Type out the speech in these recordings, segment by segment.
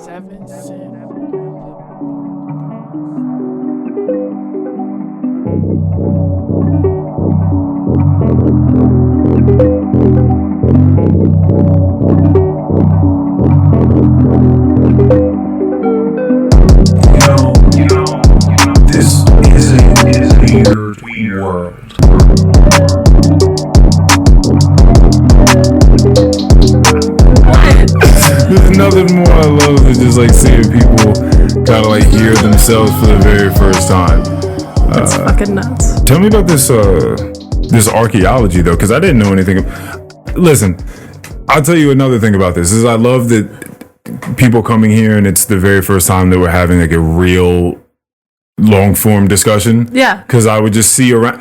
This is a weird world. There's nothing more I love than just like seeing people kind of like hear themselves for the very first time. That's fucking nuts. Tell me about this archaeology though, because I didn't know anything. Listen, I'll tell you another thing about this is I love that people coming here and it's the very first time that we're having like a real long form discussion. Yeah. Because I would just see around.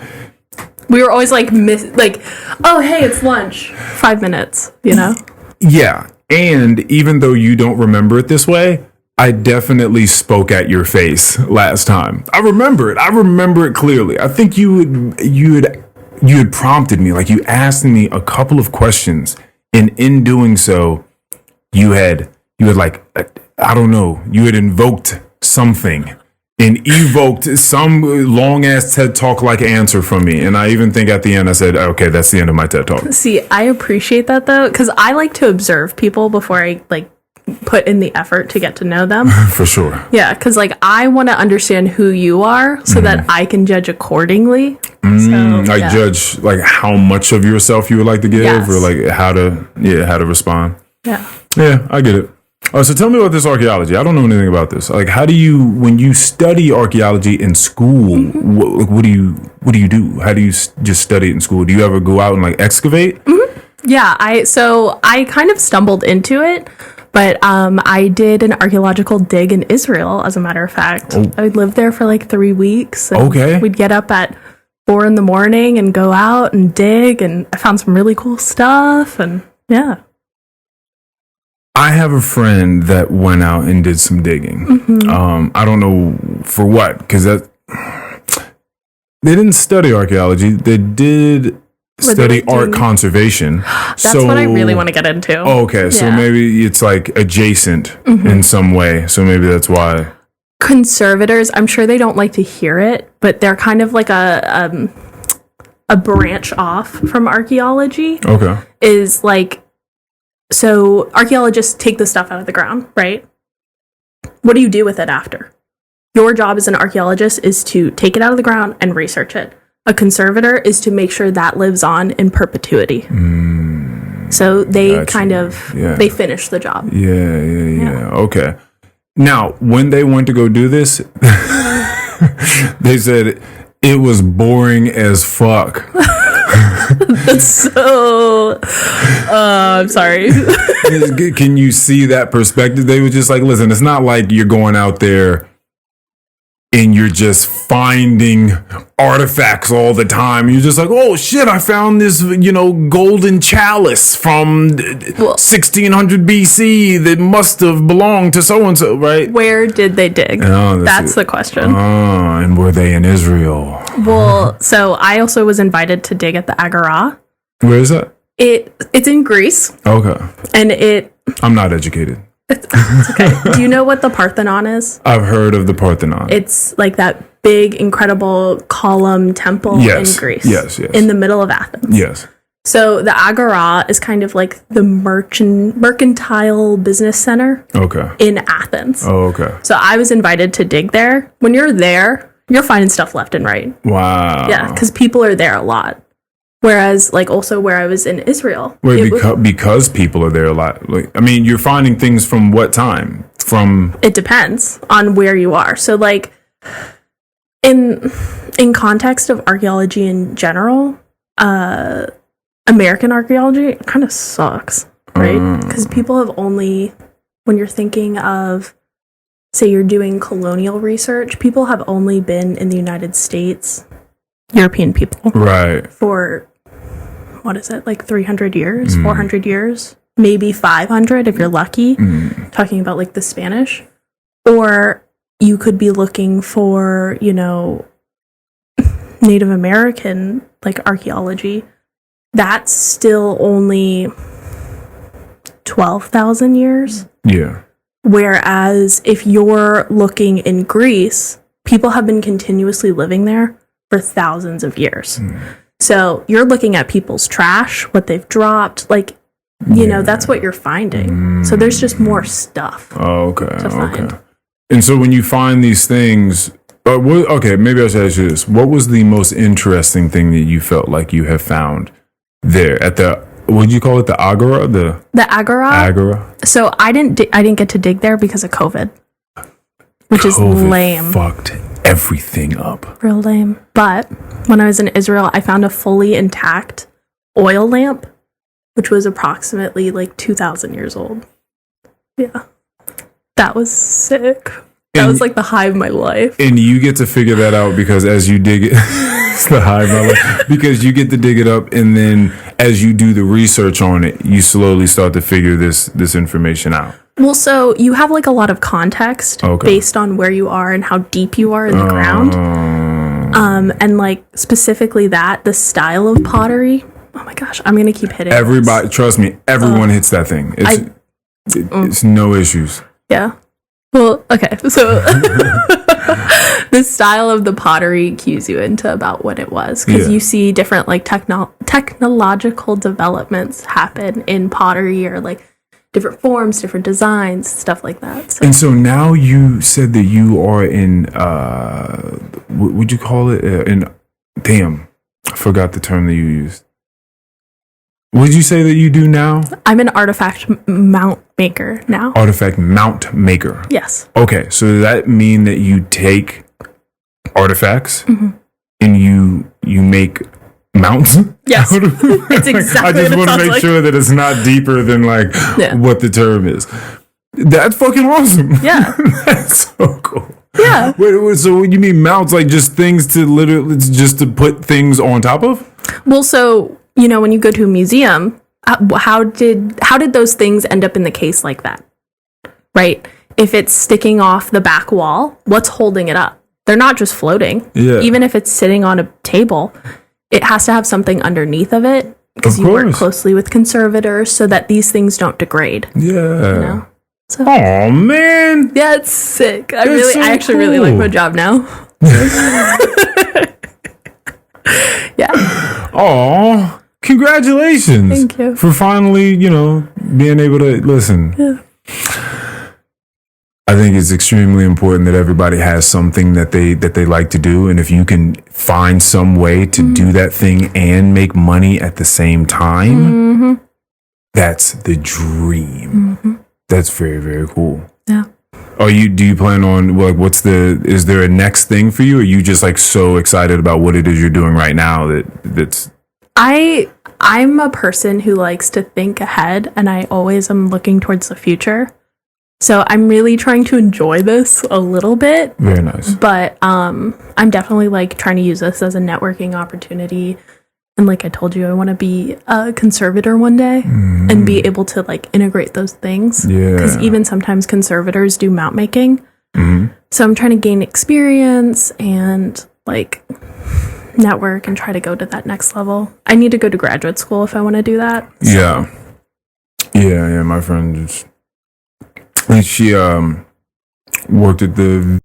We were always like, oh, hey, it's lunch. 5 minutes, you know? Yeah. And even though you don't remember it this way, I definitely spoke at your face last time. I remember it. I remember it clearly. I think you had prompted me, like you asked me a couple of questions, and in doing so, you had like, I don't know, you had invoked something and evoked some long ass TED Talk like answer from me. And I even think at the end I said, okay, that's the end of my TED Talk. See, I appreciate that though, because I like to observe people before I like put in the effort to get to know them. For sure. Yeah, because like I want to understand who you are so that I can judge accordingly. Judge like how much of yourself you would like to give, or like how to respond. Yeah, I get it. So tell me about this archaeology. I don't know anything about this. Like, how do you, when you study archaeology in school, what do you do? How do you just study it in school? Do you ever go out and like excavate? Yeah, I kind of stumbled into it, but I did an archaeological dig in Israel, as a matter of fact. I lived there for like 3 weeks. And we'd get up at 4 a.m. and go out and dig, and I found some really cool stuff, and yeah. I have a friend that went out and did some digging. I don't know for what, because they didn't study archaeology. They did study art conservation. That's what I really want to get into. Okay, so maybe it's like adjacent in some way. So maybe that's why. Conservators, I'm sure they don't like to hear it, but they're kind of like a branch off from archaeology. Okay. Is like, so archaeologists take the stuff out of the ground, right? What do you do with it after? Your job as an archaeologist is to take it out of the ground and research it. A conservator is to make sure that lives on in perpetuity. So they they finish the job. Yeah. Okay. Now, when they went to go do this, they said it was boring as fuck. That's so... I'm sorry. Can you see that perspective? They were just like, listen, it's not like you're going out there and you're just finding artifacts all the time. You're just like, oh shit, I found this, golden chalice from 1600 BC that must have belonged to so-and-so, right? Where did they dig? That's the question. And were they in Israel? Well, so I also was invited to dig at the Agora. Where is that? It's in Greece. Okay. And I'm not educated. It's okay. Do you know what the Parthenon is? I've heard of the Parthenon. It's like that big, incredible column temple in Greece. Yes. In the middle of Athens. Yes. So the Agora is kind of like the mercantile business center in Athens. Oh, okay. So I was invited to dig there. When you're there, you're finding stuff left and right. Wow. Yeah, because people are there a lot. Whereas, like, also where I was in Israel. Wait, because people are there a lot. Like, I mean, you're finding things from what time? It depends on where you are. So, like, in context of archaeology in general, American archaeology kind of sucks, right? Because people have only, when you're thinking of, say, you're doing colonial research, people have only been in the United States, European people, right, for what is it, like 300 years, 400 years, maybe 500 if you're lucky, talking about like the Spanish. Or you could be looking for, Native American like archaeology. That's still only 12,000 years. Yeah. Whereas if you're looking in Greece, people have been continuously living there for thousands of years. So you're looking at people's trash, what they've dropped, like, that's what you're finding. So there's just more stuff. Oh, okay. And so when you find these things, maybe I should ask you this. What was the most interesting thing that you felt like you have found there at the, what did you call it? The Agora? The Agora? Agora. So I didn't get to dig there because of COVID, which is lame. Fucked everything up. Real lame. But when I was in Israel, I found a fully intact oil lamp, which was approximately like 2,000 years old. Yeah. That was sick. That was like the high of my life. And you get to figure that out because as you dig it, it's the high of my life. Because you get to dig it up, and then as you do the research on it, you slowly start to figure this information out. Well, so you have like a lot of context based on where you are and how deep you are in the ground. And like specifically the style of pottery. Oh my gosh, I'm going to keep hitting everybody. Trust me, everyone hits that thing. It's no issues. Yeah. Well, okay. So the style of the pottery cues you into about what it was, because you see different like technological developments happen in pottery, or like different forms, different designs, stuff like that. So. And so now you said that you are in, what would you call it? I forgot the term that you used. What did you say that you do now? I'm an artifact mount maker now. Artifact mount maker. Yes. Okay, so does that mean that you take artifacts and you make mounts? Yes. It's exactly I just want to make sure that it's not deeper than like what the term is. That's fucking awesome. Yeah. That's so cool. Yeah. Wait, so you mean mounts, like just things just to put things on top of? Well, so when you go to a museum, how did those things end up in the case like that? Right? If it's sticking off the back wall, what's holding it up? They're not just floating. Yeah. Even if it's sitting on a table, it has to have something underneath of it, because you work closely with conservators so that these things don't degrade. Yeah. So, oh man. Yeah, it's sick. I actually really like my job now. Yeah. Oh. Congratulations. Thank you. For finally, being able to listen. Yeah. I think it's extremely important that everybody has something that they like to do. And if you can find some way to do that thing and make money at the same time, that's the dream. That's very, very cool. Yeah. Do you plan on, like, is there a next thing for you? Or are you just like so excited about what it is you're doing right now that's I'm a person who likes to think ahead, and I always am looking towards the future. So I'm really trying to enjoy this a little bit. Very nice. But I'm definitely like trying to use this as a networking opportunity. And like I told you, I want to be a conservator one day and be able to like integrate those things. Yeah. Because even sometimes conservators do mount making. So I'm trying to gain experience and like network and try to go to that next level. I need to go to graduate school if I want to do that. So. Yeah. My friend she worked at the.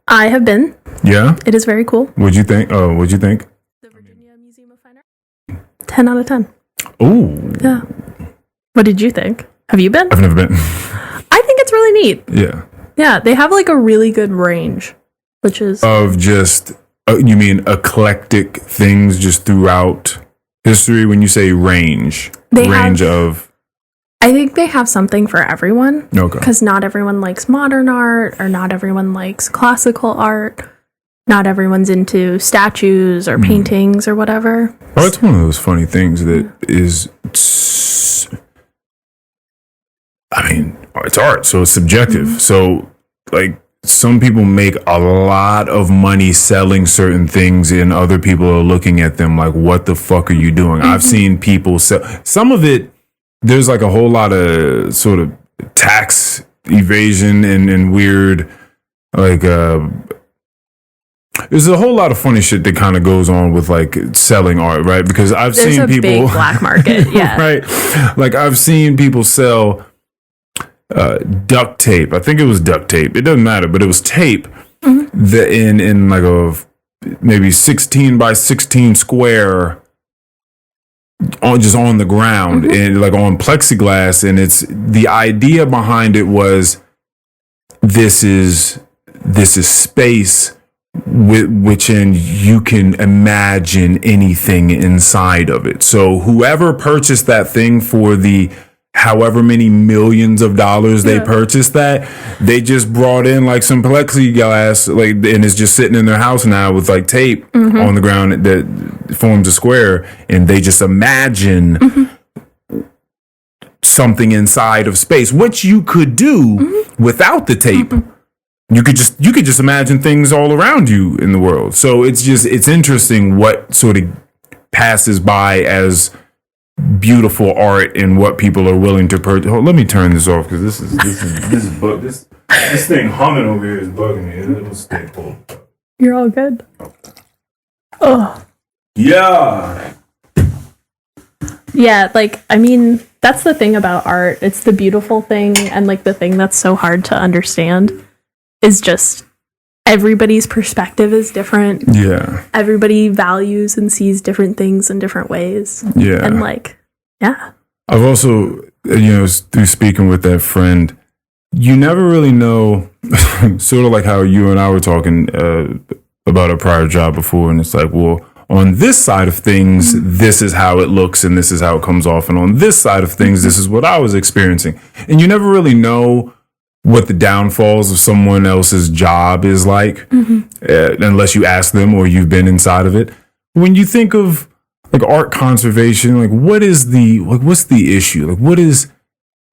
I have been. Yeah. It is very cool. What'd you think? What'd you think? The Virginia Museum of Fine Art. 10 out of 10. Oh. Yeah. What did you think? Have you been? I've never been. I think it's really neat. Yeah. Yeah, they have like a really good range, which is of just. You mean eclectic things just throughout history? When you say range, I think they have something for everyone. Okay. Because not everyone likes modern art, or not everyone likes classical art. Not everyone's into statues or paintings or whatever. Oh, it's one of those funny things that is. I mean, it's art, so it's subjective. So, like. Some people make a lot of money selling certain things, and other people are looking at them like, what the fuck are you doing? I've seen people sell some of it. There's like a whole lot of sort of tax evasion and weird, like, there's a whole lot of funny shit that kind of goes on with like selling art, right? Because I've seen people big black market. Yeah. Right. Like I've seen people sell duct tape. I think it was duct tape. It doesn't matter, but it was tape that in like a maybe 16 by 16 square on the ground and like on plexiglass. And it's the idea behind it was this is space with which in you can imagine anything inside of it. So whoever purchased that thing for the however many millions of dollars they purchased that, they just brought in like some plexiglass, like, and it's just sitting in their house now with like tape on the ground that forms a square, and they just imagine something inside of space, which you could do without the tape. You could just imagine things all around you in the world. So it's interesting what sort of passes by as beautiful art and what people are willing to purchase. Oh, let me turn this off because this thing humming over here is bugging me. It'll stay full. You're all good. Oh. Yeah. Yeah, like, I mean, that's the thing about art. It's the beautiful thing, and like the thing that's so hard to understand is just everybody's perspective is different. Yeah. Everybody values and sees different things in different ways. Yeah. And like, yeah. I've also, through speaking with that friend, you never really know, sort of like how you and I were talking about a prior job before, and it's like, well, on this side of things, this is how it looks and this is how it comes off. And on this side of things, this is what I was experiencing. And you never really know what the downfalls of someone else's job is like, unless you ask them or you've been inside of it. When you think of like art conservation, like what's the issue? Like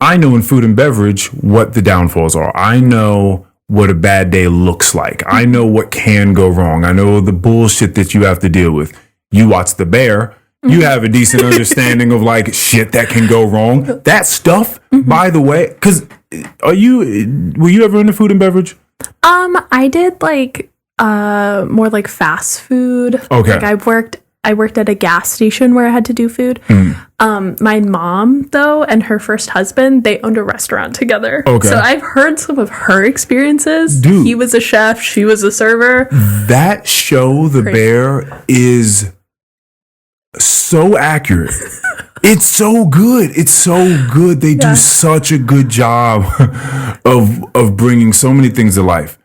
I know in food and beverage what the downfalls are. I know what a bad day looks like. I know what can go wrong. I know the bullshit that you have to deal with. You watch The Bear, you have a decent understanding of like shit that can go wrong. That stuff, by the way, because were you ever into food and beverage? I did like more like fast food. Okay. Like I worked at a gas station where I had to do food. My mom, though, and her first husband, they owned a restaurant together. Okay. So I've heard some of her experiences. Dude. He was a chef, she was a server. That show, The Bear, is so accurate. It's so good. It's so good. They do such a good job of bringing so many things to life.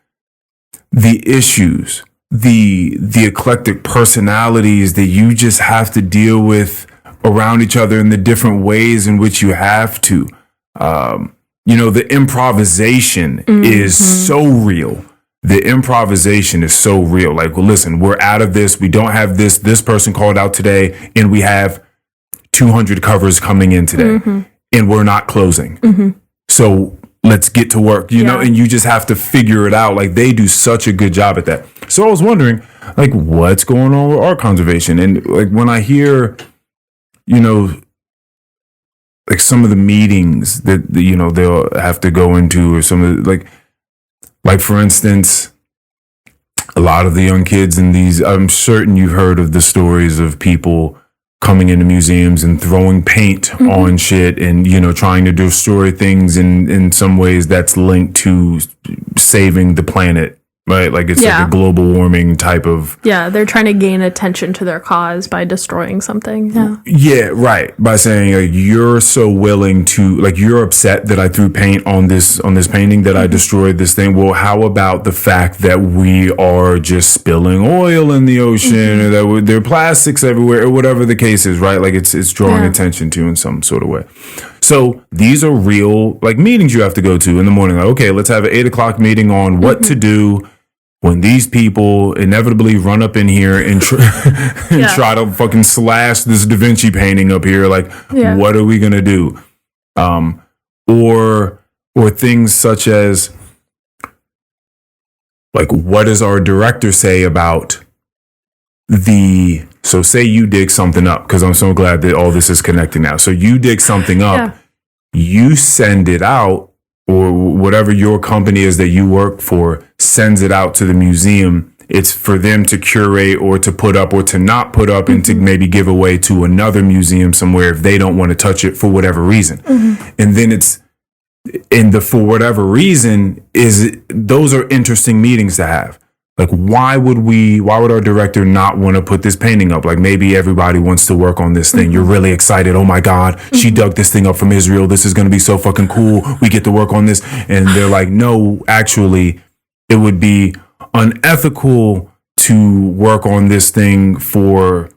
The issues, the eclectic personalities that you just have to deal with around each other in the different ways in which you have to. The improvisation is so real. The improvisation is so real. Like, well, listen, we're out of this. We don't have this. This person called out today, and we have 200 covers coming in today, and we're not closing. So let's get to work, and you just have to figure it out. Like, they do such a good job at that. So I was wondering, like, what's going on with art conservation? And like, when I hear, like some of the meetings that, they'll have to go into, or some of the, like for instance, a lot of the young kids in these, I'm certain you've heard of the stories of people coming into museums and throwing paint on shit and, trying to destroy things in some ways that's linked to saving the planet, right? Like it's like a global warming type of... Yeah, they're trying to gain attention to their cause by destroying something. Yeah, right. By saying like, you're so willing to, like, you're upset that I threw paint on this painting, that I destroyed this thing. Well, how about the fact that we are just spilling oil in the ocean, or that there are plastics everywhere, or whatever the case is, right? Like it's drawing attention to in some sort of way. So these are real like meetings you have to go to in the morning. Like, okay, let's have an 8:00 meeting on what to do when these people inevitably run up in here and try to fucking slash this Da Vinci painting up here. Like, what are we going to do? Or things such as, like, what does our director say about so say you dig something up, because I'm so glad that all this is connecting now. So you dig something up, you send it out, or whatever your company is that you work for sends it out to the museum. It's for them to curate or to put up or to not put up, and to maybe give away to another museum somewhere if they don't want to touch it for whatever reason. And then it's for whatever reason, those are interesting meetings to have. Like, why would our director not want to put this painting up? Like, maybe everybody wants to work on this thing. You're really excited. Oh my God, she dug this thing up from Israel. This is going to be so fucking cool. We get to work on this. And they're like, no, actually, it would be unethical to work on this thing for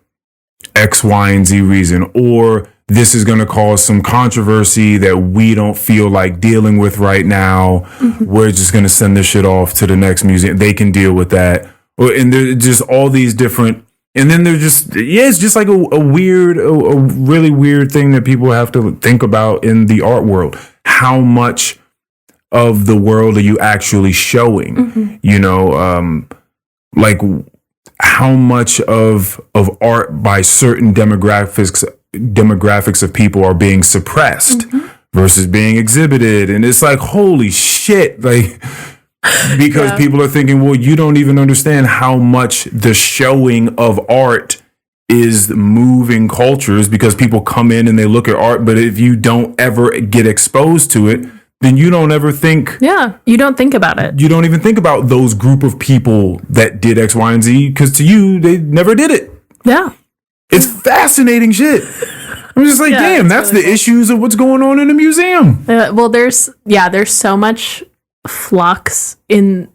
X, Y, and Z reason. Or this is going to cause some controversy that we don't feel like dealing with right now. We're just going to send this shit off to the next museum. They can deal with that. And there's just all these different, and then they're just, it's just like a really weird thing that people have to think about in the art world. How much of the world are you actually showing? You know, like how much of art by certain demographics of people are being suppressed versus being exhibited. And it's like, holy shit, like, because people are thinking, well, you don't even understand how much the showing of art is moving cultures, because people come in and they look at art, but if you don't ever get exposed to it, then you don't ever think. Yeah, you don't think about it. You don't even think about those group of people that did X, Y, and Z, because to you, they never did it. Yeah. It's fascinating shit. I'm just like, damn, that's really the issues of what's going on in the museum. Well, there's so much flux in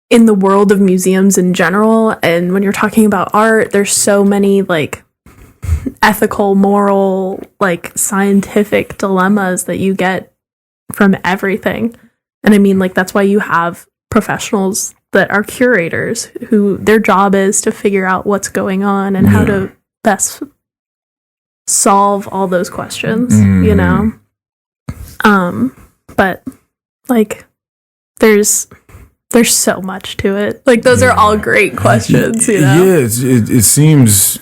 the world of museums in general. And when you're talking about art, there's so many like ethical, moral, like scientific dilemmas that you get from everything. And I mean, like, that's why you have professionals that are curators who their job is to figure out what's going on and how to best solve all those questions, you know? But like there's so much to it. Like, those are all great questions, you know? Yeah, it seems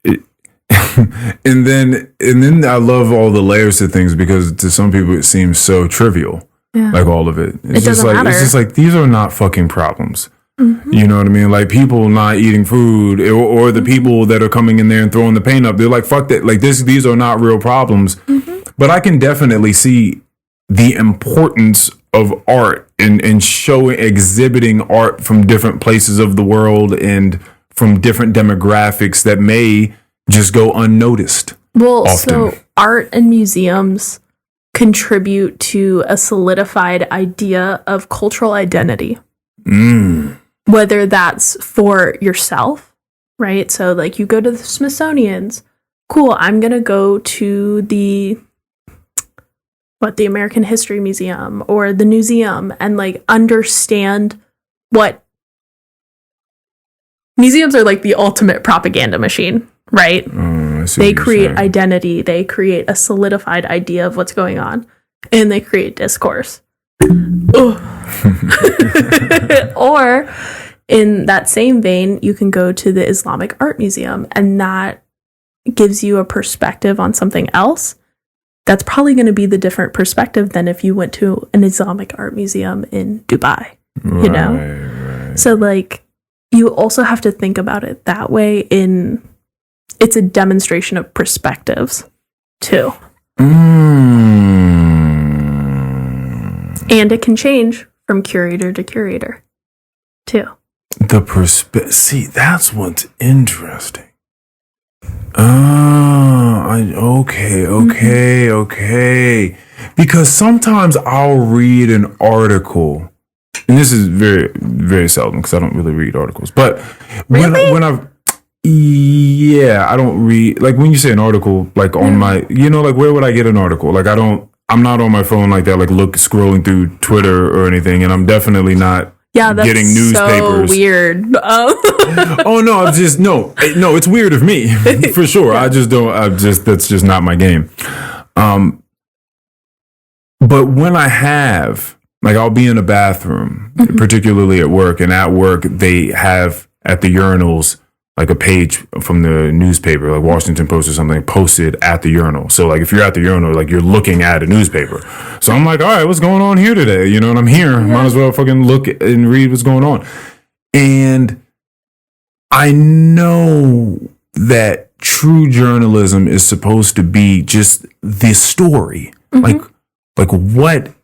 and then I love all the layers to things, because to some people it seems so trivial. Yeah. Like, all of it. It's just like, matter. It's just like, these are not fucking problems. You know what I mean? Like, people not eating food, or the people that are coming in there and throwing the paint up, they're like, fuck that. Like, these are not real problems. But I can definitely see the importance of art and exhibiting art from different places of the world and from different demographics that may just go unnoticed. Well, often. So art and museums contribute to a solidified idea of cultural identity. Whether that's for yourself, right? So, like, you go to the Smithsonian's, cool, I'm going to go to the American History Museum or the Newseum and, like, understand what museums are, like, the ultimate propaganda machine, right? They create identity. They create a solidified idea of what's going on, and they create discourse. Or in that same vein, you can go to the Islamic Art Museum, and that gives you a perspective on something else. That's probably going to be the different perspective than if you went to an Islamic Art Museum in Dubai, you know? Right. So, like, you also have to think about it that way. It's a demonstration of perspectives, too. And it can change from curator to curator, too. See, that's what's interesting. Okay. Because sometimes I'll read an article, and this is very, very seldom because I don't really read articles. But when I don't read, like, when you say an article, like on my, you know, like, where would I get an article? Like, I'm not on my phone like that, like scrolling through Twitter or anything, and I'm definitely not getting newspapers. So weird. Oh no, it's weird of me for sure. That's just not my game. But when I have, like, I'll be in a bathroom, particularly at work, and at work they have at the urinals like a page from the newspaper, like Washington Post or something, posted at the urinal. So, like, if you're at the urinal, like, you're looking at a newspaper. So I'm like, all right, what's going on here today? You know, and I'm here. Might as well fucking look and read what's going on. And I know that true journalism is supposed to be just the story. Like what?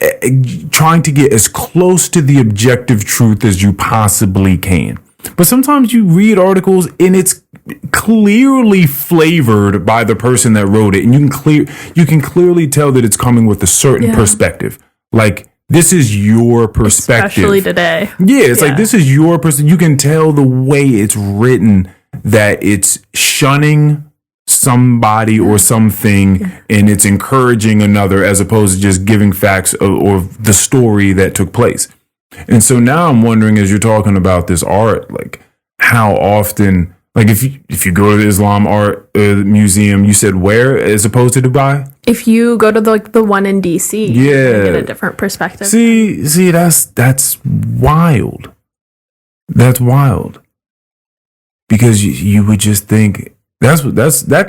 Trying to get as close to the objective truth as you possibly can. But sometimes you read articles and it's clearly flavored by the person that wrote it, and you can clearly tell that it's coming with a certain perspective. Like, this is your perspective. Especially today. Yeah, it's like, this is your person. You can tell the way it's written that it's shunning somebody or something, and it's encouraging another, as opposed to just giving facts or the story that took place. And so now I'm wondering, as you're talking about this art, like, how often, like, if you go to the Islam Art Museum, you said where as opposed to Dubai? If you go to the one in DC, you get a different perspective. See, that's wild. That's wild. Because you would just think that's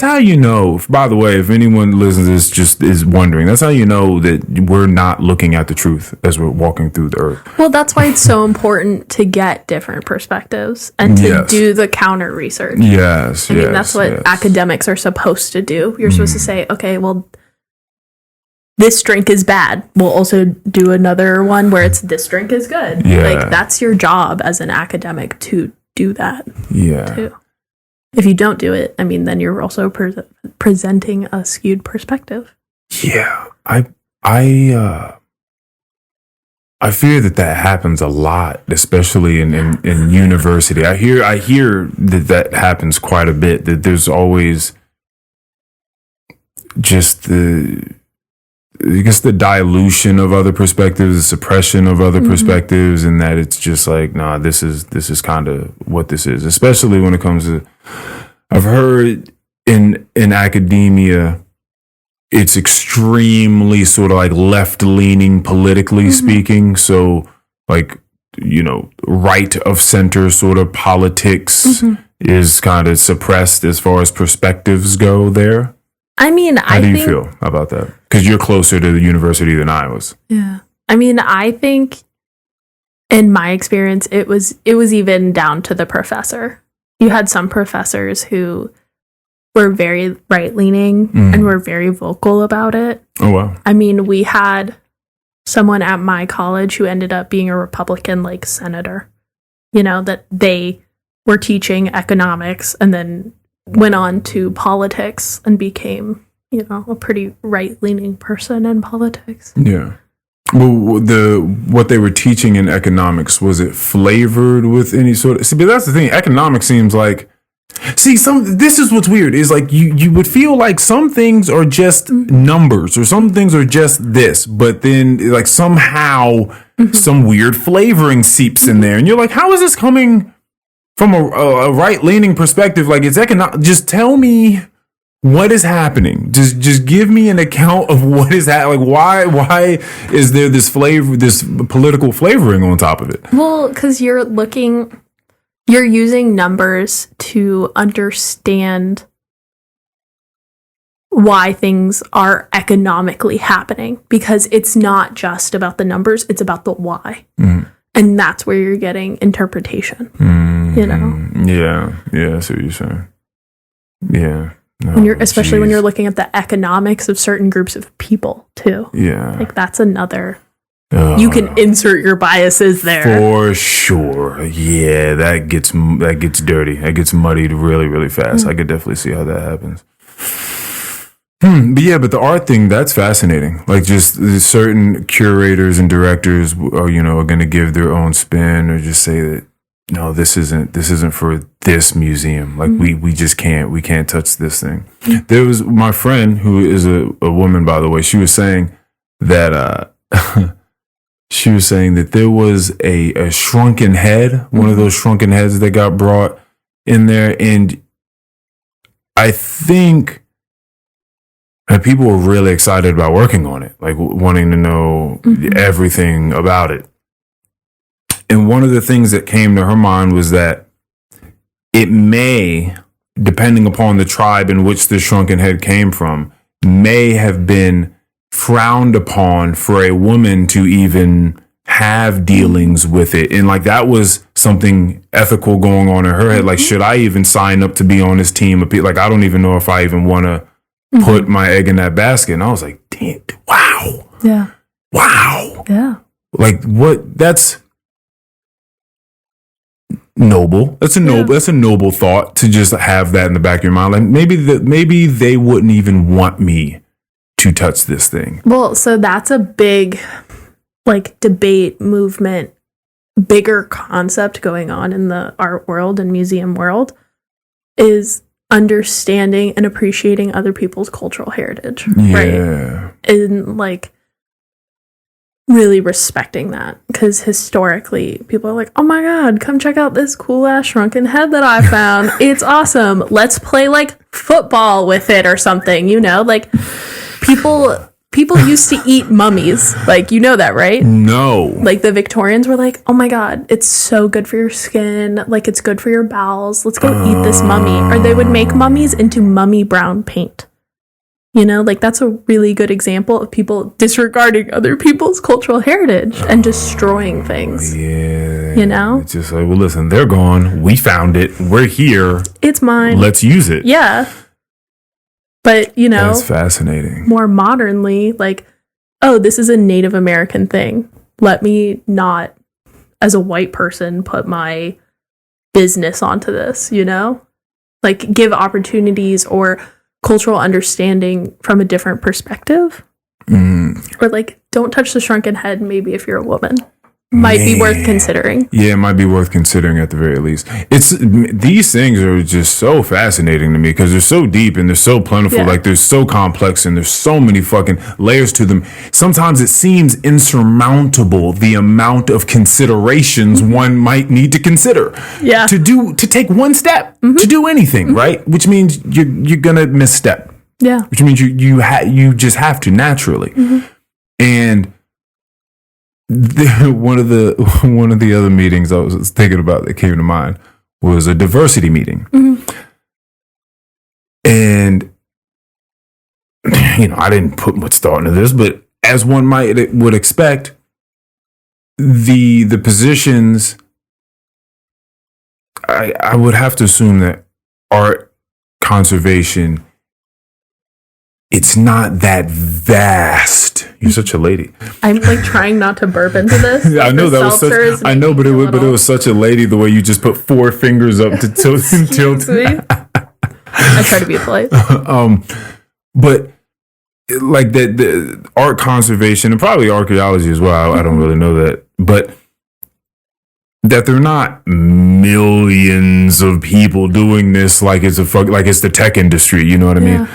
how you know. By the way, if anyone listens to this just is wondering, that's how you know that we're not looking at the truth as we're walking through the earth. Well, that's why it's so important to get different perspectives and to do the counter research. Yes, I mean, that's what academics are supposed to do. You're supposed to say, okay, well, this drink is bad. We'll also do another one where it's this drink is good. Yeah. Like, that's your job as an academic to do that. Yeah. Too. If you don't do it, I mean, then you're also presenting a skewed perspective. Yeah, I fear that happens a lot, especially in university. I hear that happens quite a bit. That there's always just the dilution of other perspectives, the suppression of other perspectives, and that it's just like, nah, this is kind of what this is. Especially when it comes to, I've heard in academia, it's extremely sort of like left leaning politically speaking. So, like, you know, right of center sort of politics is kind of suppressed as far as perspectives go there. I mean, how do you feel about that? Because you're closer to the university than I was. Yeah. I mean, I think in my experience, it was even down to the professor. You had some professors who were very right-leaning and were very vocal about it. Oh, wow. I mean, we had someone at my college who ended up being a Republican, like, senator. You know, that they were teaching economics and then went on to politics and became, you know, a pretty right-leaning person in politics. Yeah. Well, what they were teaching in economics, was it flavored with any sort of... See, but that's the thing. Economics seems like... See, this is what's weird, is like you would feel like some things are just numbers or some things are just this, but then like somehow some weird flavoring seeps in there. And you're like, how is this coming from a right-leaning perspective? Like, it's economic. Just tell me what is happening. Just give me an account of what is happening. Like, why is there this flavor, this political flavoring on top of it? Well, because you're using numbers to understand why things are economically happening, because it's not just about the numbers, it's about the why. And that's where you're getting interpretation. You know? Yeah, I see what you're saying. Yeah. No, especially when you're looking at the economics of certain groups of people too. Yeah. Like, that's another... you can insert your biases there. For sure. Yeah, that gets dirty. That gets muddied really, really fast. I could definitely see how that happens. But the art thing, that's fascinating. Like, just certain curators and directors are going to give their own spin, or just say that, no, this isn't for this museum. Like, we just can't touch this thing. There was my friend, who is a woman, by the way, she was saying that she was saying that there was a shrunken head, one of those shrunken heads that got brought in there, and I think that people were really excited about working on it, like wanting to know everything about it. And one of the things that came to her mind was that it may, depending upon the tribe in which the shrunken head came from, may have been frowned upon for a woman to even have dealings with it. And like, that was something ethical going on in her head. Like, should I even sign up to be on this team? Like, I don't even know if I even want to put my egg in that basket. And I was like, damn, wow. Yeah. Wow. Yeah. Like what? That's noble. That's a noble thought to just have that in the back of your mind. Like maybe they wouldn't even want me to touch this thing. Well, so that's a big like debate movement, bigger concept going on in the art world and museum world is understanding and appreciating other people's cultural heritage, right? And like really respecting that, because historically people are like, oh my god, come check out this cool ass shrunken head that I found. It's awesome. Let's play like football with it or something, you know? Like people used to eat mummies. Like, you know that, right? No. Like the Victorians were like, oh my god, it's so good for your skin. Like it's good for your bowels. Let's go eat this mummy. Or they would make mummies into mummy brown paint. You know, like that's a really good example of people disregarding other people's cultural heritage and destroying things. Yeah. You know? It's just like, well, listen, they're gone. We found it. We're here. It's mine. Let's use it. Yeah. But, you know, that's fascinating. More modernly, like, oh, this is a Native American thing. Let me not, as a white person, put my business onto this, you know? Like, give opportunities or cultural understanding from a different perspective. Or, like, don't touch the shrunken head, maybe if you're a woman. Might be worth considering. Yeah, it might be worth considering at the very least. These things are just so fascinating to me because they're so deep and they're so plentiful. Yeah. Like they're so complex and there's so many fucking layers to them. Sometimes it seems insurmountable the amount of considerations one might need to consider. Yeah. To take one step to do anything, right? Which means you're gonna misstep. Yeah. Which means you just have to naturally. And one of the other meetings I was thinking about that came to mind was a diversity meeting. And you know, I didn't put much thought into this, but as one would expect, the positions, I would have to assume that art conservation, it's not that vast. You're such a lady. I'm like trying not to burp into this. I know that was such. I know, but it was such a lady. The way you just put 4 fingers up to tilt. I try to be polite. But like the art conservation and probably archaeology as well. I don't really know that, but that they're not millions of people doing this like it's the tech industry. You know what I mean?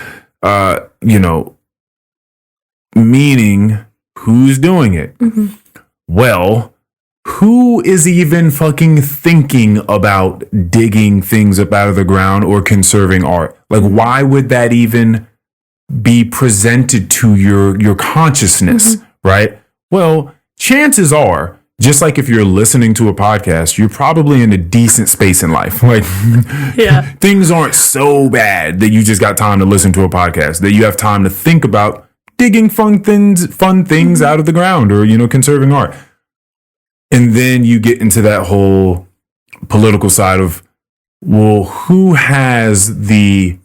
You know, meaning who's doing it? Well, who is even fucking thinking about digging things up out of the ground or conserving art? Like, why would that even be presented to your consciousness, right? Well, chances are, just like if you're listening to a podcast, you're probably in a decent space in life. Like, things aren't so bad that you just got time to listen to a podcast, that you have time to think about digging fun things out of the ground or, you know, conserving art. And then you get into that whole political side of, well, who has the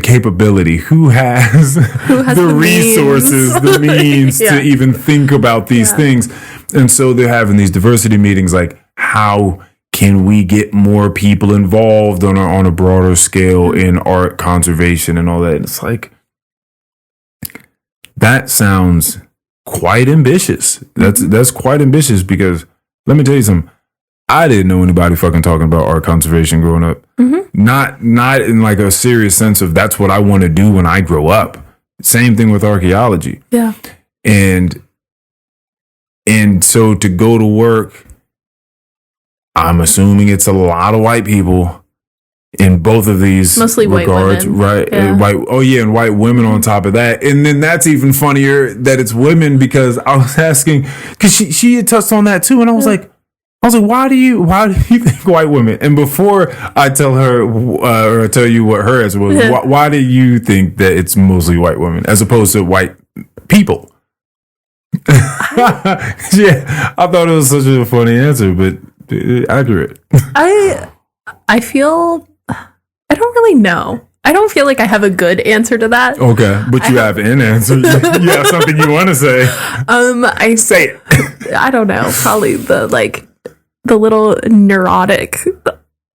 capability, who has the resources, the means to even think about these things. And so they're having these diversity meetings like, how can we get more people involved on a broader scale in art conservation and all that? And it's like, that sounds quite ambitious. That's quite ambitious, because let me tell you something. I didn't know anybody fucking talking about art conservation growing up. Not in like a serious sense of that's what I want to do when I grow up. Same thing with archaeology. Yeah. And so to go to work, I'm assuming it's a lot of white people in both of these mostly regards, white women. Right? Yeah. And white women on top of that. And then that's even funnier that it's women, because I was asking, because she had touched on that too, and I was like, why do you think white women? And before I tell her or I tell you what her answer was, why do you think that it's mostly white women as opposed to white people? I thought it was such a funny answer, but accurate. I feel, I don't really know. I don't feel like I have a good answer to that. Okay, but you have an answer. You have something you want to say. I Say it. I don't know. Probably the little neurotic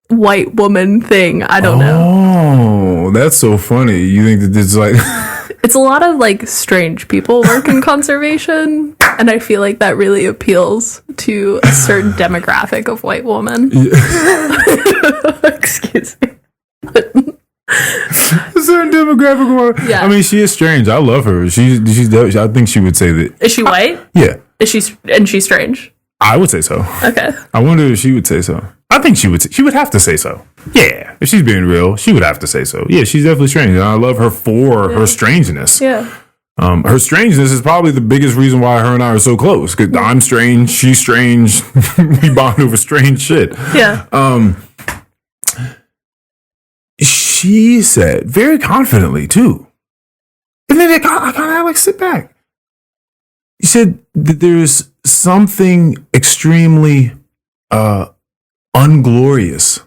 white woman thing. I don't know. Oh, that's so funny. You think that it's like it's a lot of like strange people work in conservation, and I feel like that really appeals to a certain demographic of white woman. Excuse me. a certain demographic. Yeah. I mean, she is strange. I love her. She's. I think she would say that. Is she white? Yeah. Is she? And she's strange? I would say so. Okay. I wonder if she would say so. I think she would. She would have to say so. Yeah. If she's being real, she would have to say so. Yeah, she's definitely strange, and I love her for her strangeness. Yeah. Her strangeness is probably the biggest reason why her and I are so close. Because I'm strange, she's strange. We bond over strange shit. Yeah. She said very confidently too, and then I kind of like sit back. She said that there's something extremely unglorious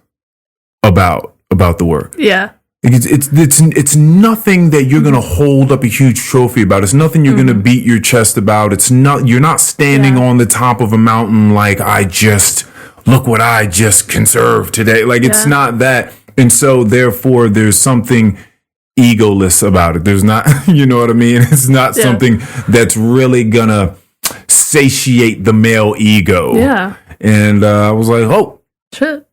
about the work. Yeah. It's nothing that you're gonna hold up a huge trophy about. It's nothing you're gonna beat your chest about. You're not standing on the top of a mountain like look what I just conserved today. Like it's not that. And so therefore there's something egoless about it. There's not, you know what I mean? It's not something that's really gonna satiate the male ego. Yeah. And I was like, oh, shit.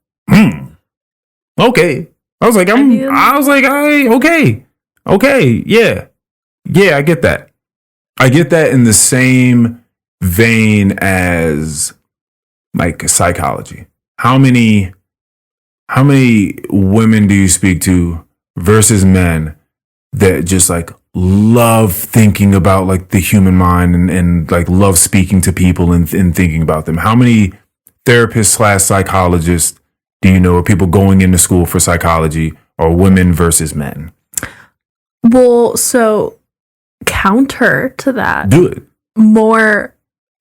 Okay. I was like, okay, yeah, I get that. I get that in the same vein as like psychology. How many women do you speak to versus men that just like love thinking about like the human mind and like love speaking to people and thinking about them? How many therapists / psychologists do you know, or people going into school for psychology, or women versus men? Well, so counter to that. Do it.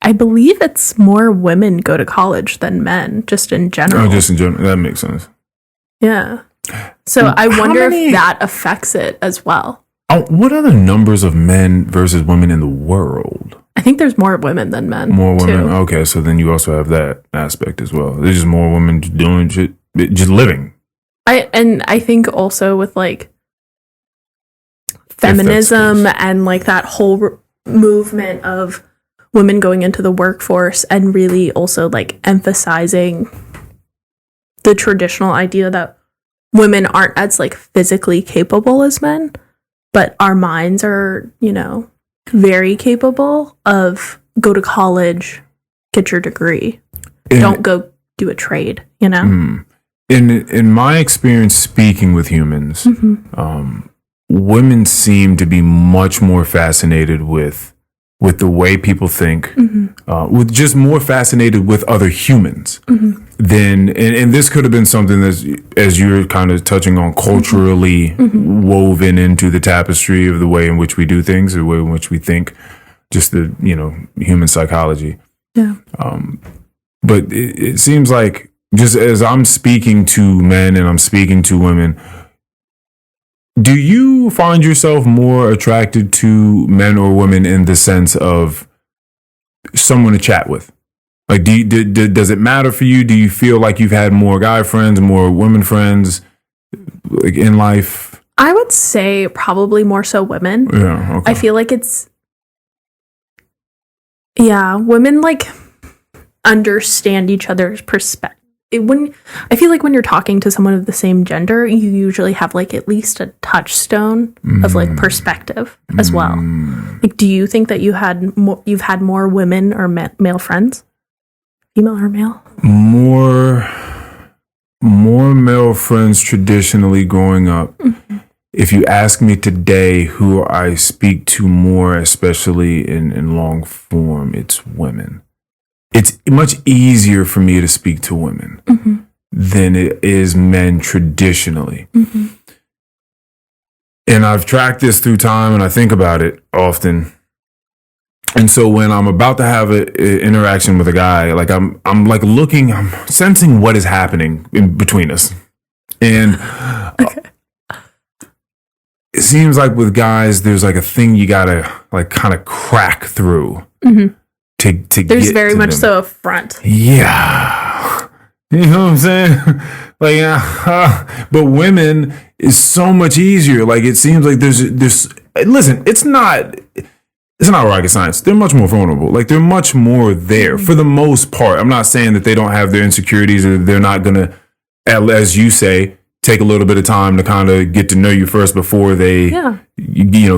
I believe it's more women go to college than men, just in general. Oh, just in general. That makes sense. Yeah. So I wonder if that affects it as well. What are the numbers of men versus women in the world? I think there's more women than men. More women. Too. Okay, so then you also have that aspect as well. There's just more women doing shit, just living. I think also with like feminism and like that whole movement of women going into the workforce and really also like emphasizing the traditional idea that women aren't as like physically capable as men, but our minds are, very capable of go to college, get your degree. Don't go do a trade, In my experience speaking with humans, women seem to be much more fascinated with the way people think, with just more fascinated with other humans than, and this could have been something that's, as you're kind of touching on, culturally woven into the tapestry of the way in which we do things, the way in which we think, just the, human psychology. Yeah. But it seems like just as I'm speaking to men and I'm speaking to women, do you find yourself more attracted to men or women in the sense of someone to chat with? Like, does it matter for you? Do you feel like you've had more guy friends, more women friends, like in life? I would say probably more so women. Yeah, okay. I feel like women like understand each other's perspective. I feel like when you're talking to someone of the same gender, you usually have like at least a touchstone of like perspective as well. Like, do you think that you've had more women or male friends, female or male? More male friends traditionally growing up. If you ask me today who I speak to more, especially in long form, it's women. It's much easier for me to speak to women than it is men traditionally. And I've tracked this through time and I think about it often. And so when I'm about to have an interaction with a guy, like I'm like looking, I'm sensing what is happening in between us. And seems like with guys, there's like a thing you gotta like kind of crack through to There's get very to much them. so a front. Yeah. You know what I'm saying? Like, but women is so much easier. Like, it seems like there's, listen, it's not rocket science. They're much more vulnerable. Like, they're much more there for the most part. I'm not saying that they don't have their insecurities or they're not going to, as you say, take a little bit of time to kind of get to know you first before they,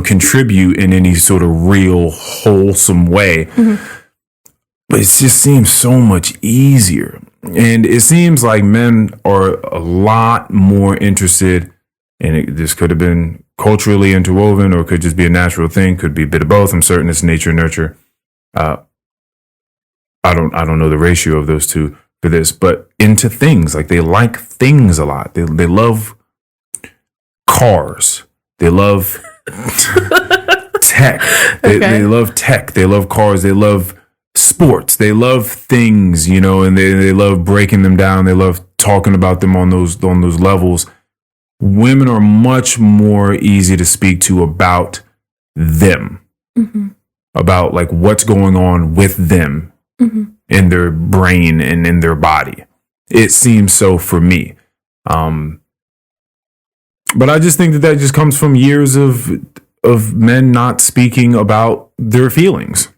contribute in any sort of real wholesome way. But it just seems so much easier. And it seems like men are a lot more interested, and this could have been culturally interwoven or it could just be a natural thing, could be a bit of both. I'm certain it's nature and nurture. I don't know the ratio of those two for this, but into things. Like, they like things a lot. They love cars. They love tech. They love tech. They love cars. They love sports. They love things, and they love breaking them down. They love talking about them on those levels. Women are much more easy to speak to about them, about like what's going on with them in their brain and in their body. It seems so for me. But I just think that just comes from years of men not speaking about their feelings.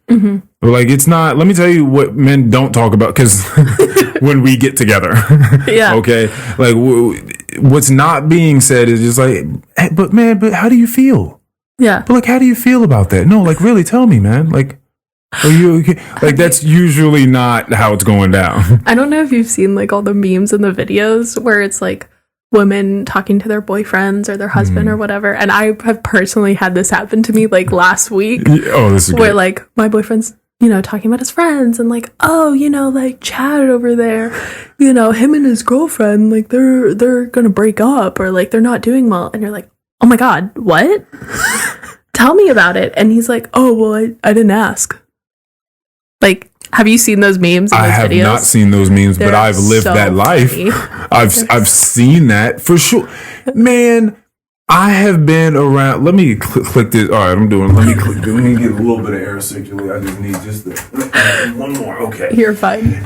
Like, it's not, let me tell you what men don't talk about, because when we get together, okay, like what's not being said is just like, hey, but how do you feel? Yeah. But like, how do you feel about that? No, like, really tell me, man. Like, are you okay? Like, that's usually not how it's going down. I don't know if you've seen like all the memes and the videos where it's like women talking to their boyfriends or their husband or whatever. And I have personally had this happen to me like last week. Oh, this is where great. Like my boyfriend's, talking about his friends and like, oh, like Chad over there, him and his girlfriend, like they're gonna break up or like they're not doing well. And you're like, oh my God, what? Tell me about it. And he's like, oh, well, I didn't ask. Like, have you seen those memes? I have videos? not seen those memes, but I've lived so that life. funny. I've seen that for sure. Man, I have been around. Let me click this. All right, I'm doing. Let me get a little bit of air circulate. I just need just one more. Okay. You're fine.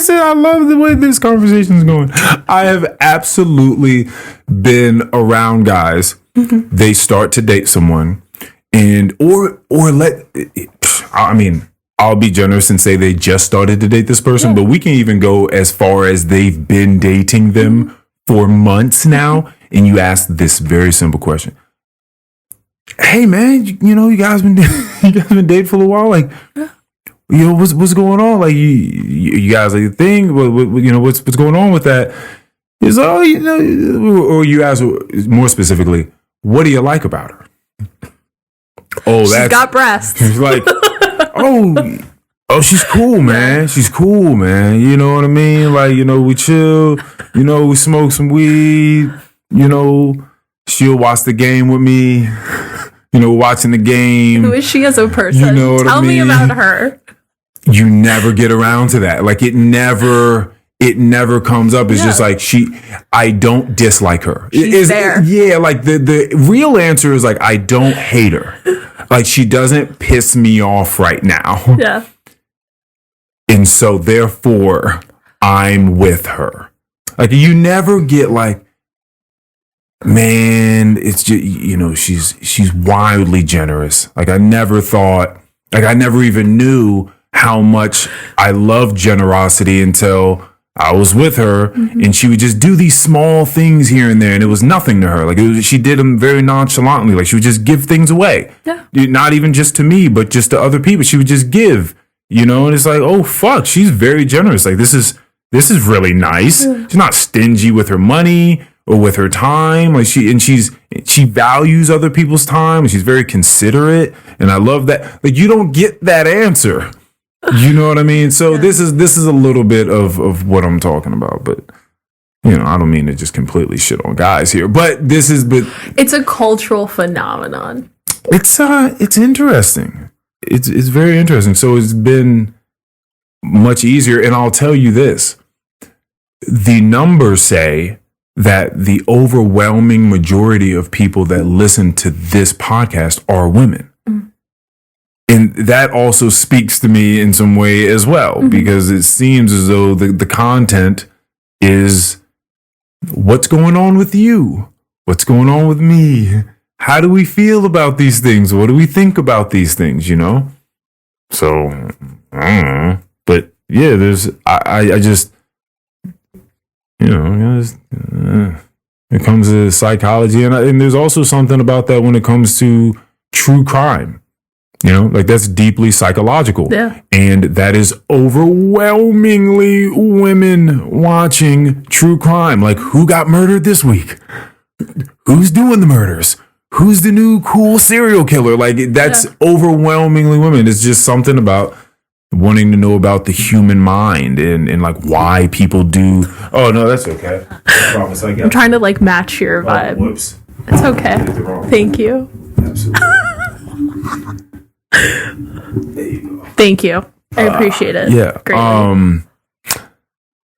I love the way this conversation is going. I have absolutely been around guys. They start to date someone, and I'll be generous and say they just started to date this person, but we can even go as far as they've been dating them for months now. And you ask this very simple question: hey, man, you guys been dating for a while, like. What's going on? Like, you guys like a thing? What's going on with that? Is or you ask more specifically, what do you like about her? Oh, she's got breasts. She's like, oh, she's cool, man. She's cool, man. You know what I mean? Like, we chill. We smoke some weed. She'll watch the game with me. Watching the game. Who is she as a person? Tell me about her. You never get around to that. Like, it never comes up. It's just like, I don't dislike her. She's there. Yeah, like the real answer is like, I don't hate her. Like, she doesn't piss me off right now. Yeah. And so therefore, I'm with her. Like, you never get like, man, it's just, she's wildly generous. Like, I never even knew how much I loved generosity until I was with her, and she would just do these small things here and there, and it was nothing to her. Like, she did them very nonchalantly. Like, she would just give things away. Yeah. Not even just to me, but just to other people. She would just give, and it's like, oh fuck, she's very generous. Like, this is really nice. Yeah. She's not stingy with her money or with her time. Like, she values other people's time, and she's very considerate, and I love that. Like, you don't get that answer. You know what I mean? So this is a little bit of what I'm talking about, but I don't mean to just completely shit on guys here, but it's a cultural phenomenon. It's interesting. It's very interesting. So it's been much easier, and I'll tell you this: the numbers say that the overwhelming majority of people that listen to this podcast are women. And that also speaks to me in some way as well, because it seems as though the content is what's going on with you? What's going on with me? How do we feel about these things? What do we think about these things, you know? So, I don't know. But yeah, I just, you know, it comes to psychology. And there's also something about that when it comes to true crime. You know, like that's deeply psychological. Yeah. And that is overwhelmingly women watching true crime. Like, who got murdered this week? Who's doing the murders? Who's the new cool serial killer? Like, that's overwhelmingly women. It's just something about wanting to know about the human mind and like why people do. Oh, no, that's okay. I promise I got I'm trying to like match your vibe. Whoops. It's okay. Thank you. Absolutely. Thank you. I appreciate it. Yeah. Greatly.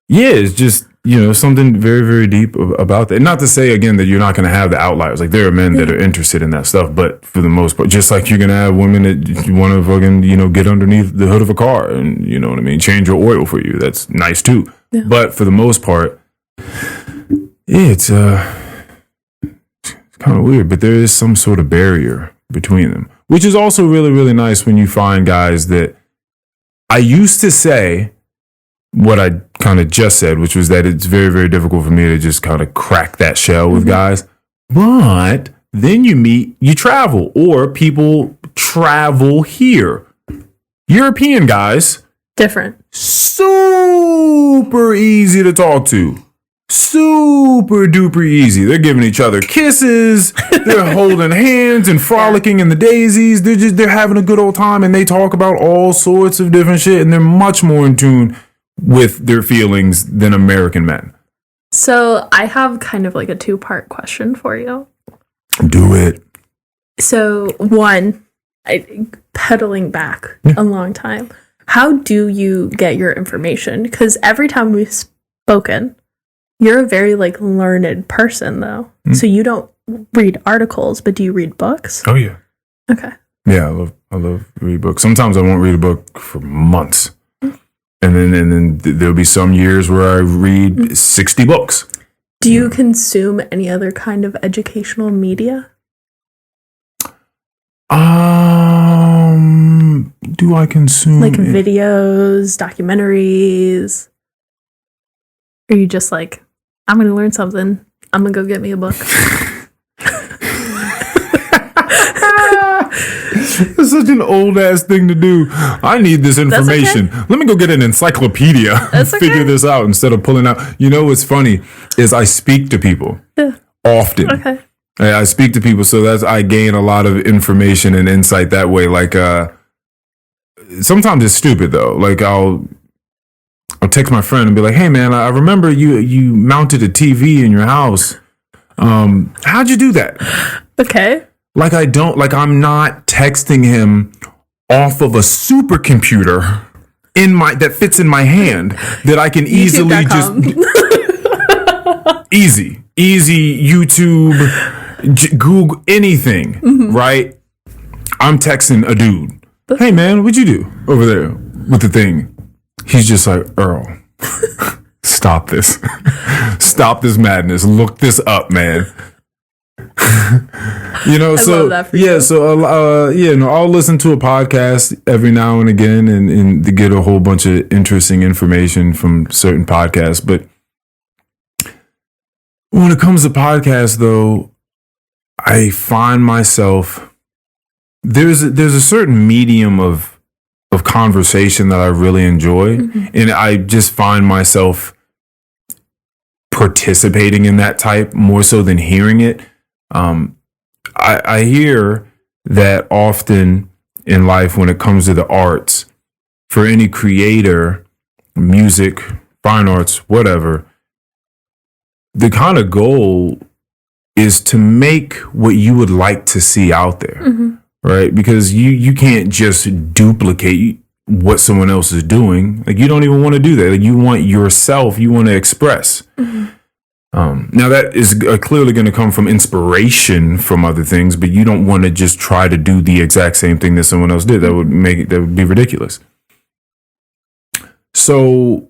Yeah, it's just, you know, something very, very deep about that. Not to say, again, that you're not going to have the outliers. Like, there are men that are interested in that stuff, but for the most part, just like you're going to have women that want to fucking, you know, get underneath the hood of a car and, you know what I mean, change your oil for you. That's nice too. Yeah. But for the most part, yeah, it's kind of weird, but there is some sort of barrier between them, which is also really, really nice when you find guys that I used to say what I kind of just said, which was that it's very, very difficult for me to just kind of crack that shell with guys. But then you travel, or people travel here. European guys. Different. Super easy to talk to. Super duper easy. They're giving each other kisses. They're holding hands and frolicking in the daisies. They're having a good old time, and they talk about all sorts of different shit, and they're much more in tune with their feelings than American men. So I have kind of like a 2-part question for you. Do it. So one, pedaling back a long time. How do you get your information? Because every time we've spoken, you're a very like learned person though. So you don't read articles, but do you read books? Oh yeah. Okay. Yeah, I love read books. Sometimes I won't read a book for months. And then there'll be some years where I read 60 books. Do you consume any other kind of educational media? Do I consume like videos, documentaries? Or are you just like, I'm going to learn something. I'm going to go get me a book. It's such an old ass thing to do. I need this information. Okay. Let me go get an encyclopedia and figure this out instead of pulling out. You know what's funny is I speak to people often. Okay. I speak to people, so I gain a lot of information and insight that way. Like, sometimes it's stupid though. Like I'll text my friend and be like, "Hey man, I remember you mounted a TV in your house. How'd you do that?" Okay. Like I'm not texting him off of a supercomputer that fits in my hand that I can easily just easy YouTube, Google anything, right? I'm texting a dude. Hey man, what'd you do over there with the thing? He's just like, Earl, stop this. Stop this madness. Look this up, man. You know, so yeah, so I'll listen to a podcast every now and again and to get a whole bunch of interesting information from certain podcasts. But when it comes to podcasts, though, I find myself there's a certain medium of conversation that I really enjoy, and I just find myself participating in that type more so than hearing it. I hear that often in life when it comes to the arts, for any creator, music, fine arts, whatever, the kind of goal is to make what you would like to see out there, right? Because you can't just duplicate what someone else is doing. Like, you don't even want to do that. Like, you want yourself, you want to express. Now that is clearly going to come from inspiration from other things, but you don't want to just try to do the exact same thing that someone else did. That would be ridiculous. So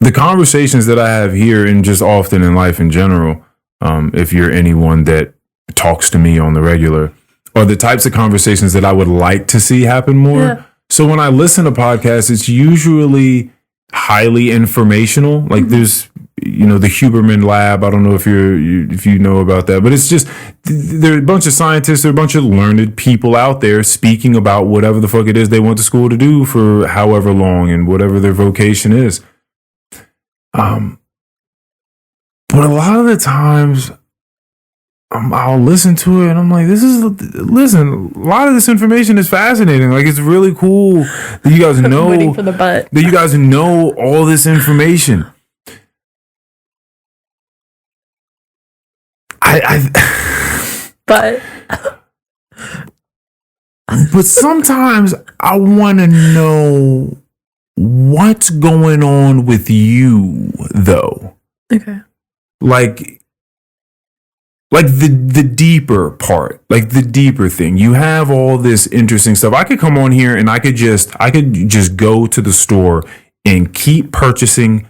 the conversations that I have here and just often in life in general, if you're anyone that talks to me on the regular, are the types of conversations that I would like to see happen more. Yeah. So when I listen to podcasts, it's usually highly informational. Like there's, the Huberman Lab. I don't know if you know about that, but it's just, there are a bunch of scientists, there are a bunch of learned people out there speaking about whatever the fuck it is they went to school to do for however long and whatever their vocation is. But a lot of the times I'll listen to it and I'm like, listen, a lot of this information is fascinating. Like, it's really cool that you guys know, waiting for the butt. That you guys know all this information. But sometimes I want to know what's going on with you, though. Okay. Like the deeper part, like the deeper thing. You have all this interesting stuff. I could come on here and I could just go to the store and keep purchasing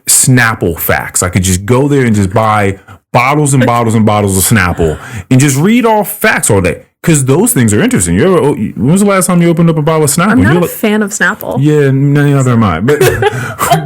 Snapple facts. I could just go there and just buy bottles and bottles and bottles of Snapple and just read off facts all day. Because those things are interesting. When was the last time you opened up a bottle of Snapple? I'm not a fan of Snapple. Yeah, neither am I. But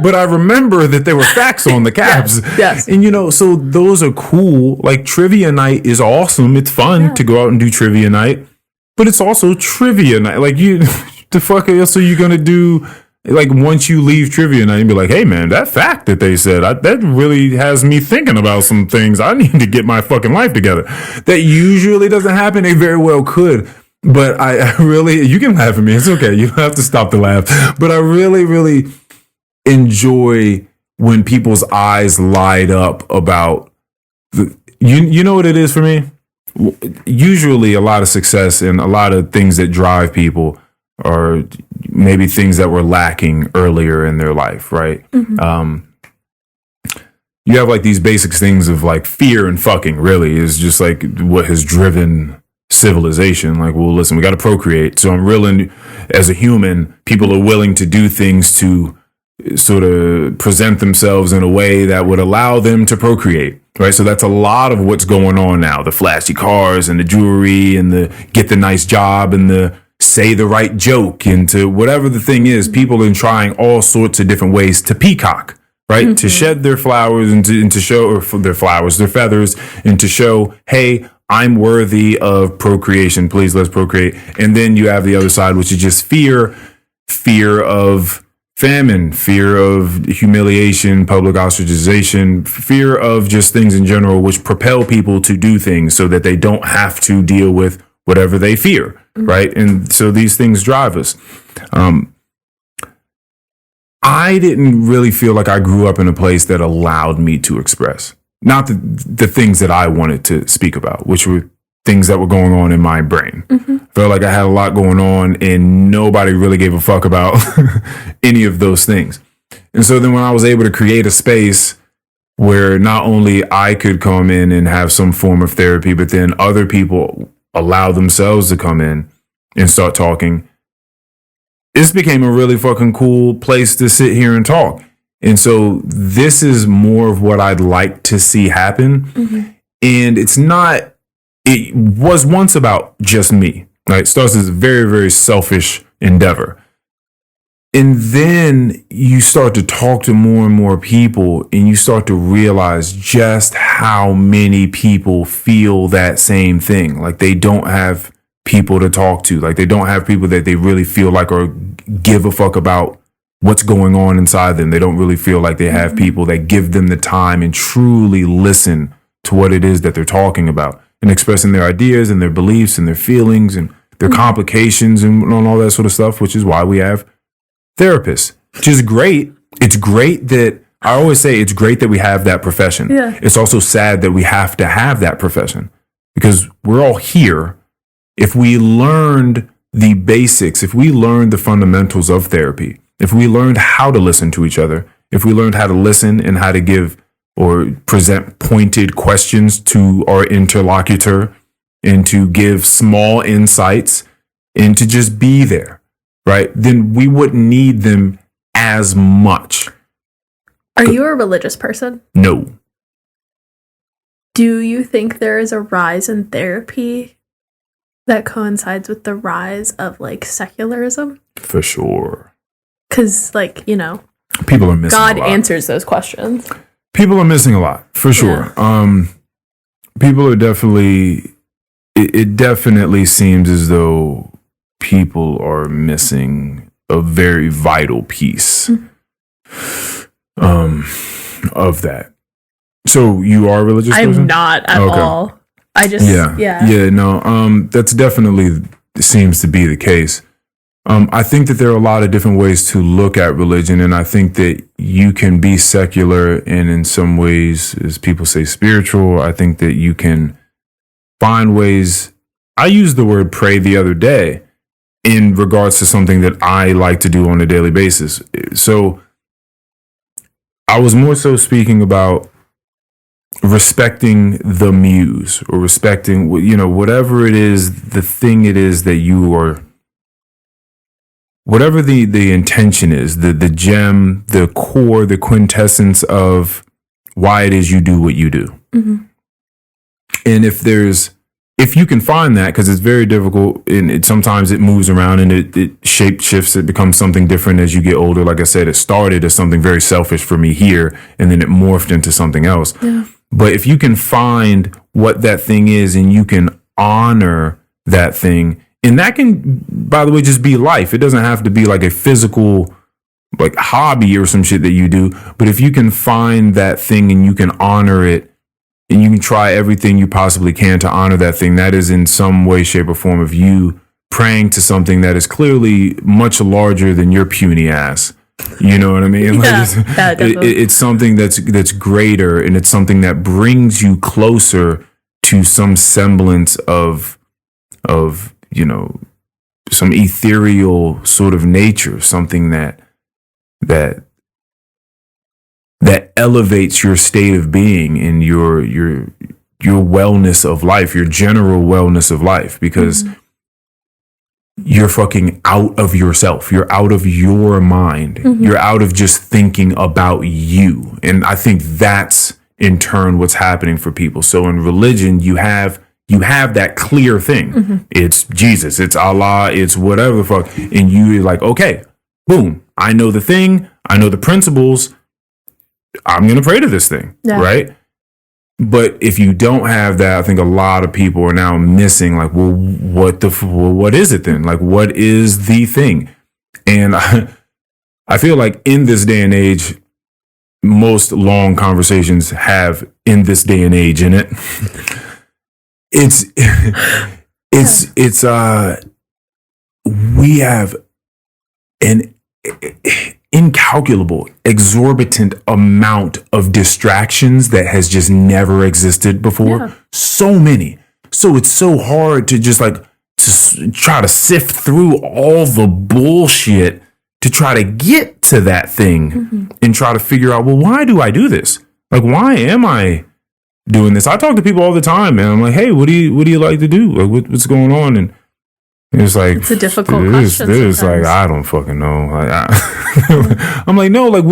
but I remember that there were facts on the caps. Yes. And so those are cool. Like, trivia night is awesome. It's fun to go out and do trivia night. But it's also trivia night. Like, the fuck else are you going to do? Like, once you leave trivia night and be like, hey man, that fact that they said, that really has me thinking about some things. I need to get my fucking life together. That usually doesn't happen. It very well could. But I really, you can laugh at me. It's okay. You don't have to stop the laugh. But I really, really enjoy when people's eyes light up about, you know what it is for me? Usually a lot of success and a lot of things that drive people or maybe things that were lacking earlier in their life, right? Mm-hmm. You have like these basic things of like fear and fucking really is just like what has driven civilization. Like, well, listen, we got to procreate. So I'm willing, as a human, people are willing to do things to sort of present themselves in a way that would allow them to procreate, right? So that's a lot of what's going on now. The flashy cars and the jewelry and the get the nice job and the say the right joke into whatever the thing is. People are trying all sorts of different ways to peacock, right? Mm-hmm. To shed their flowers and to show, or their flowers, their feathers, and to show, hey, I'm worthy of procreation. Please, let's procreate. And then you have the other side, which is just fear of famine, fear of humiliation, public ostracization, fear of just things in general, which propel people to do things so that they don't have to deal with whatever they fear. Right. And so these things drive us. I didn't really feel like I grew up in a place that allowed me to express, not the things that I wanted to speak about, which were things that were going on in my brain. Mm-hmm. I felt like I had a lot going on and nobody really gave a fuck about any of those things. And so then when I was able to create a space where not only I could come in and have some form of therapy, but then other people allow themselves to come in and start talking, this became a really fucking cool place to sit here and talk. And so this is more of what I'd like to see happen. Mm-hmm. And it was once about just me, right? It starts as a very, very selfish endeavor. And then you start to talk to more and more people and you start to realize just how many people feel that same thing. Like, they don't have people to talk to. Like, they don't have people that they really feel like or give a fuck about what's going on inside them. They don't really feel like they have people that give them the time and truly listen to what it is that they're talking about and expressing their ideas and their beliefs and their feelings and their complications and all that sort of stuff, which is why we have therapists, which is great. It's great that, I always say it's great that we have that profession. Yeah. It's also sad that we have to have that profession because we're all here. If we learned the basics, if we learned the fundamentals of therapy, if we learned how to listen to each other, if we learned how to listen and how to give or present pointed questions to our interlocutor and to give small insights and to just be there, right? Then we wouldn't need them as much. Are you a religious person? No. Do you think there is a rise in therapy that coincides with the rise of like secularism? For sure. Because, like, you know, people are missing God a lot. answers those questions. People are missing a lot, for sure. Yeah. People are definitely, it definitely seems as though people are missing a very vital piece of that. So you are a religious person? I'm not at all. I just, Yeah, no, that's definitely seems to be the case. I think that there are a lot of different ways to look at religion, and I think that you can be secular and in some ways, as people say, spiritual. I think that you can find ways. I used the word pray the other day in regards to something that I like to do on a daily basis. So I was more so speaking about respecting the muse, or respecting, you know, whatever it is, the thing it is that you are, whatever the intention is, the gem, the core, the quintessence of why it is you do what you do. Mm-hmm. And if you can find that, because it's very difficult, and sometimes it moves around and it shape shifts, it becomes something different as you get older. Like I said, it started as something very selfish for me here, and then it morphed into something else. Yeah. But if you can find what that thing is and you can honor that thing, and that can, by the way, just be life. It doesn't have to be like a physical, like, hobby or some shit that you do. But if you can find that thing and you can honor it, and you can try everything you possibly can to honor that thing, that is in some way, shape, or form of you praying to something that is clearly much larger than your puny ass. You know what I mean? Yeah, it's something that's greater, and it's something that brings you closer to some semblance of you know, some ethereal sort of nature, something that elevates your state of being and your wellness of life, your general wellness of life, because you're fucking out of yourself. You're out of your mind. Mm-hmm. You're out of just thinking about you. And I think that's in turn what's happening for people. So in religion, you have that clear thing. Mm-hmm. It's Jesus, it's Allah, it's whatever the fuck. And you're like, okay, boom, I know the thing, I know the principles, I'm going to pray to this thing, right? But if you don't have that, I think a lot of people are now missing, like, well, what is it then? Like, what is the thing? And I feel like in this day and age, most long conversations have "in this day and age" in it. We have an incalculable, exorbitant amount of distractions that has just never existed before. Yeah. So many. So it's so hard to just like to try to sift through all the bullshit to try to get to that thing and try to figure out, well, why do I do this? Like, why am I doing this? I talk to people all the time, man. I'm like, hey, what do you like to do? Like, what's going on? And it's like, it's a difficult question. This like, I don't fucking know. Like, I'm like, no, like,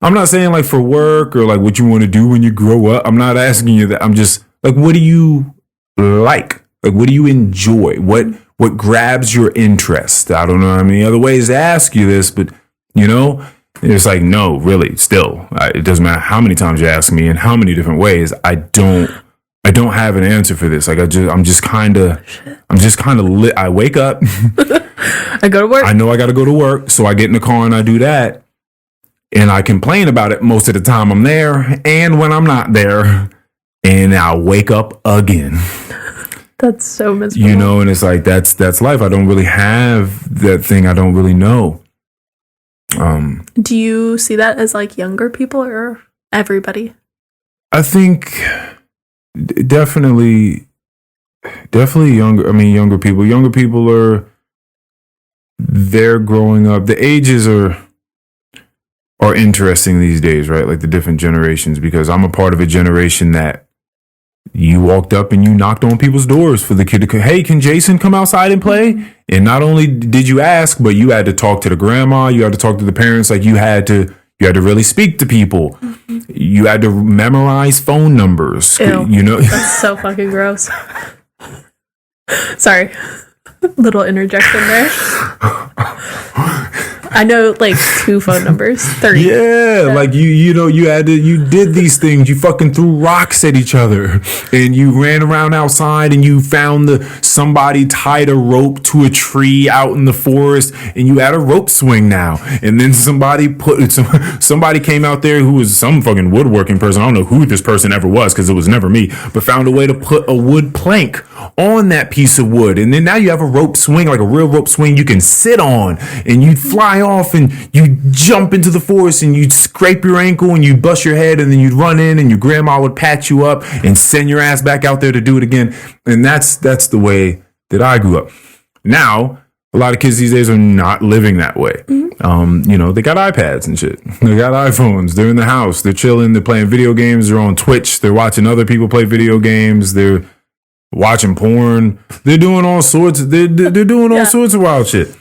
I'm not saying like for work or like what you want to do when you grow up. I'm not asking you that. I'm just like, what do you like? Like, what do you enjoy? What grabs your interest? I don't know how many other ways to ask you this, but you know, it's like, no, really, still, it doesn't matter how many times you ask me in how many different ways. I don't have an answer for this. Like, I'm just kind of lit. I wake up. I go to work. I know I got to go to work. So I get in the car and I do that. And I complain about it most of the time I'm there and when I'm not there. And I wake up again. That's so miserable. You know, and it's like, that's life. I don't really have that thing. I don't really know. Do you see that as like younger people or everybody? I think definitely younger. I mean, younger people. Younger people they're growing up. The ages are are interesting these days, right? Like the different generations, because I'm a part of a generation that you walked up and you knocked on people's doors for the kid to come, hey, can Jason come outside and play? And not only did you ask, but you had to talk to the grandma, you had to talk to the parents, like you had to really speak to people. You had to memorize phone numbers. Ew, you know, that's so fucking gross. Sorry. Little interjection there. I know like 2 phone numbers, 3. Yeah, like you did these things. You fucking threw rocks at each other, and you ran around outside, and you found somebody tied a rope to a tree out in the forest, and you had a rope swing now. And then somebody came out there who was some fucking woodworking person. I don't know who this person ever was because it was never me, but found a way to put a wood plank on that piece of wood, and then now you have a rope swing, like a real rope swing you can sit on, and you'd fly off and you jump into the forest and you'd scrape your ankle and you'd bust your head, and then you'd run in and your grandma would pat you up and send your ass back out there to do it again. And that's the way that I grew up. Now a lot of kids these days are not living that way. They got iPads and shit, they got iPhones, they're in the house, they're chilling, they're playing video games, they're on Twitch, they're watching other people play video games, they're watching porn, they're doing all sorts of sorts of wild shit.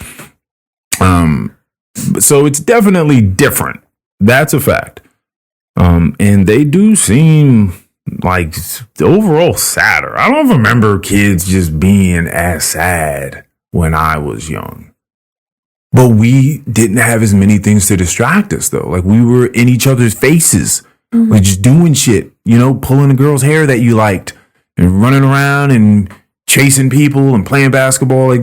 So it's definitely different. That's a fact. And they do seem like overall sadder. I don't remember kids just being as sad when I was young. But we didn't have as many things to distract us though. Like we were in each other's faces, like just doing shit, pulling a girl's hair that you liked, and running around and chasing people and playing basketball,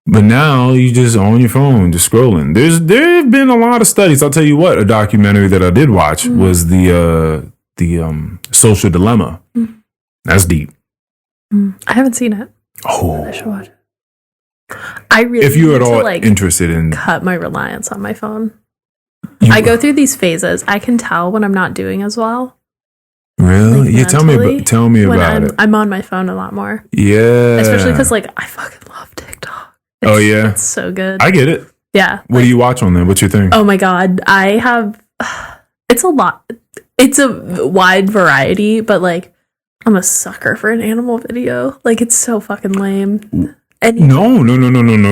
but now you just on your phone, just scrolling. There have been a lot of studies. I'll tell you what, a documentary that I did watch was the Social Dilemma. That's deep. I haven't seen it. Oh, I should watch it. I really if you're at all interested in cut my reliance on my phone. I go through these phases. I can tell when I'm not doing as well. Really? Yeah, tell me about it. I'm on my phone a lot more. Yeah. Especially because, I fucking love TikTok. It's so good. I get it. Yeah. What do you watch on there? What's your thing? Oh my God. I have, it's a lot. It's a wide variety, but, I'm a sucker for an animal video. It's so fucking lame. No,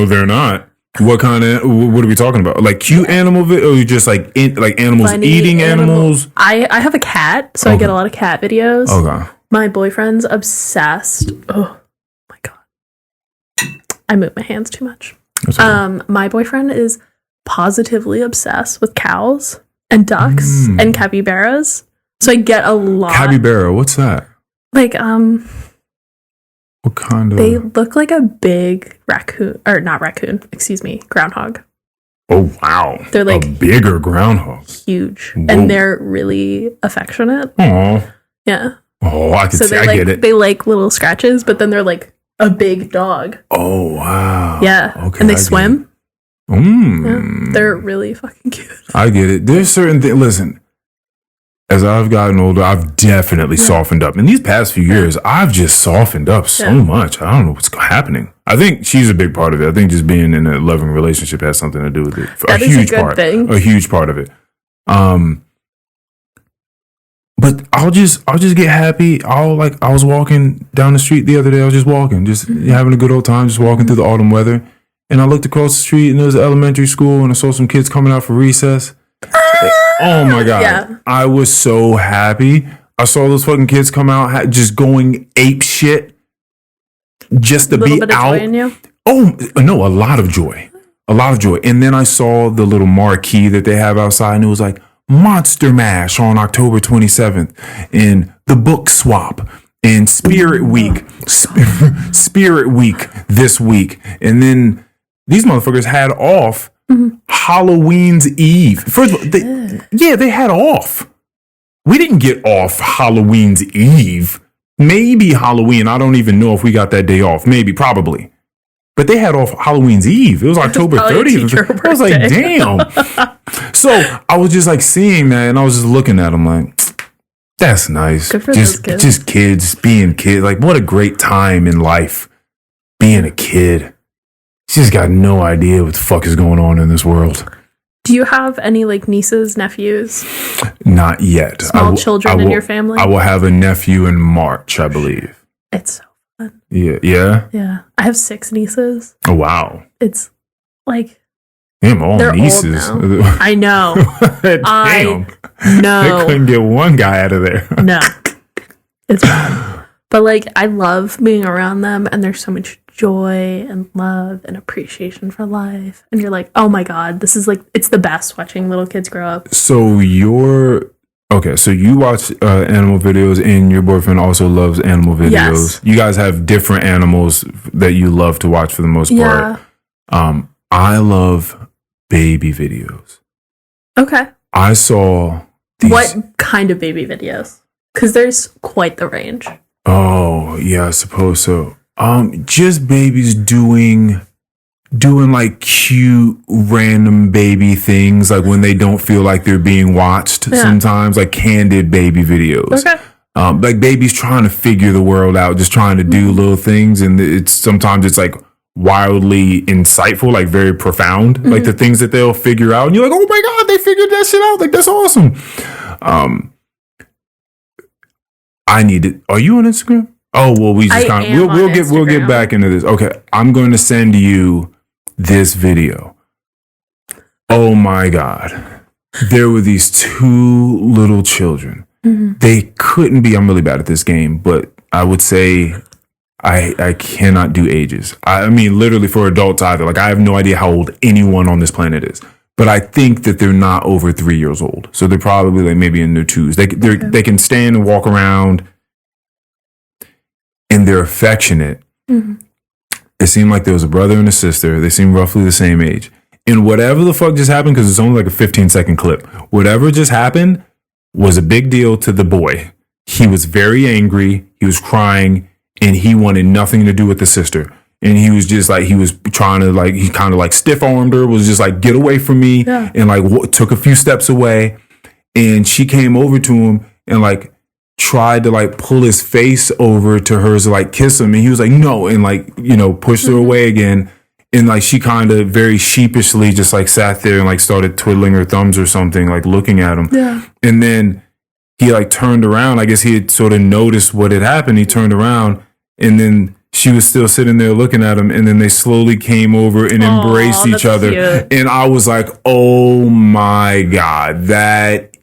they're not. What kind of, what are we talking about? Like cute animal video, or just like animals funny eating animals? I have a cat, so I get a lot of cat videos. Okay. My boyfriend's obsessed. Oh my God. I move my hands too much. Okay. My boyfriend is positively obsessed with cows and ducks and capybaras. So I get a lot. Capybara, what's that? What kind of? They look like a big raccoon, or not raccoon, excuse me, groundhog. Oh, wow. They're a bigger groundhog. Huge. Whoa. And they're really affectionate. Aww. Yeah. Oh, I get it. They like little scratches, but then they're like a big dog. Oh, wow. Yeah. Okay. And they swim. Yeah. They're really fucking cute. I get it. There's certain things. Listen. As I've gotten older, I've definitely softened up. In these past few years, I've just softened up so much. I don't know what's happening. I think she's a big part of it. I think just being in a loving relationship has something to do with it. That is a good thing. A huge part of it. But I'll just get happy. I was walking down the street the other day. I was just walking, just having a good old time, just walking through the autumn weather. And I looked across the street, and there was an elementary school, and I saw some kids coming out for recess. Oh my God. Yeah. I was so happy. I saw those fucking kids come out just going ape shit just to be out. Joy in you? Oh, no, a lot of joy. A lot of joy. And then I saw the little marquee that they have outside, and it was like Monster Mash on October 27th and the book swap and Spirit Week. Spirit Week this week. And then these motherfuckers had off Halloween's Eve. First of all, they had off. We didn't get off Halloween's Eve. Maybe Halloween. I don't even know if we got that day off. Maybe, probably. But they had off Halloween's Eve. It was October 30th. I was like, damn. So I was just seeing that, and I was just looking at them like, that's nice. Good for those kids. Just kids being kids. What a great time in life being a kid. She's got no idea what the fuck is going on in this world. Do you have any like nieces, nephews? Not yet. Small children in your family? I will have a nephew in March, I believe. It's so fun. Yeah. Yeah? Yeah. I have 6 nieces. Oh, wow. It's like... Damn, all they're nieces. old now. I know. Damn. No. They couldn't get one guy out of there. No. It's bad. But like, I love being around them, and there's so much joy and love and appreciation for life. And you're like, oh my God, this is like, it's the best watching little kids grow up. So so you watch animal videos, and your boyfriend also loves animal videos. Yes. You guys have different animals that you love to watch for the most part. Yeah. I love baby videos. Okay. I saw these. What kind of baby videos? Because there's quite the range. Oh, yeah, I suppose so. Just babies doing like cute random baby things, like when they don't feel like they're being watched. Yeah. Sometimes, like candid baby videos. Okay. Like babies trying to figure the world out, just trying to do little things, and sometimes it's like wildly insightful, like very profound, like the things that they'll figure out, and you're like, oh my God, they figured that shit out, like that's awesome. I need it. Are you on Instagram? Oh well, we'll get back into this. Okay, I'm going to send you this video. Oh my God, there were these 2 little children. They couldn't be. I'm really bad at this game, but I would say I cannot do ages. I mean, literally for adults either. Like I have no idea how old anyone on this planet is. But I think that they're not over 3 years old. So they're probably like maybe in their 2s. They can stand and walk around, and they're affectionate. It seemed like there was a brother and a sister. They seemed roughly the same age. And whatever the fuck just happened, because it's only like a 15-second clip, whatever just happened was a big deal to the boy. He was very angry. He was crying, and he wanted nothing to do with the sister. And he was just like, he was trying to like, he kind of like stiff armed her, was just like, get away from me. Yeah. And like took a few steps away. And she came over to him and like tried to like pull his face over to hers to like kiss him. And he was like, no. And like, pushed her away again. And like, she kind of very sheepishly just like sat there and like started twiddling her thumbs or something, like looking at him. Yeah. And then he like turned around. I guess he had sort of noticed what had happened. He turned around, and then she was still sitting there looking at him, and then they slowly came over and embraced each other. Cute. And I was like, oh my God, that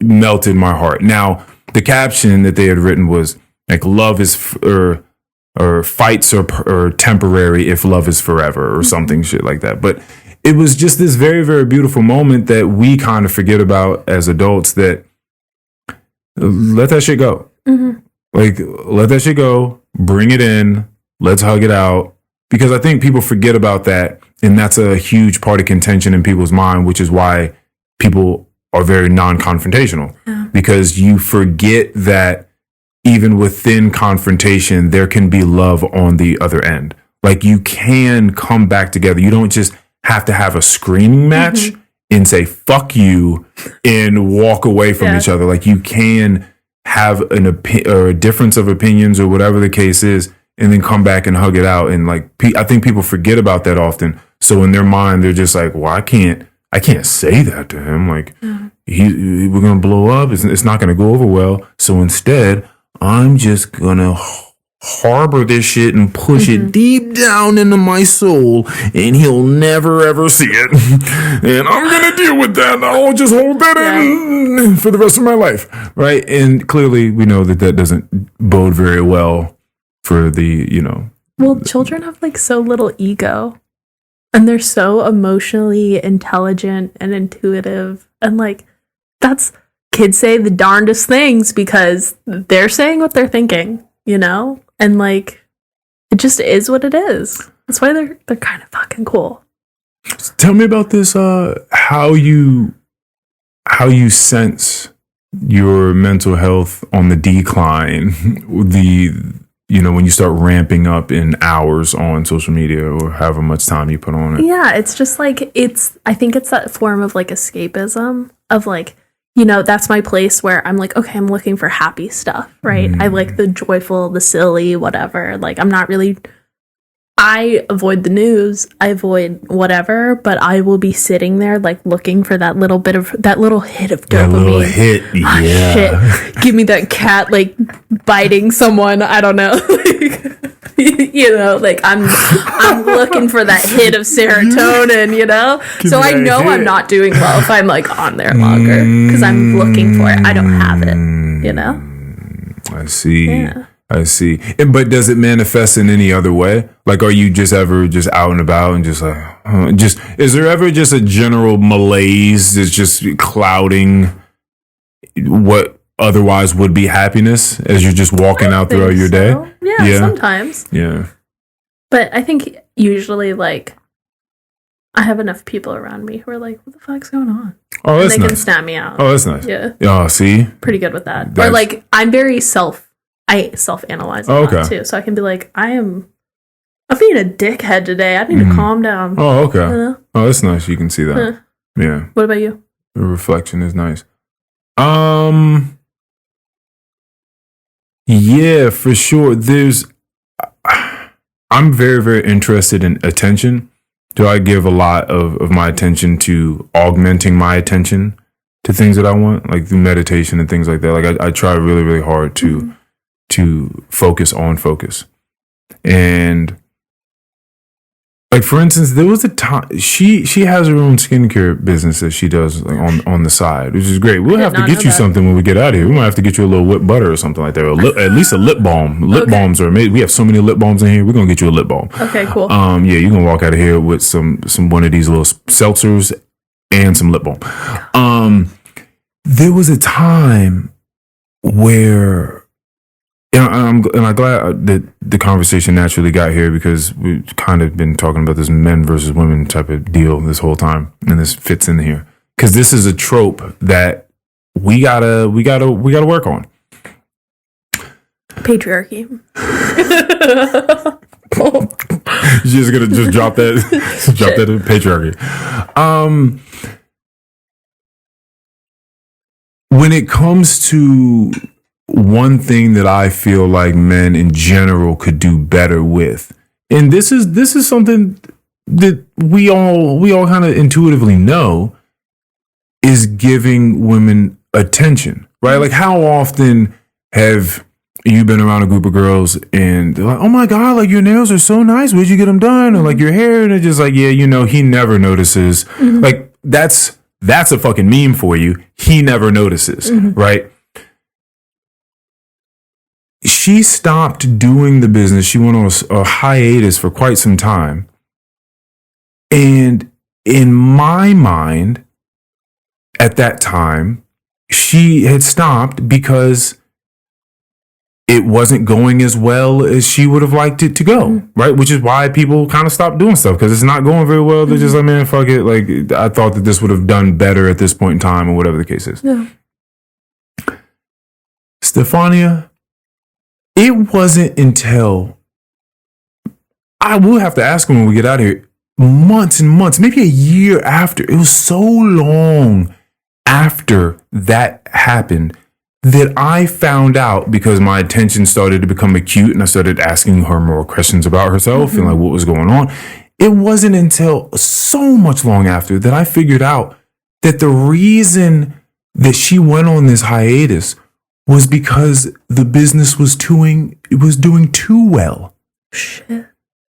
melted my heart. Now, the caption that they had written was like, love is, or fights are temporary if love is forever, or something shit like that. But it was just this very, very beautiful moment that we kind of forget about as adults, that let that shit go. Like, let that shit go, bring it in. Let's hug it out, because I think people forget about that. And that's a huge part of contention in people's mind, which is why people are very non-confrontational, because you forget that even within confrontation, there can be love on the other end. Like you can come back together. You don't just have to have a screaming match and say, fuck you, and walk away from each other. Like you can have a difference of opinions or whatever the case is, and then come back and hug it out. And like, I think people forget about that often. So in their mind, they're just like, well, I can't say that to him. Like we're going to blow up. It's not going to go over well. So instead, I'm just going to harbor this shit and push it deep down into my soul, and he'll never ever see it. And I'm going to deal with that. I'll just hold that in for the rest of my life. Right. And clearly we know that doesn't bode very well for the, Well, children have like so little ego, and they're so emotionally intelligent and intuitive. And like, kids say the darndest things because they're saying what they're thinking, And like, it just is what it is. That's why they're kind of fucking cool. Tell me about this, how you sense your mental health on the decline, when you start ramping up in hours on social media, or however much time you put on it. Yeah, it's just like, I think it's that form of like escapism of like, that's my place where I'm like, okay, I'm looking for happy stuff, right? I like the joyful, the silly, whatever. Like, I'm I avoid the news, I avoid whatever, but I will be sitting there like looking for that little hit of dopamine. That little hit, Oh, shit. Give me that cat like biting someone. I don't know. You know, like I'm looking for that hit of serotonin, you know? So I know I'm not doing well if I'm like on there longer because I'm looking for it. I don't have it, you know? I see. Yeah. I see. But does it manifest in any other way? Like, are you just ever just out and about and just like, is there ever just a general malaise that's just clouding what otherwise would be happiness as you're just walking out throughout your day? Yeah, sometimes. Yeah. But I think usually, like, I have enough people around me who are like, what the fuck's going on? Oh, that's and they nice. can snap me out. Oh, that's nice. Yeah. Oh, see? Pretty good with that. Or, like, I'm very I self-analyze a lot, too. So I can be like, I'm being a dickhead today. I need to calm down. Oh, okay. Oh, that's nice. You can see that. Yeah. What about you? The reflection is nice. Yeah, for sure. I'm very, very interested in attention. Do I give a lot of my attention to augmenting my attention to things that I want, like through meditation and things like that? Like I try really, really hard to focus on focus. And like, for instance, there was a time she has her own skincare business that she does like on the side, which is great. We'll have to get you something when we get out of here. We might have to get you a little whipped butter or something like that, or at least a lip balm. Lip balms are amazing. We have so many lip balms in here. We're gonna get you a lip balm. Okay, cool. Yeah, you're gonna walk out of here with some one of these little seltzers and some lip balm. There was a time where. I'm glad that the conversation naturally got here because we've kind of been talking about this men versus women type of deal this whole time, and this fits in here because this is a trope that we gotta work on. Patriarchy. You're just gonna drop that, that in patriarchy. When it comes to one thing that I feel like men in general could do better with, and this is something that we all kind of intuitively know, is giving women attention, right? Like, how often have you been around a group of girls and they're like, oh my God, like your nails are so nice. Where'd you get them done? Or like your hair, and it's just like, yeah, he never notices. Like that's a fucking meme for you. He never notices, right? She stopped doing the business. She went on a hiatus for quite some time. And in my mind, at that time, she had stopped because it wasn't going as well as she would have liked it to go, right? Which is why people kind of stop doing stuff, because it's not going very well. They're just like, man, fuck it. Like, I thought that this would have done better at this point in time, or whatever the case is. Yeah. Stefania, it wasn't until, I will have to ask him when we get out of here, months and months, maybe a year after, it was so long after that happened that I found out, because my attention started to become acute and I started asking her more questions about herself and like what was going on. It wasn't until so much long after that I figured out that the reason that she went on this hiatus was because the business was doing too well. Shit.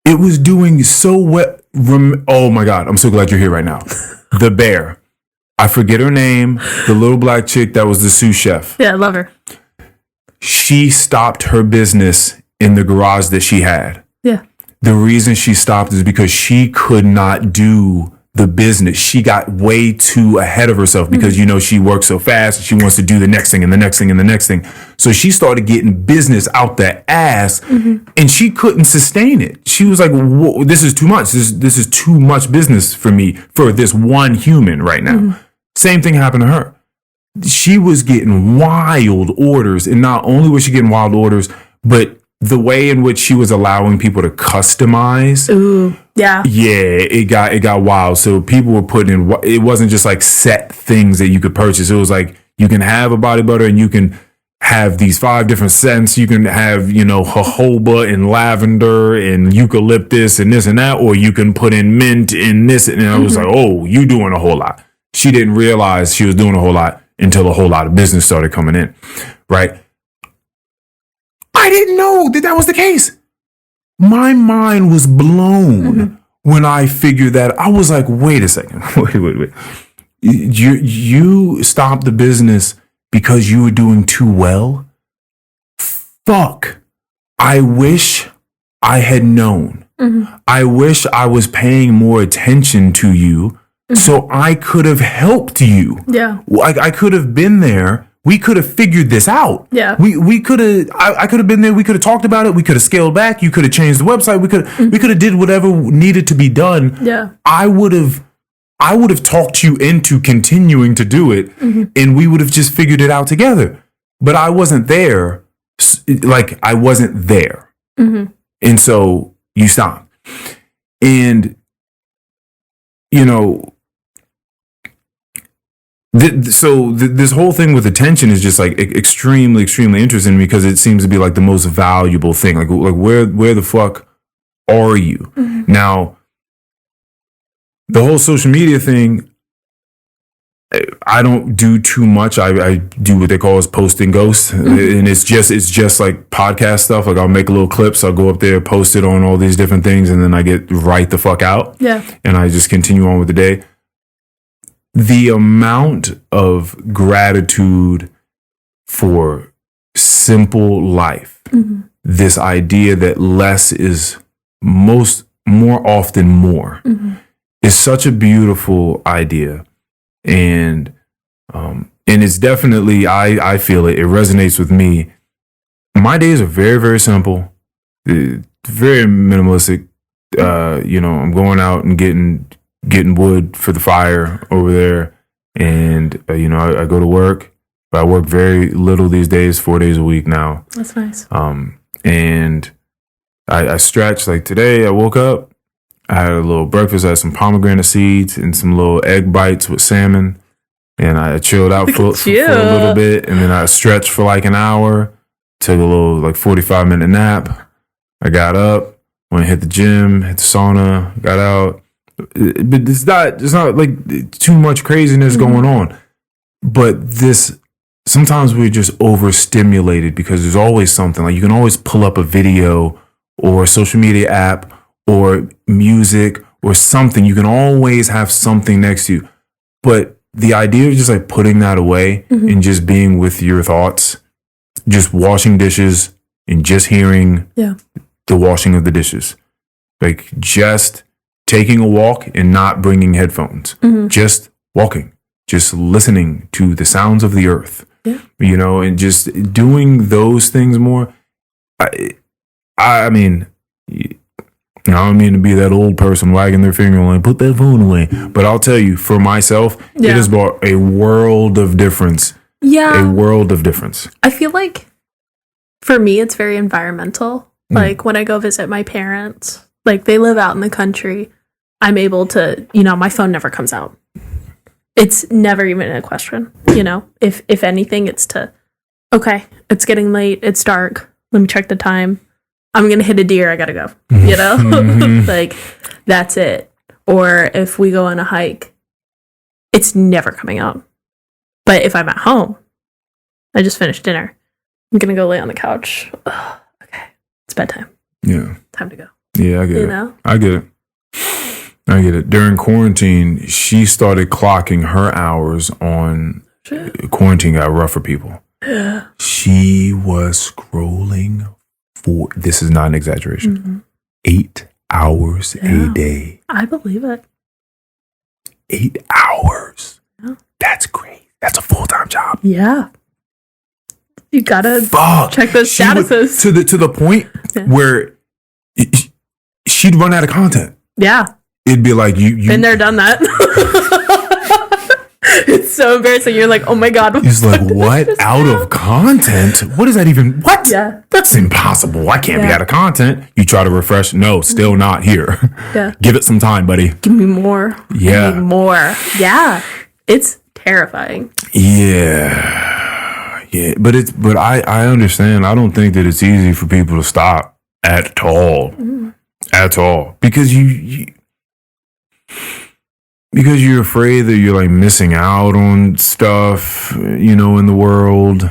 It was doing so well. Oh my God, I'm so glad you're here right now. The bear. I forget her name. The little black chick that was the sous chef. Yeah, I love her. She stopped her business in the garage that she had. Yeah. The reason she stopped is because she could not do the business. She got way too ahead of herself because, she works so fast. She wants to do the next thing and the next thing and the next thing. So she started getting business out the ass and she couldn't sustain it. She was like, whoa, this is too much. This is too much business for me, for this one human right now. Same thing happened to her. She was getting wild orders. And not only was she getting wild orders, but the way in which she was allowing people to customize. Ooh, yeah. Yeah, it got wild. So people were putting in, it wasn't just like set things that you could purchase. It was like, you can have a body butter and you can have these 5 different scents. You can have, jojoba and lavender and eucalyptus and this and that, or you can put in mint and this. And I was like, oh, you doing a whole lot. She didn't realize she was doing a whole lot until a whole lot of business started coming in, right? I didn't know that was the case. My mind was blown when I figured that. I was like, wait a second. Wait. You stopped the business because you were doing too well? Fuck. I wish I had known. I wish I was paying more attention to you so I could have helped you. Yeah. I could have been there. We could have figured this out. Yeah. We could have, I could have been there. We could have talked about it. We could have scaled back. You could have changed the website. We could have did whatever needed to be done. Yeah. I would have talked you into continuing to do it, and we would have just figured it out together. But I wasn't there. I wasn't there. And so you stopped. And, this whole thing with attention is just like extremely, extremely interesting because it seems to be like the most valuable thing. Like where the fuck are you? Now, the whole social media thing, I don't do too much. I do what they call as posting ghosts, and it's just like podcast stuff. Like I'll make little clips, I'll go up there, post it on all these different things, and then I get right the fuck out. Yeah, and I just continue on with the day. The amount of gratitude for simple life, this idea that less is more often more, is such a beautiful idea. And it's definitely, I feel it resonates with me. My days are very, very simple, very minimalistic. I'm going out and getting wood for the fire over there. And, I go to work, but I work very little these days, 4 days a week now. That's nice. And I stretch. Like today I woke up, I had a little breakfast. I had some pomegranate seeds and some little egg bites with salmon. And I chilled out for a little bit. And then I stretched for like an hour, took a little 45-minute nap. I got up, went hit the gym, hit the sauna, got out. But it's not like too much craziness going on. But sometimes we're just overstimulated because there's always something. Like you can always pull up a video or a social media app or music or something. You can always have something next to you. But the idea of just like putting that away and just being with your thoughts, just washing dishes and just hearing the washing of the dishes, like just taking a walk and not bringing headphones, just walking, just listening to the sounds of the earth, and just doing those things more. I mean, I don't mean to be that old person wagging their finger like, put that phone away. But I'll tell you, for myself, it has brought a world of difference. Yeah. A world of difference. I feel like for me, it's very environmental. Like when I go visit my parents, like they live out in the country, I'm able to, my phone never comes out. It's never even a question, If anything, it's okay, it's getting late, it's dark, let me check the time. I'm going to hit a deer, I got to go, like that's it. Or if we go on a hike, it's never coming out. But if I'm at home, I just finished dinner, I'm going to go lay on the couch. Ugh, okay, it's bedtime. Yeah. Time to go. Yeah, I get it. I get it. During quarantine, she started clocking her hours on quarantine got rough for people. She was scrolling for, this is not an exaggeration, 8 hours a day. I believe it. 8 hours. Yeah. That's great. That's a full-time job. Yeah. You gotta check those statuses. To the point where she'd run out of content. Yeah. It'd be like you been there, done that. It's so embarrassing. You're like, oh my God. It's like, what? Out of content? What is that even? What? Yeah. That's impossible. I can't be out of content. You try to refresh. No, still not here. Yeah. Give it some time, buddy. Give me more. Yeah. I need more. Yeah. It's terrifying. Yeah. Yeah, but I understand. I don't think that it's easy for people to stop at all. At all. Because because you're afraid that you're like missing out on stuff, you know, in the world.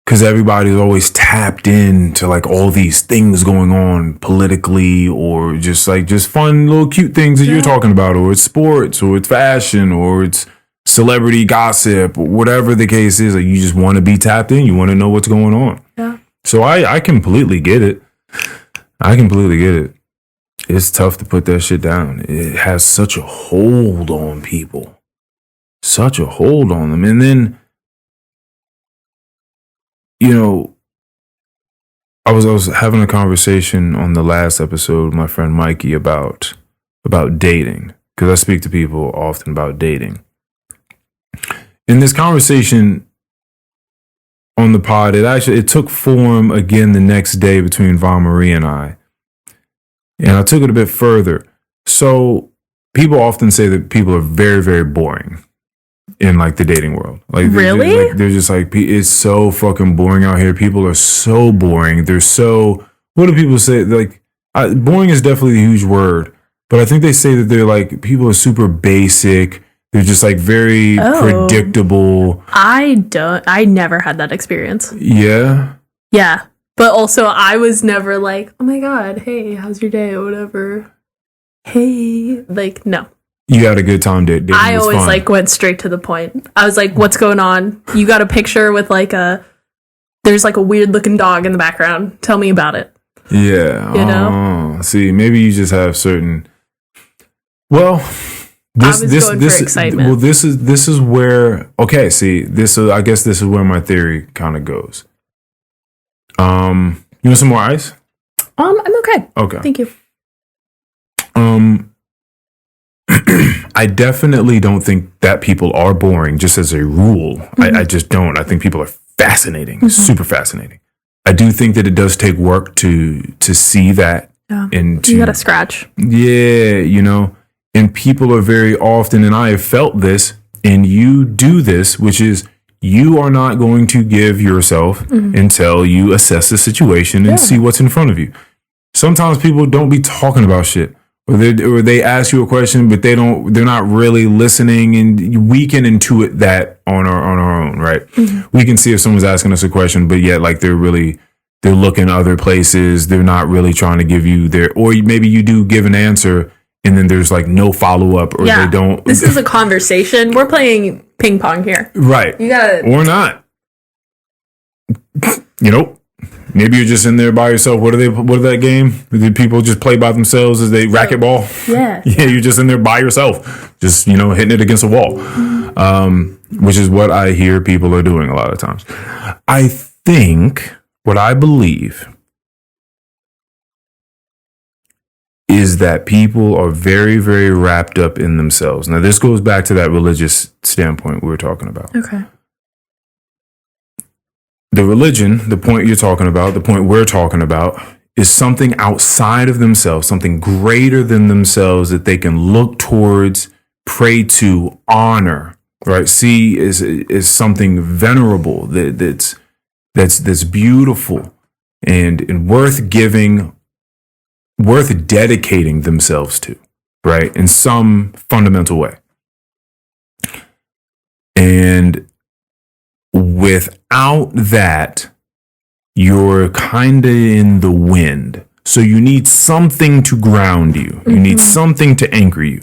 Because everybody's always tapped into like all these things going on politically, or just fun little cute things that you're talking about, or it's sports, or it's fashion, or it's celebrity gossip, or whatever the case is. Like, you just want to be tapped in. You want to know what's going on. Yeah. So I completely get it. I completely get it. It's tough to put that shit down. It has such a hold on people. Such a hold on them. And then, you know, I was having a conversation on the last episode with my friend Mikey about dating, because I speak to people often about dating. In this conversation on the pod, it took form again the next day between Von Marie and I. And I took it a bit further. So people often say that people are very, very boring in like the dating world. Like, really? They're just like, it's so fucking boring out here. People are so boring. They're so, what do people say? Like, boring is definitely a huge word, but I think they say that they're like, people are super basic. They're just like very predictable. I never had that experience. Yeah. Yeah. But also, I was never like, oh my God, hey, how's your day or whatever. Hey, like, no. You had a good time dating. I always like went straight to the point. I was like, what's going on? You got a picture with like there's like a weird looking dog in the background. Tell me about it. Yeah. You know? See, maybe you just have certain, well, I was going for excitement. Well, this is where, okay, see, I guess this is where my theory kind of goes. You want some more ice? I'm okay. Okay. Thank you. I definitely don't think that people are boring, just as a rule. I just don't. I think people are fascinating, super fascinating. I do think that it does take work to see that. Yeah. And you gotta scratch. Yeah, you know, and people are very often, and I have felt this, and you do this, which is, you are not going to give yourself until you assess the situation and see what's in front of you. Sometimes people don't be talking about shit, or they ask you a question, but they're not really listening, and we can intuit that on our own, right? We can see if someone's asking us a question, but yet like they're looking other places. They're not really trying to give you or maybe you do give an answer, and then there's like no follow-up, or they don't. This is a conversation. We're playing ping pong here. Right. You gotta. Or not. You know, maybe you're just in there by yourself. What is that game? Do people just play by themselves as they racquetball? Yeah. Yeah, you're just in there by yourself, just, you know, hitting it against a wall, which is what I hear people are doing a lot of times. I think, what I believe is that people are very, very wrapped up in themselves. Now, this goes back to that religious standpoint we were talking about. Okay. The religion, the point you're talking about, the point we're talking about, is something outside of themselves, something greater than themselves that they can look towards, pray to, honor, right? See is something venerable that's beautiful and worth giving, worth dedicating themselves to, right? In some fundamental way. And without that, you're kind of in the wind. So you need something to ground you. You need something to anchor you.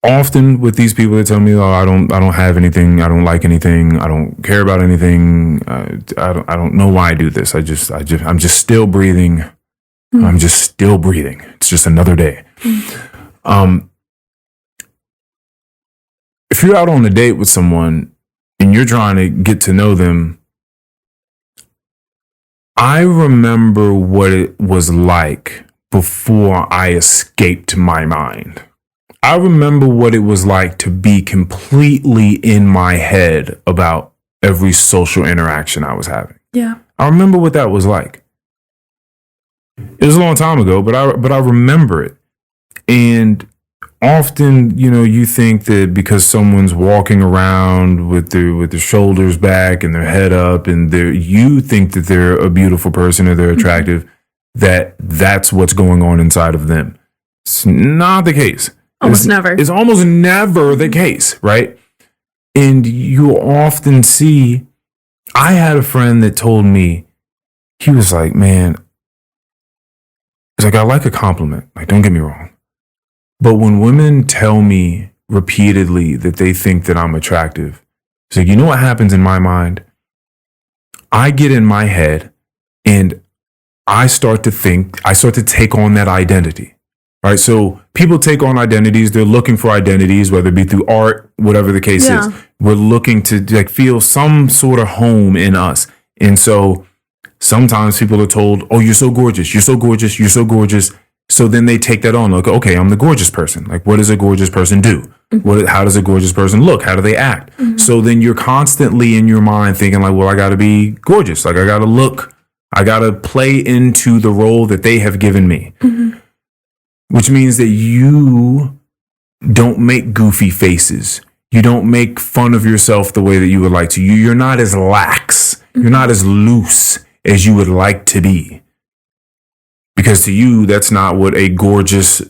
Often with these people, they tell me, "Oh, I don't have anything. I don't like anything. I don't care about anything. I don't know why I do this. I'm just still breathing. I'm just still breathing. It's just another day." If you're out on a date with someone and you're trying to get to know them, I remember what it was like before I escaped my mind. I remember what it was like to be completely in my head about every social interaction I was having. Yeah. I remember what that was like. It was a long time ago, but I remember it. And often, you think that because someone's walking around with their shoulders back and their head up, and you think that they're a beautiful person or they're attractive, that's what's going on inside of them. It's not the case. Never. It's almost never the case, right? And you often see, I had a friend that told me, he was like, man, he's like, I like a compliment. Like, don't get me wrong. But when women tell me repeatedly that they think that I'm attractive, it's like, you know what happens in my mind? I get in my head and I start to take on that identity. Right. So people take on identities. They're looking for identities, whether it be through art, whatever the case is. We're looking to feel some sort of home in us. And so sometimes people are told, oh, you're so gorgeous. You're so gorgeous. You're so gorgeous. So then they take that on. Like, okay, I'm the gorgeous person. Like, what does a gorgeous person do? How does a gorgeous person look? How do they act? So then you're constantly in your mind thinking like, well, I got to be gorgeous. Like, I got to look. I got to play into the role that they have given me. Which means that you don't make goofy faces. You don't make fun of yourself the way that you would like to. You're not as lax. You're not as loose as you would like to be. Because to you, that's not what a gorgeous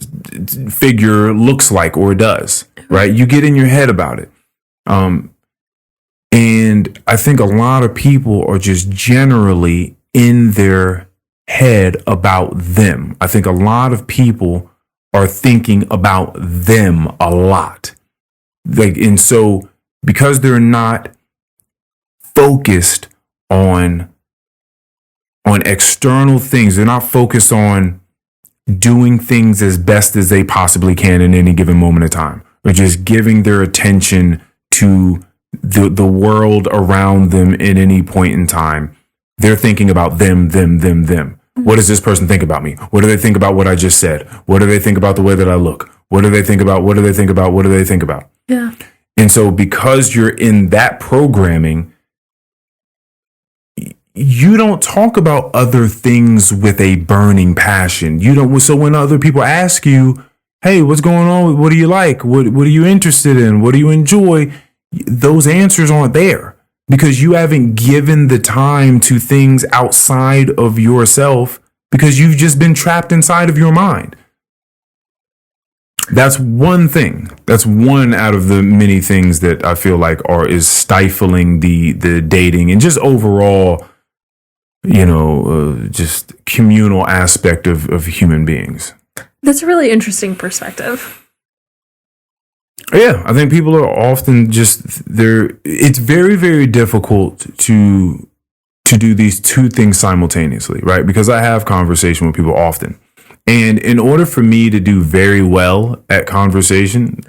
figure looks like or does, right? You get in your head about it. And I think a lot of people are just generally in their head about them. I think a lot of people are thinking about them a lot. And so because they're not focused on external things, they're not focused on doing things as best as they possibly can in any given moment of time, or just giving their attention to the world around them at any point in time. They're thinking about them. What does this person think about me? What do they think about what I just said? What do they think about the way that I look? What do they think about? What do they think about? What do they think about? Yeah. And so because you're in that programming, you don't talk about other things with a burning passion. You don't. So when other people ask you, hey, what's going on? What do you like? What are you interested in? What do you enjoy? Those answers aren't there. Because you haven't given the time to things outside of yourself because you've just been trapped inside of your mind. That's one thing. That's one out of the many things that I feel like is stifling the dating and just overall, just communal aspect of human beings. That's a really interesting perspective. Yeah, I think people are often it's very, very difficult to do these two things simultaneously, right? Because I have conversation with people often. And in order for me to do very well at conversation,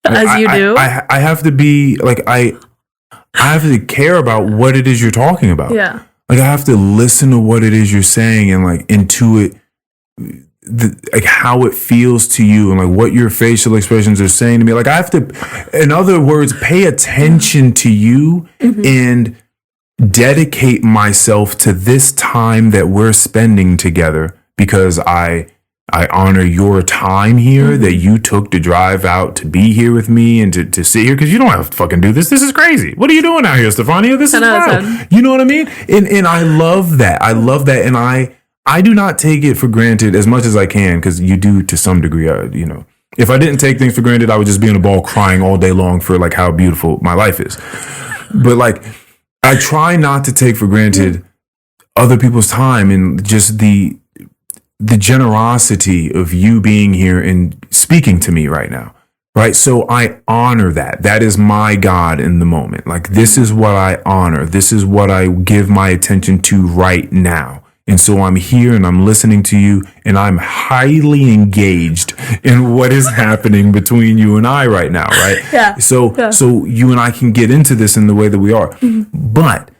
I have to be like, I have to care about what it is you're talking about. Yeah. Like I have to listen to what it is you're saying and like intuit like how it feels to you and like what your facial expressions are saying to me. Like I have to, in other words, pay attention to you and dedicate myself to this time that we're spending together because I honor your time here that you took to drive out to be here with me and to sit here because you don't have to fucking do this. This is crazy. What are you doing out here, Stefania? This is wild. You know what I mean? And I love that. I love that. And I do not take it for granted as much as I can because you do to some degree, If I didn't take things for granted, I would just be in a ball crying all day long for like how beautiful my life is. But like, I try not to take for granted other people's time and just the generosity of you being here and speaking to me right now. Right. So I honor that. That is my God in the moment. Like, this is what I honor. This is what I give my attention to right now. And so I'm here and I'm listening to you and I'm highly engaged in what is happening between you and I right now, right? Yeah. So you and I can get into this in the way that we are. But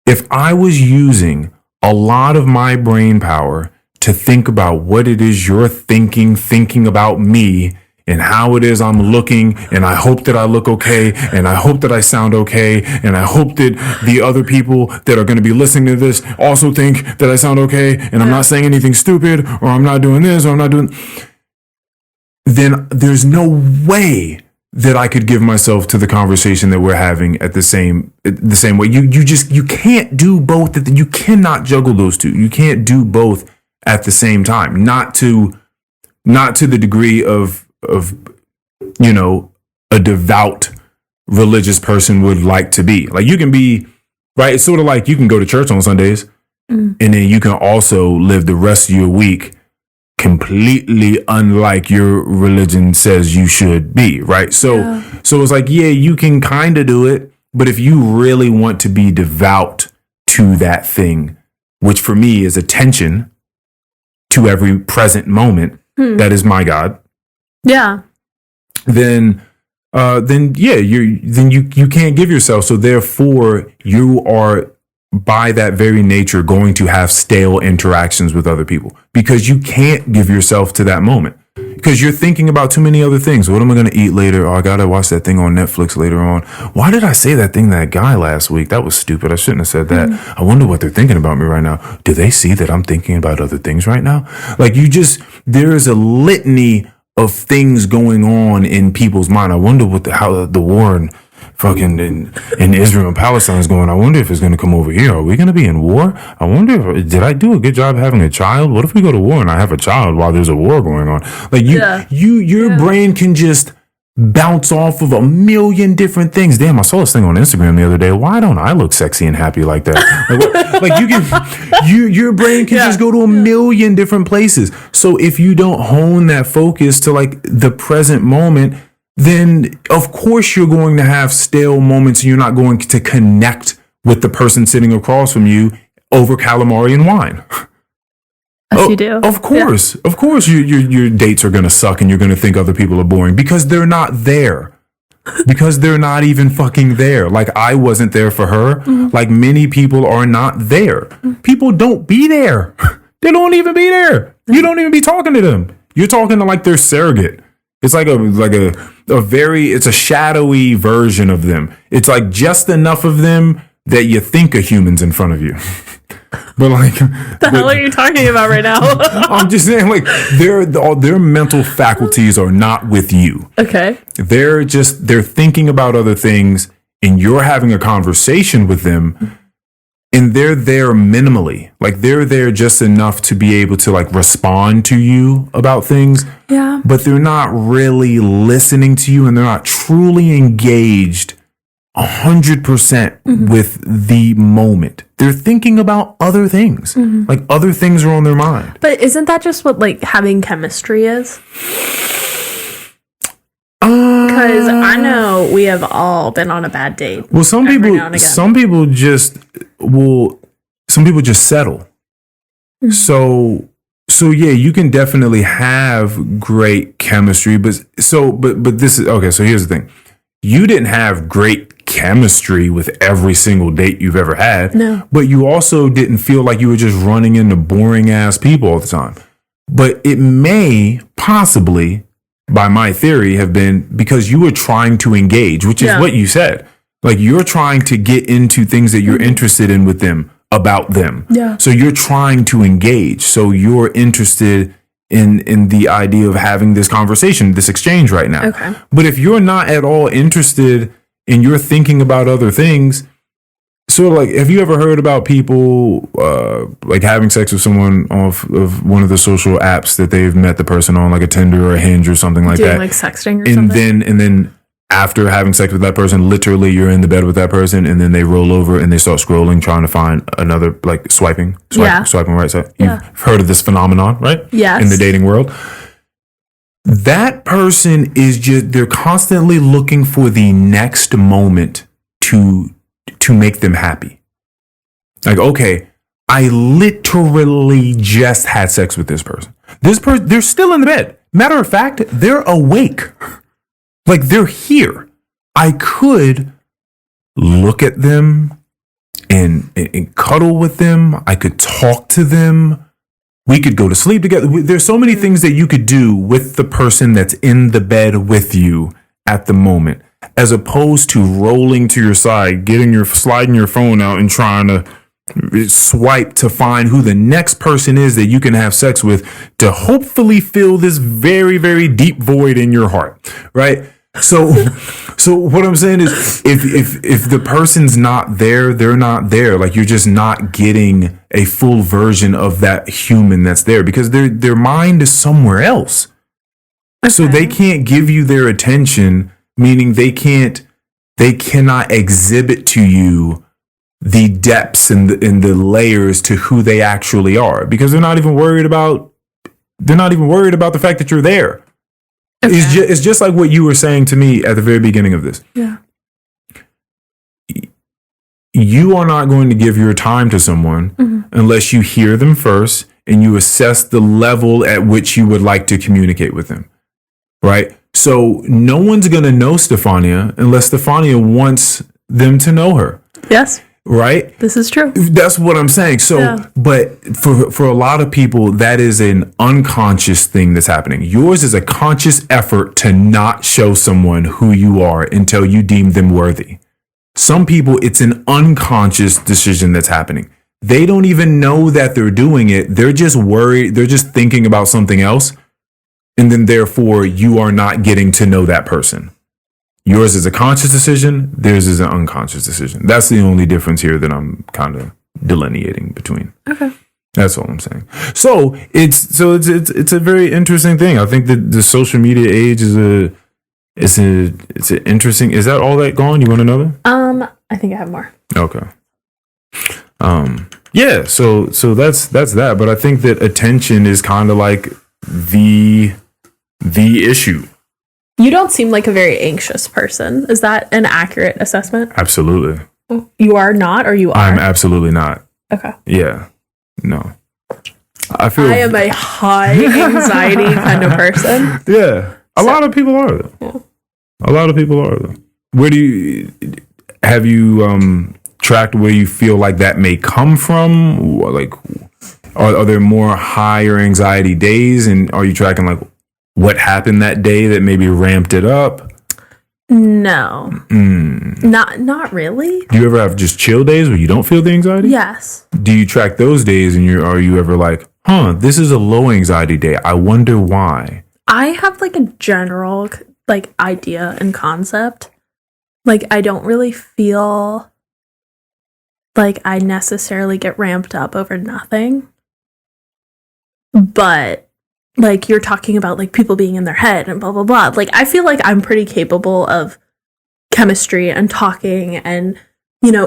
if I was using a lot of my brain power to think about what it is you're thinking about me and how it is I'm looking, and I hope that I look okay, and I hope that I sound okay, and I hope that the other people that are going to be listening to this also think that I sound okay, and I'm not saying anything stupid, or I'm not doing this, or I'm not doing... then there's no way that I could give myself to the conversation that we're having at the same way. You can't do both. You cannot juggle those two. You can't do both at the same time. Not to the degree of a devout religious person would like to be. Like, you can be, right? It's sort of like you can go to church on Sundays, and then you can also live the rest of your week completely unlike your religion says you should be, right? So it's like, yeah, you can kind of do it, but if you really want to be devout to that thing, which for me is attention to every present moment, that is my God. Yeah. Then you can't give yourself. So therefore, you are by that very nature going to have stale interactions with other people because you can't give yourself to that moment because you're thinking about too many other things. What am I going to eat later? Oh, I got to watch that thing on Netflix later on. Why did I say that thing to that guy last week? That was stupid. I shouldn't have said that. I wonder what they're thinking about me right now. Do they see that I'm thinking about other things right now? Like, there is a litany of things going on in people's mind. I wonder how the war in Israel and Palestine is going. I wonder if it's going to come over here. Are we going to be in war? I wonder did I do a good job having a child? What if we go to war and I have a child while there's a war going on? Like, your brain can just bounce off of a million different things. Damn, I saw this thing on Instagram the other day. Why don't I look sexy and happy like that? Like you can, your brain can just go to a million different places. So if you don't hone that focus to like the present moment, then of course you're going to have stale moments and you're not going to connect with the person sitting across from you over calamari and wine. Yes, you do. Of course. Yeah. Of course your dates are going to suck and you're going to think other people are boring because they're not there. Because they're not even fucking there. Like, I wasn't there for her. Like, many people are not there. People don't be there. They don't even be there. You don't even be talking to them. You're talking to like their surrogate. It's like it's a shadowy version of them. It's like just enough of them that you think a human's in front of you. But like, the hell are you talking about right now? I'm just saying, like, their mental faculties are not with you. Okay. They're thinking about other things, and you're having a conversation with them, and they're there minimally. Like, they're there just enough to be able to like respond to you about things. Yeah. But they're not really listening to you, and they're not truly engaged 100% with the moment. They're thinking about other things. Like, other things are on their mind. But isn't that just what like having chemistry is? Because I know we have all been on a bad date. Well, some people just settle. So yeah, you can definitely have great chemistry, but this is okay. So here's the thing. You didn't have great chemistry with every single date you've ever had. No. But you also didn't feel like you were just running into boring ass people all the time. But it may possibly, by my theory, have been because you were trying to engage, which is what you said. Like, you're trying to get into things that you're interested in with them, about them. Yeah. So you're trying to engage. So you're interested in the idea of having this conversation, this exchange right now. Okay. But if you're not at all interested and you're thinking about other things, sort of like, have you ever heard about people like having sex with someone off of one of the social apps that they've met the person on, like a Tinder or a Hinge or something like that? Like sexting or something? And then after having sex with that person, literally you're in the bed with that person, and then they roll over and they start scrolling, trying to find another, like swiping right side. You've heard of this phenomenon, right? Yes. In the dating world. That person they're constantly looking for the next moment to make them happy. Like, okay, I literally just had sex with this person. They're still in the bed. Matter of fact, they're awake. Like, they're here. I could look at them and cuddle with them. I could talk to them. We could go to sleep together. There's so many things that you could do with the person that's in the bed with you at the moment, as opposed to rolling to your side, sliding your phone out and trying to swipe to find who the next person is that you can have sex with to hopefully fill this very, very deep void in your heart, right? So what I'm saying is, if the person's not there, they're not there. Like, you're just not getting a full version of that human that's there, because their mind is somewhere else. Okay. So they can't give you their attention, meaning they cannot exhibit to you the depths and the layers to who they actually are, because they're not even worried about the fact that you're there. Okay. It's just like what you were saying to me at the very beginning of this. Yeah. You are not going to give your time to someone unless you hear them first and you assess the level at which you would like to communicate with them. Right? So no one's going to know Stefania unless Stefania wants them to know her. Yes. Right? This is true. That's what I'm saying. So, yeah. But for a lot of people, that is an unconscious thing that's happening. Yours is a conscious effort to not show someone who you are until you deem them worthy. Some people, it's an unconscious decision that's happening. They don't even know that they're doing it. They're just worried. They're just thinking about something else. And then therefore, you are not getting to know that person. Yours is a conscious decision. Theirs is an unconscious decision. That's the only difference here that I'm kind of delineating between. Okay. That's all I'm saying. So it's a very interesting thing. I think that the social media age it's an interesting. Is that all that gone? You want another? I think I have more. Okay. Yeah. So that's that. But I think that attention is kind of like the issue. You don't seem like a very anxious person. Is that an accurate assessment? Absolutely. You are not, or you are? I'm absolutely not. Okay. Yeah. No. I am a high anxiety kind of person. Yeah. A lot of people are, though. Yeah. A lot of people are, though. Where have you tracked where you feel like that may come from? Like, are there more higher anxiety days, and are you tracking like what happened that day that maybe ramped it up? No. Not really. Do you ever have just chill days where you don't feel the anxiety? Yes. Do you track those days, and are you ever like, this is a low anxiety day, I wonder why? I have like a general like idea and concept. Like, I don't really feel like I necessarily get ramped up over nothing. But like, you're talking about like people being in their head and blah, blah, blah. Like, I feel like I'm pretty capable of chemistry and talking and,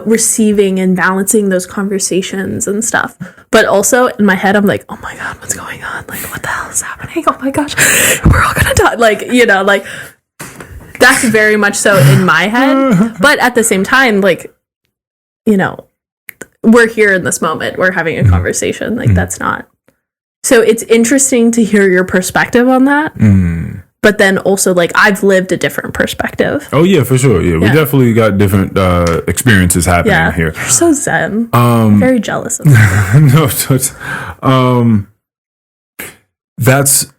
receiving and balancing those conversations and stuff. But also in my head, I'm like, oh my God, what's going on? Like, what the hell is happening? Oh my gosh, we're all gonna die. Like, like that's very much so in my head. But at the same time, like, we're here in this moment. We're having a conversation. Like, that's not. So it's interesting to hear your perspective on that. But then also, like, I've lived a different perspective. Oh, yeah, for sure. Yeah, we definitely got different experiences happening here. You're so zen. Very jealous of that. That's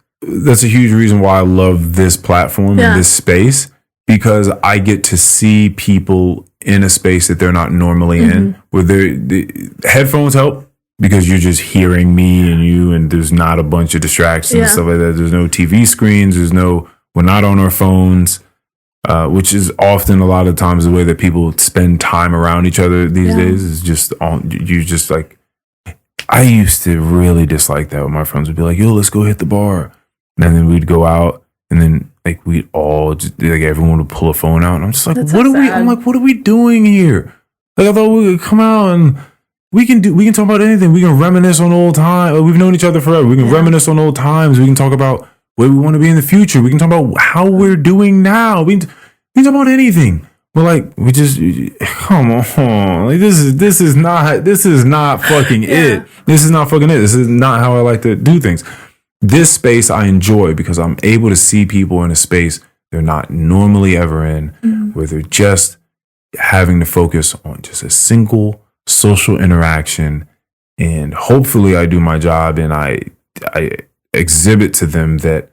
a huge reason why I love this platform and this space, because I get to see people in a space that they're not normally in, where the headphones help. Because you're just hearing me and you, and there's not a bunch of distractions and stuff like that. There's no TV screens. We're not on our phones, which is often a lot of times the way that people spend time around each other these days is just you just like, I used to really dislike that when my friends would be like, yo, let's go hit the bar. And then we'd go out, and then like we'd all just, like, everyone would pull a phone out. And I'm just like, what are we doing here? Like, I thought we would come out and we can talk about anything. We can reminisce on old times. We've known each other forever. We can reminisce on old times. We can talk about where we want to be in the future. We can talk about how we're doing now. We can talk about anything. But like, we just, come on. Like, this is not fucking it. This is not fucking it. This is not how I like to do things. This space I enjoy because I'm able to see people in a space they're not normally ever in, where they're just having to focus on just a single social interaction, and hopefully I do my job and I exhibit to them that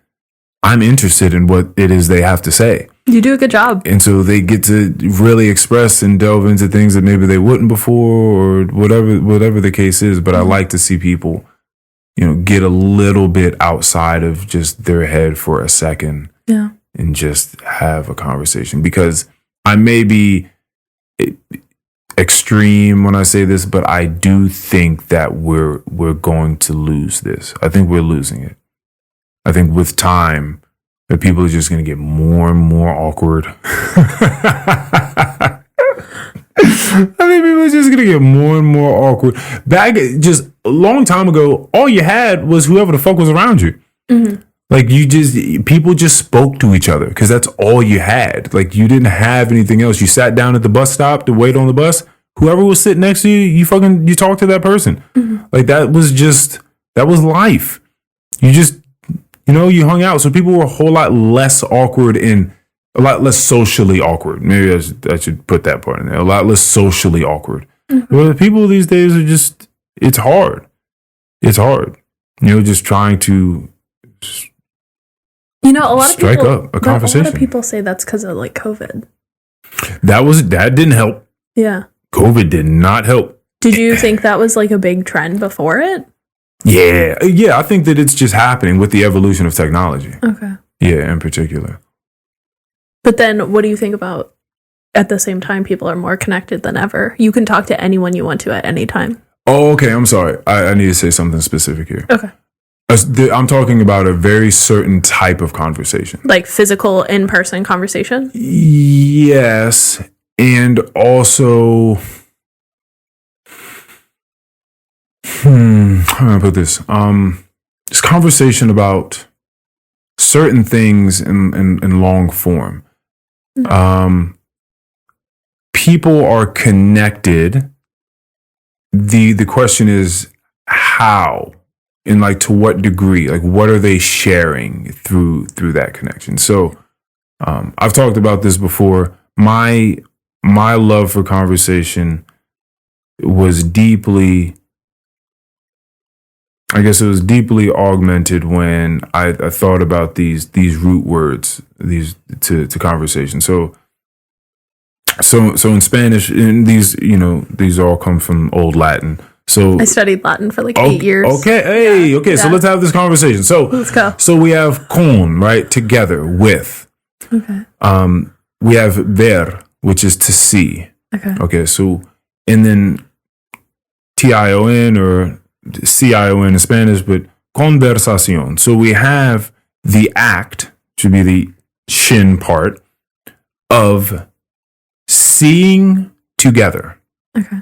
I'm interested in what it is they have to say. You do a good job. And so they get to really express and delve into things that maybe they wouldn't before, or whatever the case is. But I like to see people, get a little bit outside of just their head for a second. Yeah. And just have a conversation, because I may be extreme when I say this, but I do think that we're going to lose this. I think we're losing it. I think with time, that people are just going to get more and more awkward. I think people are just going to get more and more awkward. Back just a long time ago, all you had was whoever the fuck was around you. Mm-hmm. Like people just spoke to each other because that's all you had. Like you didn't have anything else. You sat down at the bus stop to wait on the bus. Whoever was sitting next to you, you talked to that person. Mm-hmm. Like that was life. You just, you hung out. So people were a whole lot less awkward and a lot less socially awkward. Maybe I should put that part in there. A lot less socially awkward. Mm-hmm. Well, the people these days are just, it's hard. It's hard. Just trying to a lot of strike people, up a conversation. A lot of people say that's because of like COVID. That didn't help. Yeah. COVID did not help. Did you think that was like a big trend before it? Yeah. I think that it's just happening with the evolution of technology. Okay. Yeah, in particular. But then what do you think about at the same time people are more connected than ever? You can talk to anyone you want to at any time. Oh, okay. I'm sorry. I need to say something specific here. Okay. I'm talking about a very certain type of conversation. Like physical, in-person conversation? Yes. And also, how do I put this? This conversation about certain things in long form. Mm-hmm. People are connected. The question is how? And like to what degree? Like what are they sharing through that connection? So I've talked about this before. My love for conversation was deeply augmented when I thought about these root words, to conversation. So in Spanish, and these all come from Old Latin. So I studied Latin for like 8 years. Okay. Hey, yeah. Okay. Yeah. So let's have this conversation. So let's go. So we have con, right? Together with. Okay. We have ver, which is to see. Okay. So, and then tion or cion in Spanish, but conversación. So we have the act, should be the shin part, of seeing together. Okay.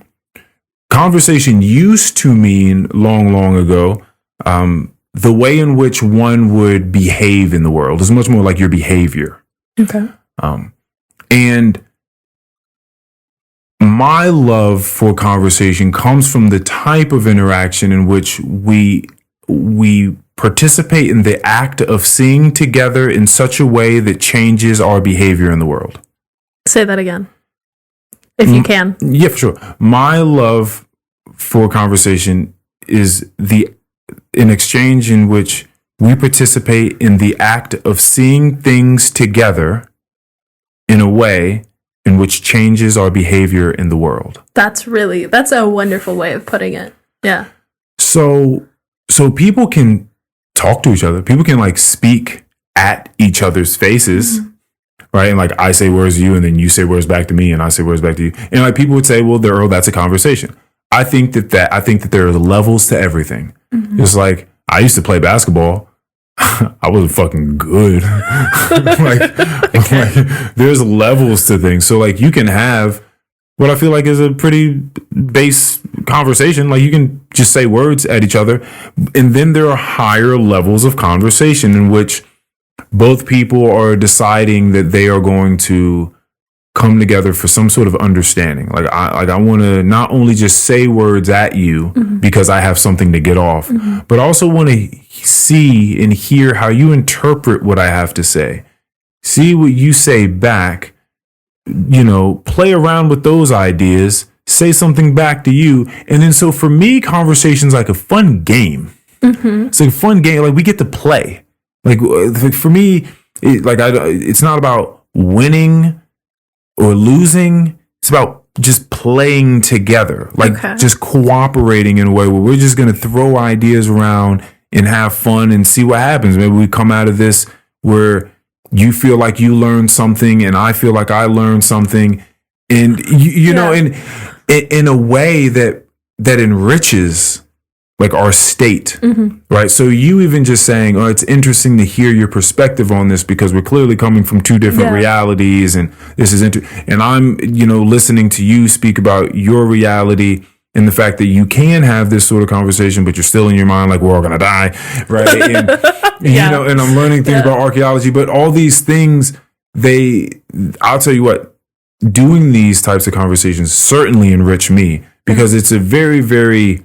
Conversation used to mean long ago, the way in which one would behave in the world is much more like your behavior. Okay. And my love for conversation comes from the type of interaction in which we participate in the act of seeing together in such a way that changes our behavior in the world. Say that again, if you can. Yeah, for sure. My love for conversation is an exchange in which we participate in the act of seeing things together in a way in which changes our behavior in the world. That's a wonderful way of putting it. Yeah. So people can talk to each other. People can like speak at each other's faces, right? And like I say words to you, and then you say words back to me, and I say words back to you. And like people would say, well, Earl, that's a conversation. I think that there are levels to everything. Mm-hmm. It's like I used to play basketball. I wasn't fucking good. like there's levels to things. So like you can have what I feel like is a pretty base conversation. Like you can just say words at each other. And then there are higher levels of conversation in which both people are deciding that they are going to come together for some sort of understanding. Like I want to not only just say words at you because I have something to get off, but I also want to see and hear how you interpret what I have to say. See what you say back, play around with those ideas, say something back to you. And then so for me, conversation's like a fun game. It's like a fun game. Like we get to play. Like for me, it's not about winning or losing. It's about just playing together, like just cooperating in a way where we're just going to throw ideas around and have fun and see what happens. Maybe we come out of this where you feel like you learned something and I feel like I learned something, and you know, in a way that enriches like our state, right? So you even just saying, oh, it's interesting to hear your perspective on this because we're clearly coming from two different realities, and this is and I'm, you know, listening to you speak about your reality and the fact that you can have this sort of conversation, but you're still in your mind like we're all gonna die, right? And, you know, and I'm learning things about archaeology, but all these things, I'll tell you what, doing these types of conversations certainly enrich me because it's a very, very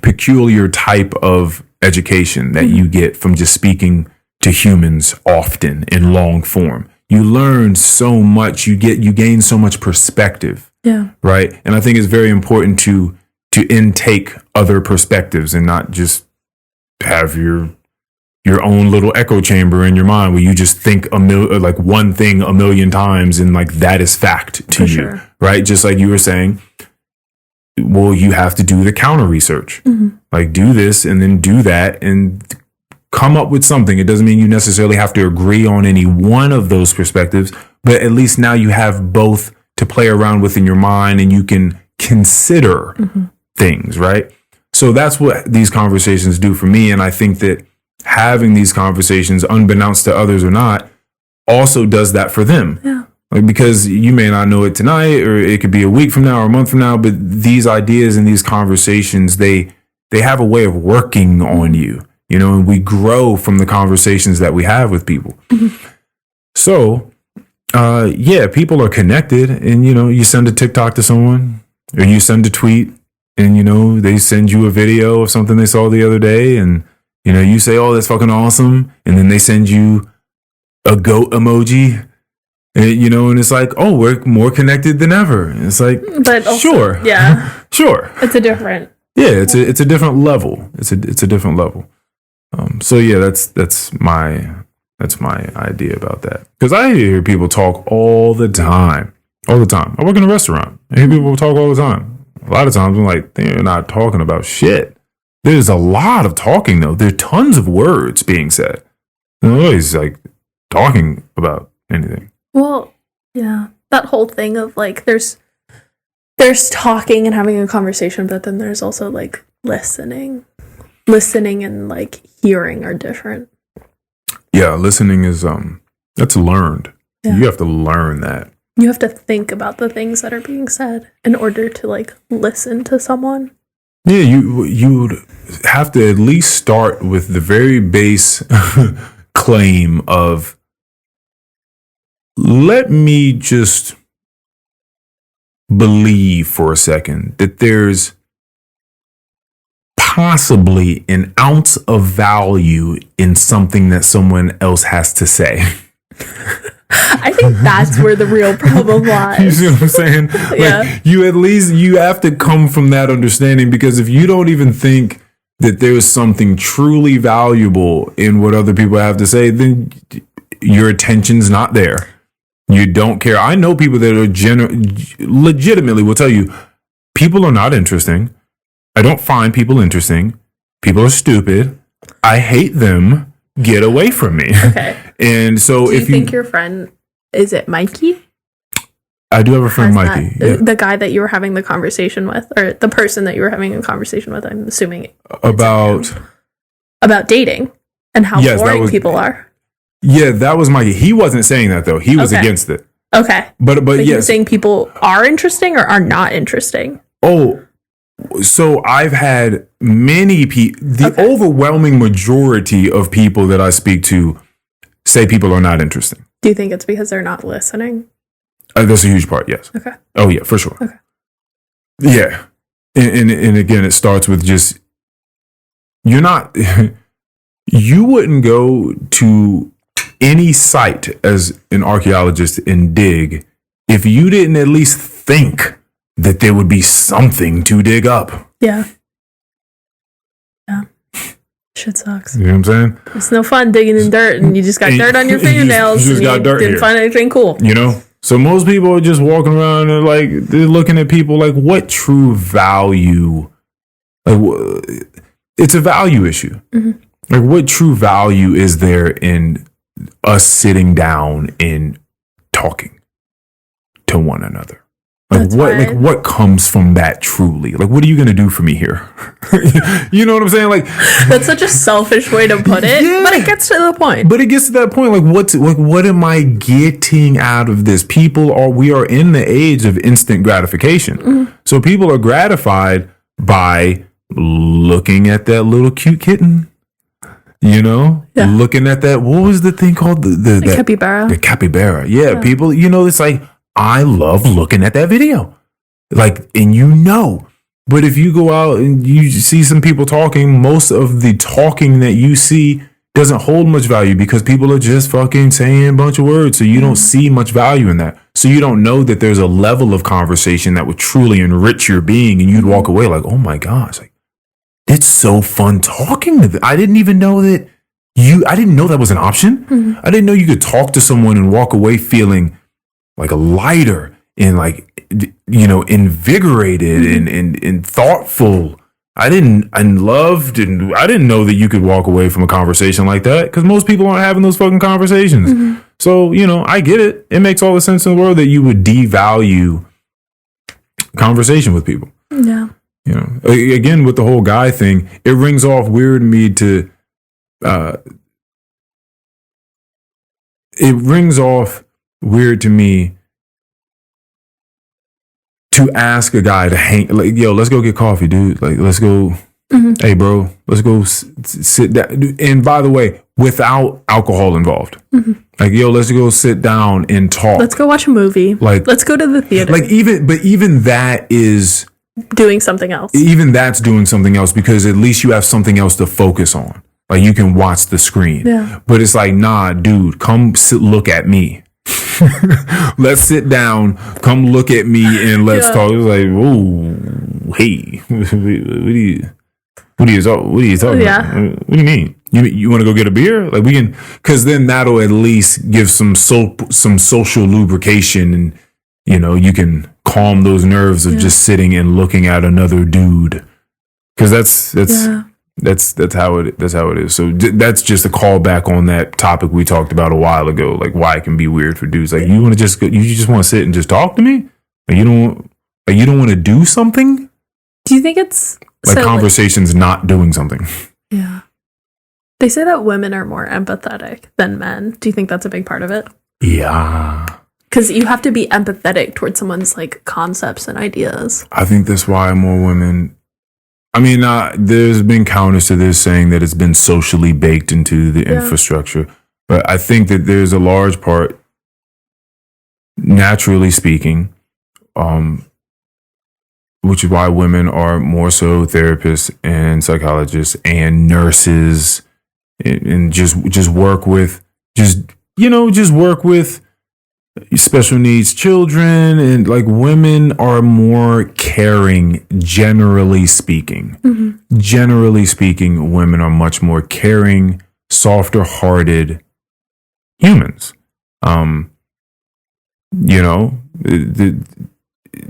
peculiar type of education that you get from just speaking to humans often in long form. You learn so much, you gain so much perspective. Yeah. Right. And I think it's very important to intake other perspectives and not just have your own little echo chamber in your mind where you just think like one thing a million times and like that is fact to you. Right. Just like you were saying, well, you have to do the counter research, like do this and then do that and come up with something. It doesn't mean you necessarily have to agree on any one of those perspectives, but at least now you have both to play around with in your mind and you can consider things, right? So that's what these conversations do for me. And I think that having these conversations, unbeknownst to others or not, also does that for them. Yeah. Like, because you may not know it tonight, or it could be a week from now or a month from now, but these ideas and these conversations, they have a way of working on you, you know, and we grow from the conversations that we have with people. So, people are connected, and, you know, you send a TikTok to someone or you send a tweet and, you know, they send you a video of something they saw the other day and, you know, you say, oh, that's fucking awesome. And then they send you a goat emoji. You know, and it's like, oh, we're more connected than ever. And it's like, but also, sure, yeah, sure. It's a different, it's a different level. It's a different level. So yeah, that's my idea about that. Because I hear people talk all the time. I work in a restaurant. I hear people talk all the time. A lot of times I'm like, they're not talking about shit. There's a lot of talking though. There are tons of words being said. They're always like talking about anything. Well, yeah, that whole thing of like there's talking and having a conversation, but then there's also like listening and like hearing are different. Yeah, listening is that's learned. Yeah. You have to learn that. You have to think about the things that are being said in order to like listen to someone. Yeah, you would have to at least start with the very base claim of, let me just believe for a second that there's possibly an ounce of value in something that someone else has to say. I think that's where the real problem lies. You see what I'm saying? Like, you have to come from that understanding, because if you don't even think that there's something truly valuable in what other people have to say, then your attention's not there. You don't care. I know people that are legitimately will tell you, people are not interesting. I don't find people interesting. People are stupid. I hate them. Get away from me. Okay. And so do you think your friend, is it Mikey? I do have a friend, Mikey. Yeah. The guy that you were having the conversation with, or the person that you were having a conversation with, I'm assuming. About dating and how boring people are. Yeah, that was Mikey. He wasn't saying that though. He was against it. Okay. But yes. You're saying people are interesting or are not interesting? Oh, so I've had many people, the overwhelming majority of people that I speak to say people are not interesting. Do you think it's because they're not listening? That's a huge part, yes. Okay. Oh yeah, for sure. Okay. Yeah. And again, it starts with just, you wouldn't go to any site as an archaeologist and dig if you didn't at least think that there would be something to dig up. Yeah. Yeah. Shit sucks. You know what I'm saying? It's no fun digging in dirt and you just got dirt on your fingernails you just got dirt didn't here. find anything cool. You know? So most people are just walking around and like they're looking at people like, what true value? Like, it's a value issue. Mm-hmm. Like, what true value is there in us sitting down and talking to one another? Like, what comes from that truly? Like, what are you going to do for me here? You know what I'm saying? Like, that's such a selfish way to put it, yeah, but it gets to the point. But it gets to that point. Like, what am I getting out of this? We are in the age of instant gratification. Mm-hmm. So people are gratified by looking at that little cute kitten. You know, looking at that. What was the thing called? The capybara. The capybara. Yeah, people. You know, it's like, I love looking at that video. Like, and you know. But if you go out and you see some people talking, most of the talking that you see doesn't hold much value because people are just fucking saying a bunch of words. So you don't see much value in that. So you don't know that there's a level of conversation that would truly enrich your being. And you'd walk away like, oh my gosh, like, it's so fun talking to them. I didn't even know that I didn't know that was an option. Mm-hmm. I didn't know you could talk to someone and walk away feeling like a lighter and like, you know, invigorated and thoughtful. I didn't know that you could walk away from a conversation like that because most people aren't having those fucking conversations. Mm-hmm. So, you know, I get it. It makes all the sense in the world that you would devalue conversation with people. Yeah. You know, again, with the whole guy thing, it rings off weird to me to, it rings off weird to me to ask a guy to hang, like, yo, let's go get coffee, dude. Like, let's go. Mm-hmm. Hey, bro, let's go sit down. And by the way, without alcohol involved. Mm-hmm. Like, yo, let's go sit down and talk. Let's go watch a movie. Like, let's go to the theater. Like, even that is doing something else. Even that's doing something else because at least you have something else to focus on. Like, you can watch the screen. Yeah. But it's like, nah, dude, come look at me. Let's sit down, come look at me and let's talk. It's like, oh, hey, what are you talking about? What do you mean? You want to go get a beer? Like, we can, because then that'll at least give some social lubrication and, you know, you can calm those nerves of just sitting and looking at another dude. Because that's how it is. So that's just a callback on that topic we talked about a while ago, like why it can be weird for dudes. Like, you want to just you just want to sit and just talk to me? Like, you don't want to do something? Do you think it's like conversations not doing something? Yeah. They say that women are more empathetic than men. Do you think that's a big part of it? Yeah. Because you have to be empathetic towards someone's like concepts and ideas. I think that's why more women. I mean, there's been counters to this saying that it's been socially baked into the infrastructure. But I think that there's a large part, naturally speaking, which is why women are more so therapists and psychologists and nurses and just work with special needs children, and like, women are more caring, generally speaking. Mm-hmm. Generally speaking, women are much more caring, softer hearted humans. You know,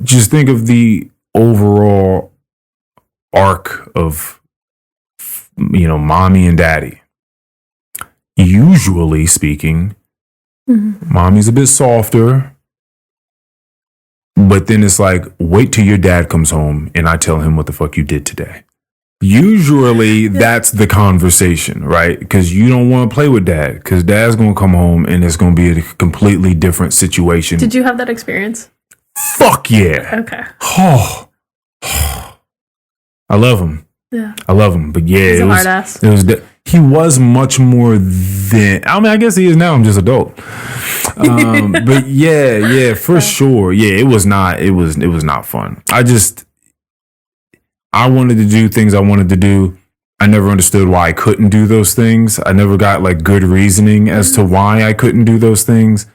just think of the overall arc of, you know, mommy and daddy. Usually speaking, mommy's a bit softer, but then it's like, wait till your dad comes home and I tell him what the fuck you did today. Usually that's the conversation, right? Because you don't want to play with dad because dad's going to come home and it's going to be a completely different situation. Did you have that experience? Fuck yeah. Okay. Oh, I love him. Yeah. I love him. But yeah, he's a hard ass. He was much more than, I mean, I guess he is now. I'm just adult. But yeah, for sure. Yeah, it was not fun. I wanted to do things I wanted to do. I never understood why I couldn't do those things. I never got like good reasoning as to why I couldn't do those things.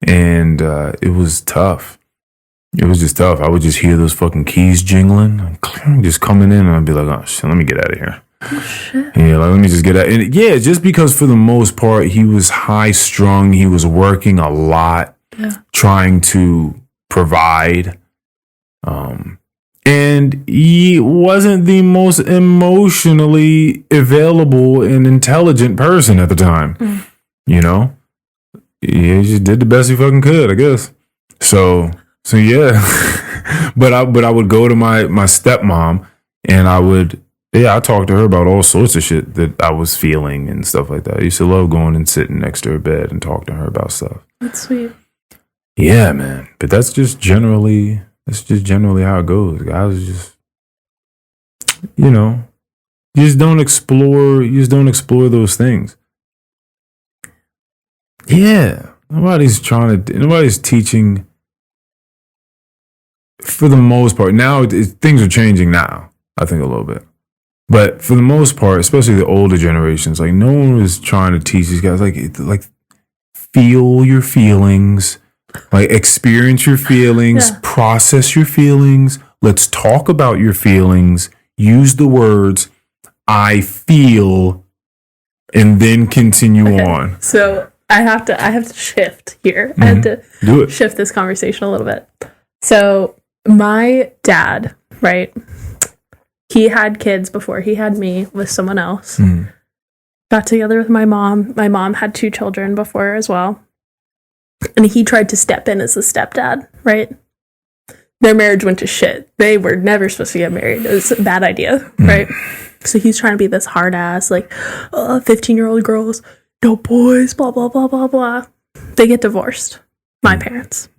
And it was tough. It was just tough. I would just hear those fucking keys jingling, just coming in, and I'd be like, oh shit, let me get out of here. Yeah, like, let me just get that. And yeah, just because for the most part, he was high strung, he was working a lot, trying to provide. And he wasn't the most emotionally available and intelligent person at the time. You know? He just did the best he fucking could, I guess. So yeah. but I would go to my stepmom and I talked to her about all sorts of shit that I was feeling and stuff like that. I used to love going and sitting next to her bed and talking to her about stuff. That's sweet. Yeah, man. But that's just generally how it goes. Guys just, you just don't explore those things. Yeah. Nobody's teaching for the most part. Now things are changing now, I think a little bit. But for the most part, especially the older generations, like no one was trying to teach these guys like feel your feelings, like experience your feelings, process your feelings. Let's talk about your feelings. Use the words I feel and then continue on. So I have to shift here. I have to shift this conversation a little bit. So my dad, right? He had kids before he had me with someone else. Got together with my mom. My mom had 2 children before as well. And he tried to step in as the stepdad, right? Their marriage went to shit. They were never supposed to get married. It was a bad idea, right? So he's trying to be this hard ass, 15-year-old girls, no boys, blah, blah, blah, blah, blah. They get divorced, my parents.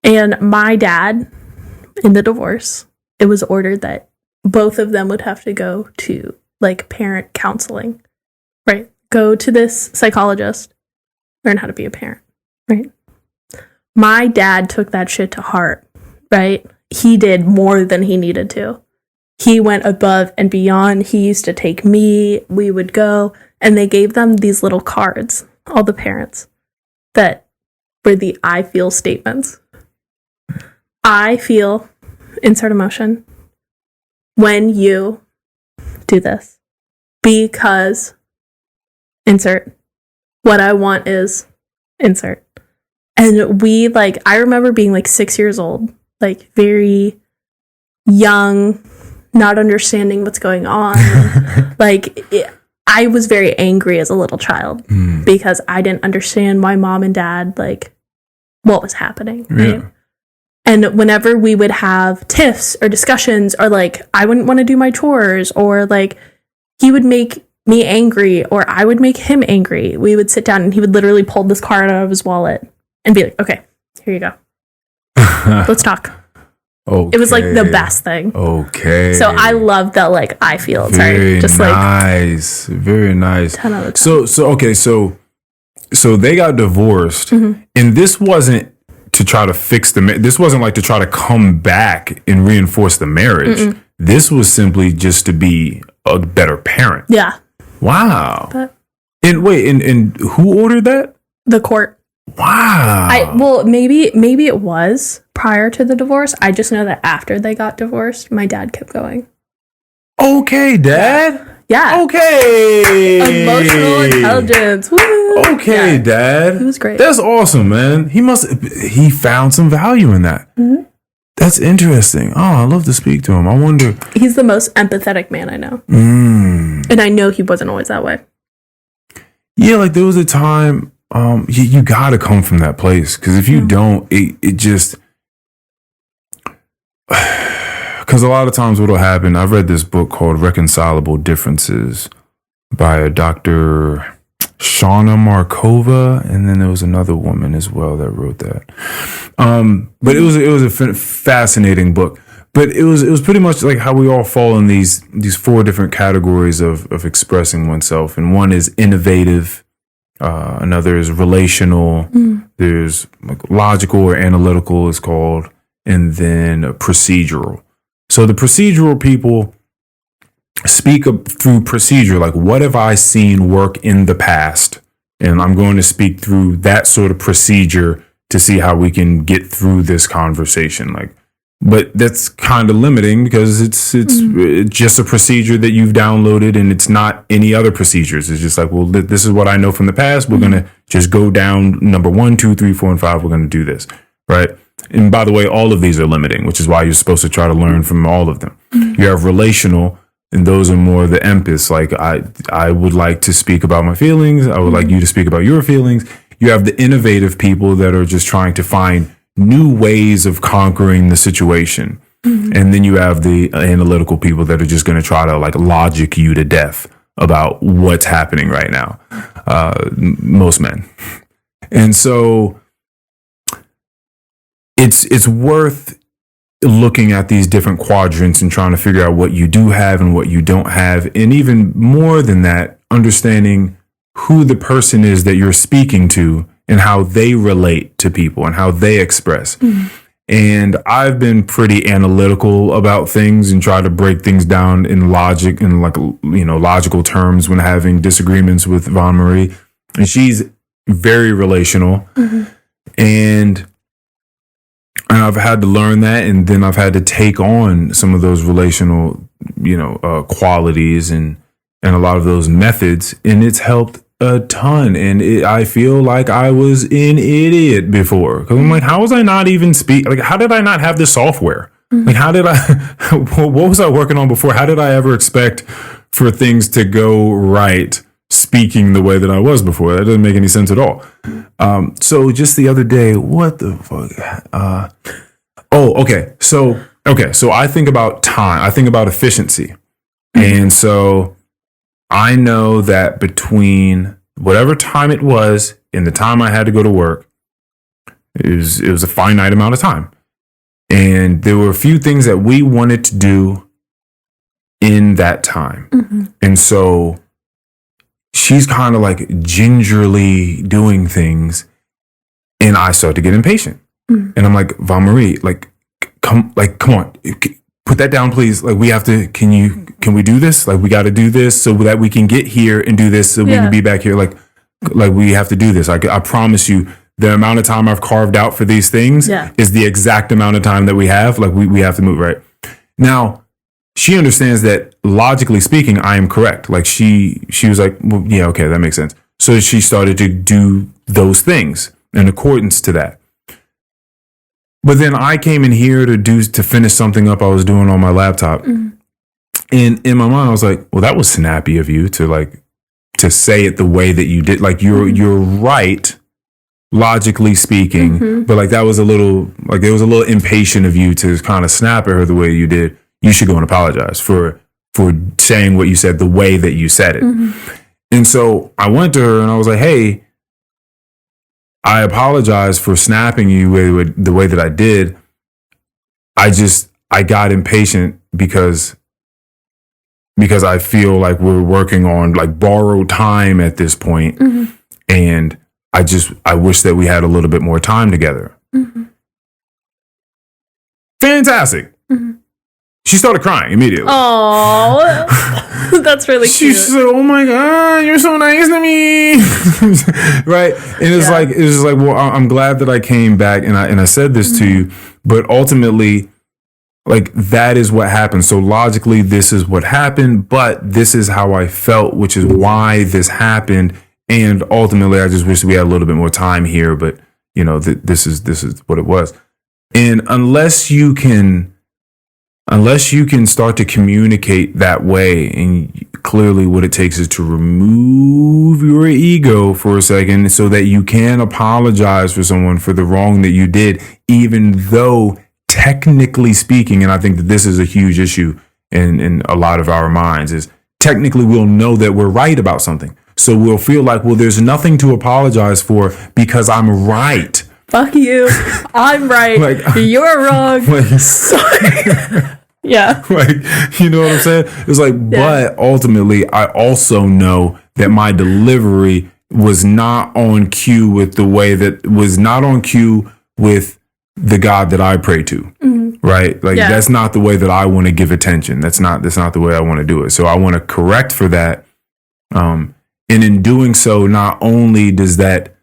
And my dad, in the divorce, it was ordered that both of them would have to go to parent counseling, right? Go to this psychologist, learn how to be a parent, right? My dad took that shit to heart, right? He did more than he needed to. He went above and beyond. He used to take me, we would go, and they gave them these little cards, all the parents, that were the I feel statements. I feel, insert emotion, when you do this, because, insert, what I want is, insert. And we, I remember being 6 years old, very young, not understanding what's going on. I was very angry as a little child because I didn't understand why mom and dad, what was happening, right? Yeah. And whenever we would have tiffs or discussions, or I wouldn't want to do my chores, or he would make me angry, or I would make him angry, we would sit down and he would literally pull this card out of his wallet and be like, okay, here you go. Let's talk. Okay. It was the best thing. Okay. So I love that I feel. Very nice. Very nice. 10 out of 10. So they got divorced, and this wasn't to try to fix this wasn't to try to come back and reinforce the marriage. This was simply just to be a better parent. Yeah. Wow. And who ordered that? The court. Wow. Maybe it was prior to the divorce. I just know that after they got divorced, my dad kept going. Okay, Dad. Yeah. Okay. Emotional intelligence. Woo. Okay, yeah. Dad. He was great. That's awesome, man. He found some value in that. That's interesting. Oh, I love to speak to him. I wonder. He's the most empathetic man I know. And I know he wasn't always that way. Yeah, there was a time, you gotta come from that place. Because if you don't, it just... Because a lot of times what'll happen, I've read this book called Reconcilable Differences by a Dr. Shauna Markova, and then there was another woman as well that wrote that. But it was a fascinating book. But it was pretty much how we all fall in these 4 different categories of expressing oneself. And one is innovative, another is relational, there's logical or analytical is called, and then procedural. So the procedural people speak through procedure, what have I seen work in the past? And I'm going to speak through that sort of procedure to see how we can get through this conversation. But that's kind of limiting because it's just a procedure that you've downloaded, and it's not any other procedures. It's just like, well, this is what I know from the past. We're gonna just go down number 1, 2, 3, 4, and 5. We're gonna do this, right? And by the way, all of these are limiting, which is why you're supposed to try to learn from all of them. You have relational, and those are more the empaths. Like I would like to speak about my feelings. I would like you to speak about your feelings. You have the innovative people that are just trying to find new ways of conquering the situation. And then you have the analytical people that are just going to try to like logic you to death about what's happening right now. Most men. And so it's worth looking at these different quadrants and trying to figure out what you do have and what you don't have. And even more than that, understanding who the person is that you're speaking to and how they relate to people and how they express. And I've been pretty analytical about things and try to break things down in logic and like, logical terms when having disagreements with Von Marie. And she's very relational. And I've had to learn that. And then I've had to take on some of those relational, qualities and a lot of those methods. And it's helped a ton. And I feel like I was an idiot before, because I'm like, how was I not even like, how did I not have this software? Like, how did what was I working on before? How did I ever expect for things to go right speaking the way that I was before? That doesn't make any sense at all. So just the other day, what the fuck? Okay. So I think about time. I think about efficiency. And so I know that between whatever time it was and the time I had to go to work, it was a finite amount of time. And there were a few things that we wanted to do in that time. And so she's kind of like gingerly doing things, and I start to get impatient. And I'm like, Von Marie, come on. Put that down, please. Like, we have to, can we do this? Like, we got to do this so that we can get here and do this so we can be back here. Like we have to do this. I promise you, the amount of time I've carved out for these things is the exact amount of time that we have. Like, we have to move, right? Now, she understands that logically speaking, I am correct. Like, she was like, well, yeah, okay, that makes sense. So she started to do those things in accordance to that. But then I came in here to finish something up I was doing on my laptop. And in my mind, I was like, well, that was snappy of you to say it the way that you did. Like, you're right, logically speaking, but like that was a little, like, it was a little impatient of you to kind of snap at her the way you did. You should go and apologize for saying what you said the way that you said it. And so I went to her and I was like, hey, I apologize for snapping you the way that I did. I got impatient because I feel like we're working on like borrowed time at this point. And I wish that we had a little bit more time together. Fantastic. She started crying immediately. Oh, that's really cute. She said, "Oh my God, you're so nice to me." Right? And it's like, well, I'm glad that I came back and I said this to you, but ultimately, like, that is what happened. So logically, this is what happened, but this is how I felt, which is why this happened. And ultimately, I just wish we had a little bit more time here, but this is what it was. And unless you can start to communicate that way, and clearly what it takes is to remove your ego for a second so that you can apologize for someone for the wrong that you did, even though technically speaking, and I think that this is a huge issue in a lot of our minds, is technically we'll know that we're right about something. So we'll feel like, well, there's nothing to apologize for because I'm right. Fuck you. I'm right. Like, you're wrong. Like, sorry. Yeah. Like, you know what I'm saying? It's like, but ultimately, I also know that my delivery was not on cue with the God that I pray to. Right? Like, that's not the way that I want to give attention. That's not the way I want to do it. So I want to correct for that. And in doing so, not only does that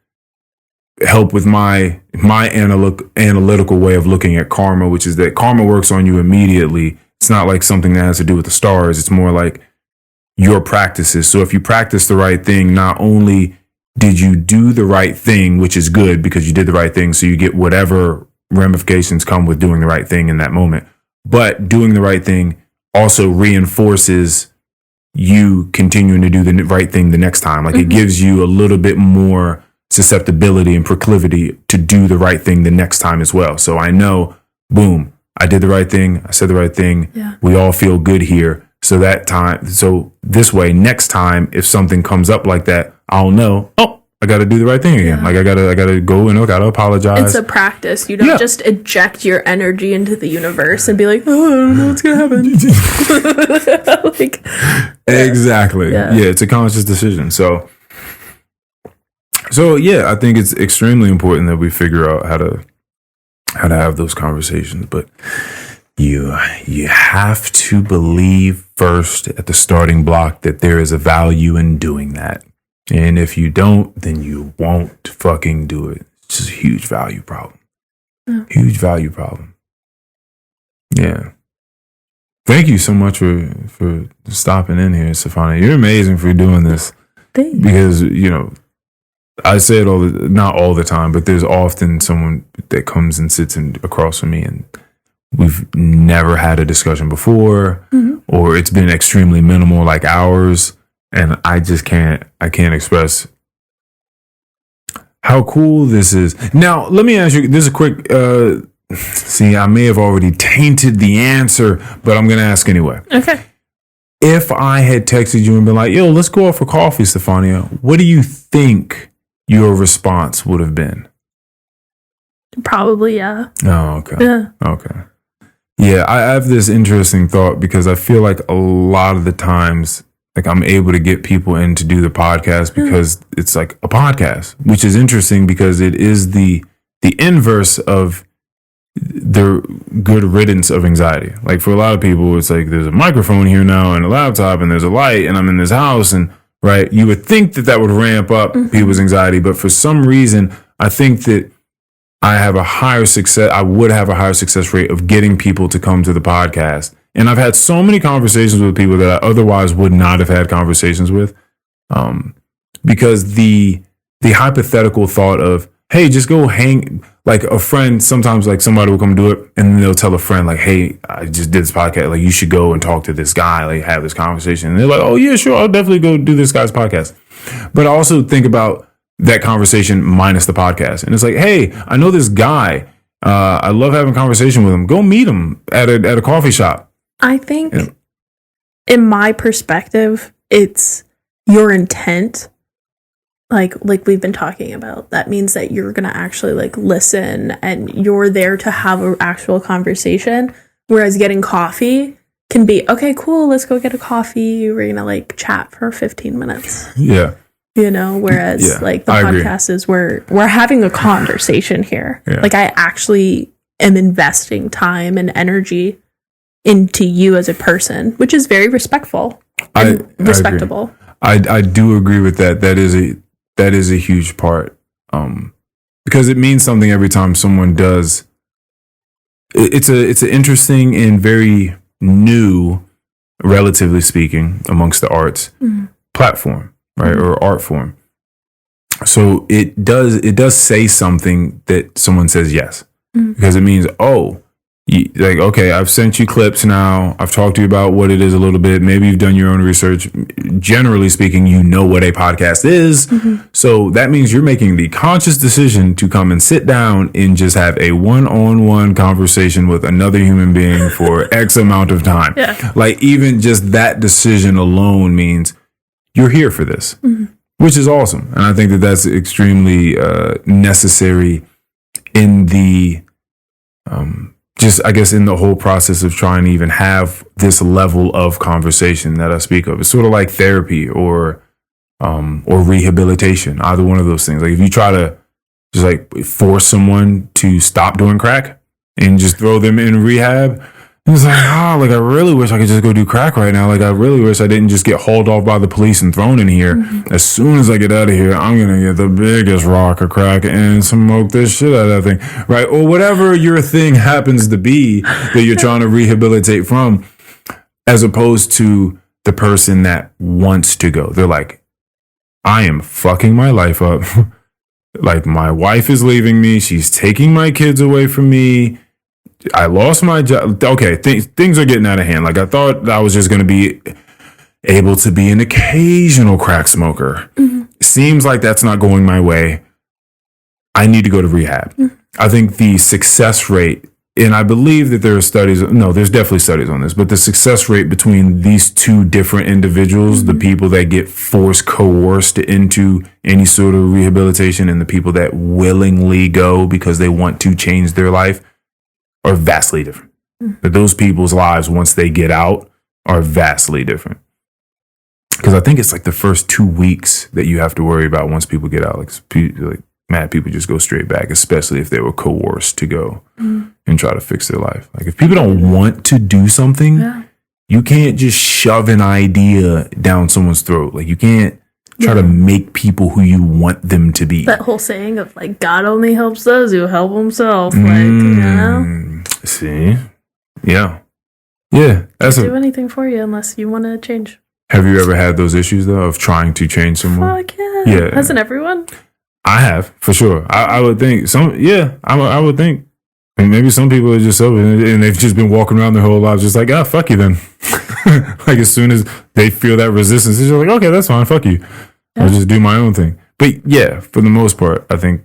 help with my analytical way of looking at karma, which is that karma works on you immediately. It's not like something that has to do with the stars. It's more like your practices. So if you practice the right thing, not only did you do the right thing, which is good because you did the right thing, so you get whatever ramifications come with doing the right thing in that moment, but doing the right thing also reinforces you continuing to do the right thing the next time. Like it gives you a little bit more susceptibility and proclivity to do the right thing the next time as well. So I know, boom, I did the right thing. I said the right thing. Yeah. We all feel good here. So this way, next time, if something comes up like that, I'll know, oh, I got to do the right thing again. Like I gotta go and I got to apologize. It's a practice. You don't just eject your energy into the universe and be like, oh, I don't know what's going to happen. Like, exactly. Yeah, it's a conscious decision. So yeah, I think it's extremely important that we figure out how to have those conversations. But you have to believe first at the starting block that there is a value in doing that. And if you don't, then you won't fucking do it. It's just a huge value problem. Huge value problem. Yeah. Thank you so much for stopping in here, Stefania. You're amazing for doing this. Thanks. Because, I say it not all the time, but there's often someone that comes and sits across from me, and we've never had a discussion before, or it's been extremely minimal, like ours, and I can't express how cool this is. Now, let me ask you, this is a quick, see, I may have already tainted the answer, but I'm going to ask anyway. Okay. If I had texted you and been like, yo, let's go out for coffee, Stefania, what do you think your response would have been? Probably, yeah. Oh, okay. Yeah. Okay. Yeah, I have this interesting thought because I feel like a lot of the times, like I'm able to get people in to do the podcast because it's like a podcast, which is interesting because it is the inverse of the good riddance of anxiety. Like for a lot of people, it's like there's a microphone here now and a laptop and there's a light and I'm in this house and right. You would think that would ramp up people's anxiety, but for some reason, I think that I would have a higher success rate of getting people to come to the podcast. And I've had so many conversations with people that I otherwise would not have had conversations with, because the hypothetical thought of, hey, just go hang, like a friend, sometimes like somebody will come do it and then they'll tell a friend like, hey, I just did this podcast. Like you should go and talk to this guy, like have this conversation. And they're like, oh yeah, sure. I'll definitely go do this guy's podcast. But I also think about that conversation minus the podcast. And it's like, hey, I know this guy. I love having a conversation with him. Go meet him at a coffee shop. I think in my perspective, it's your intent. Like we've been talking about, that means that you're going to actually like listen and you're there to have an actual conversation. Whereas getting coffee can be, okay, cool, let's go get a coffee. We're going to like chat for 15 minutes. Yeah. Whereas like the podcast is we're having a conversation here. Yeah. Like I actually am investing time and energy into you as a person, which is very respectful and respectable. I do agree with that. That is a huge part, because it means something every time someone does. It's an interesting and very new, relatively speaking, amongst the arts platform, right, or art form. So it does say something that someone says yes, because it means, oh, like, okay, I've sent you clips now. I've talked to you about what it is a little bit. Maybe you've done your own research. Generally speaking, you know what a podcast is. So that means you're making the conscious decision to come and sit down and just have a one-on-one conversation with another human being for X amount of time. Yeah. Like even just that decision alone means you're here for this, which is awesome. And I think that that's extremely necessary in the just, I guess, in the whole process of trying to even have this level of conversation that I speak of. It's sort of like therapy or rehabilitation, either one of those things. Like if you try to just like force someone to stop doing crack and just throw them in rehab, It's like, like I really wish I could just go do crack right now. Like I really wish I didn't just get hauled off by the police and thrown in here. Mm-hmm. As soon as I get out of here, I'm gonna get the biggest rock of crack and smoke this shit out of that thing, right? Or whatever your thing happens to be that you're trying to rehabilitate from, as opposed to the person that wants to go. They're like, I am fucking my life up. Like my wife is leaving me. She's taking my kids away from me. I lost my job. Okay, things are getting out of hand. Like I thought I was just going to be able to be an occasional crack smoker. Mm-hmm. Seems like that's not going my way. I need to go to rehab. Mm-hmm. I think the success rate, and I believe that there are studies, no, there's definitely studies on this, but the success rate between these two different individuals, mm-hmm. the people that get coerced into any sort of rehabilitation and the people that willingly go because they want to change their life, are vastly different. But those people's lives, once they get out, are vastly different. Because I think it's like the first 2 weeks that you have to worry about once people get out. Like mad people just go straight back, especially if they were coerced to go and try to fix their life. Like if people don't want to do something, you can't just shove an idea down someone's throat. Like you can't try to make people who you want them to be. That whole saying of like, God only helps those who help himself. Like, you know? See? Yeah. Yeah. Can't do anything for you unless you want to change. Have you ever had those issues though of trying to change someone? Fuck yeah. Yeah. Hasn't everyone? I have, for sure. I would think I would think. And maybe some people are just so, and they've just been walking around their whole lives just like, fuck you then. Like as soon as they feel that resistance, it's just like, okay, that's fine, fuck you. I'll just do my own thing. But yeah, for the most part, I think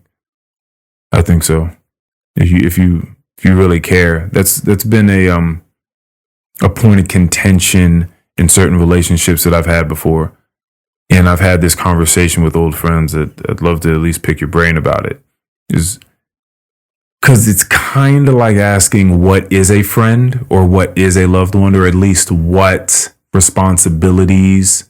so. If you really care, that's been a point of contention in certain relationships that I've had before. And I've had this conversation with old friends that I'd love to at least pick your brain about it. Is because it's kind of like asking what is a friend or what is a loved one, or at least what responsibilities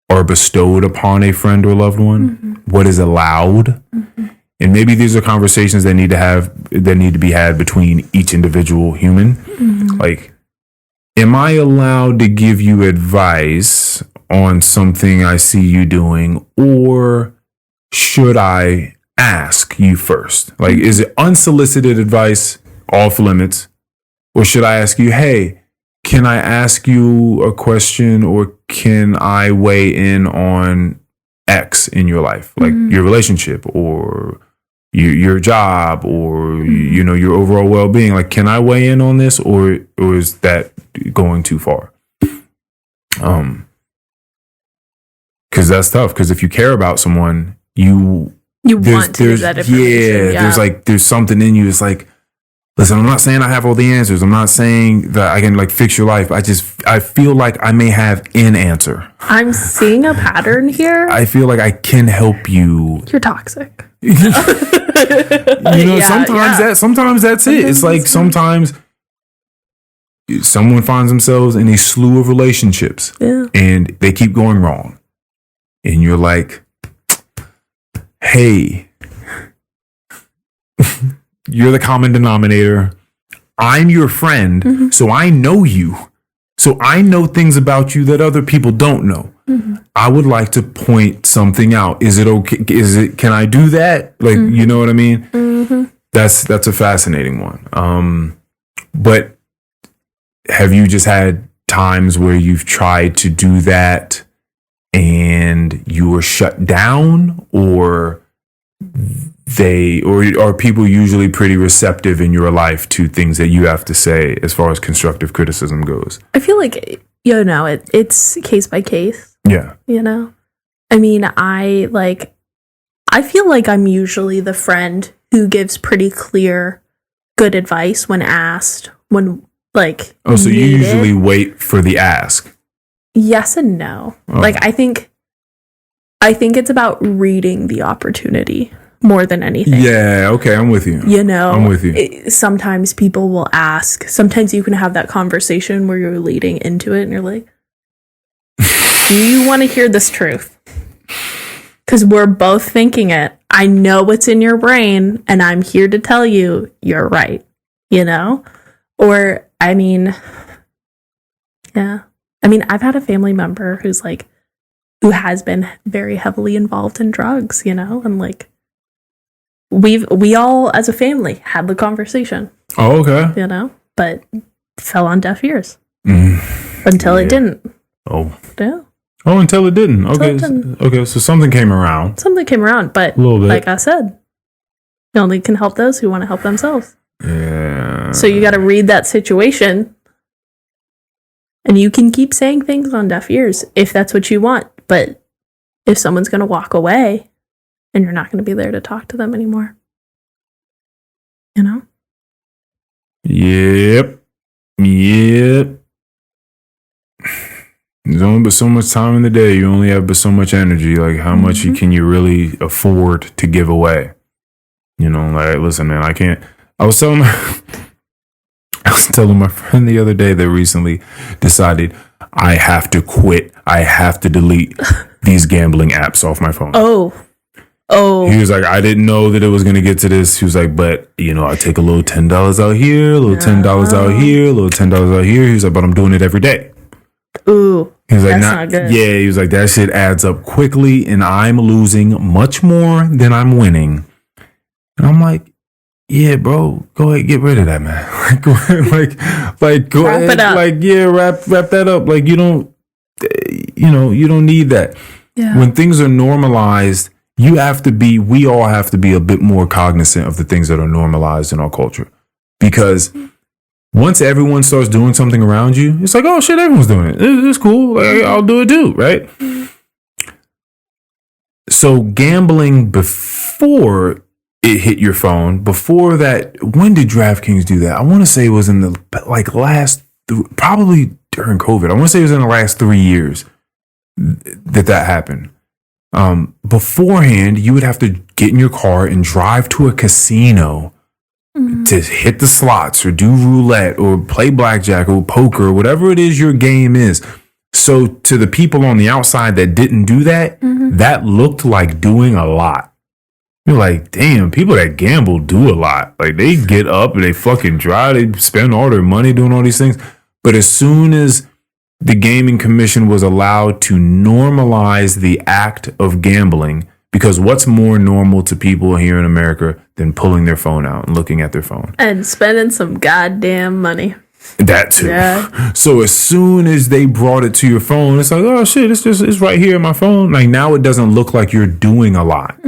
are bestowed upon a friend or loved one, what is allowed. And maybe these are conversations that need to be had between each individual human. Like, am I allowed to give you advice on something I see you doing, or should I ask you first? Like, is it unsolicited advice off limits, or should I ask you, hey, can I ask you a question, or can I weigh in on X in your life, like your relationship or your job or your overall well-being? Like, can I weigh in on this, or is that going too far? Because that's tough. Because if you care about someone, you want to give that information. Yeah, there's something in you. It's like, listen, I'm not saying I have all the answers. I'm not saying that I can like fix your life. I feel like I may have an answer. I'm seeing a pattern here. I feel like I can help you. You're toxic. Sometimes that's it. It's like sometimes someone finds themselves in a slew of relationships and they keep going wrong. And you're like, hey, you're the common denominator. I'm your friend, so I know you. So I know things about you that other people don't know. I would like to point something out. Is it okay? Can I do that? Like, you know what I mean? That's a fascinating one. But have you just had times where you've tried to do that and you were shut down, or are people usually pretty receptive in your life to things that you have to say as far as constructive criticism goes? I feel like, it's case by case. Yeah. I mean, I feel like I'm usually the friend who gives pretty clear, good advice when asked, when so you usually wait for the ask. Yes and no. Oh. Like, I think it's about reading the opportunity more than anything. Yeah, okay, I'm with you. I'm with you. Sometimes people will ask. Sometimes you can have that conversation where you're leading into it and you're like, do you want to hear this truth? Because we're both thinking it. I know what's in your brain, and I'm here to tell you you're right. Or, I mean, yeah. I mean, I've had a family member who has been very heavily involved in drugs, and like, we all as a family had the conversation. Oh, okay. But fell on deaf ears until it didn't. Oh. Yeah. Oh, until it didn't. Okay. It didn't. Okay, so something came around. But A little bit. like I said, you only can help those who want to help themselves. Yeah. So you got to read that situation, and you can keep saying things on deaf ears if that's what you want. But if someone's going to walk away, and you're not going to be there to talk to them anymore, Yep. There's only but so much time in the day. You only have but so much energy. Like, how much can you really afford to give away? Like, listen, man, I can't. I was telling my friend the other day that recently decided I have to quit. I have to delete these gambling apps off my phone. Oh. He was like, I didn't know that it was going to get to this. He was like, but, I take a little $10 out here, a little $10 out here, a little $10 out here. He was like, but I'm doing it every day. Ooh. He was like, that's not good. Yeah, he was like, that shit adds up quickly and I'm losing much more than I'm winning. And I'm like, yeah, bro, go ahead, get rid of that, man. Go ahead, go wrap ahead, it up. Wrap that up. Like, you don't need that. Yeah. When things are normalized, we all have to be a bit more cognizant of the things that are normalized in our culture. Because once everyone starts doing something around you, it's like, oh shit, everyone's doing it. It's cool. Like, I'll do it too, right? So gambling before it hit your phone, before that, when did DraftKings do that? I want to say it was in the probably during COVID. I want to say it was in the last 3 years that happened. Beforehand, you would have to get in your car and drive to a casino to hit the slots or do roulette or play blackjack or poker or whatever it is your game is. So to the people on the outside that didn't do that, that looked like doing a lot. You're like, damn, people that gamble do a lot. Like, they get up and they fucking drive, they spend all their money doing all these things. But as soon as the Gaming Commission was allowed to normalize the act of gambling, because what's more normal to people here in America than pulling their phone out and looking at their phone? And spending some goddamn money. That too. Yeah. So as soon as they brought it to your phone, it's like, oh shit, it's right here in my phone. Like, now it doesn't look like you're doing a lot.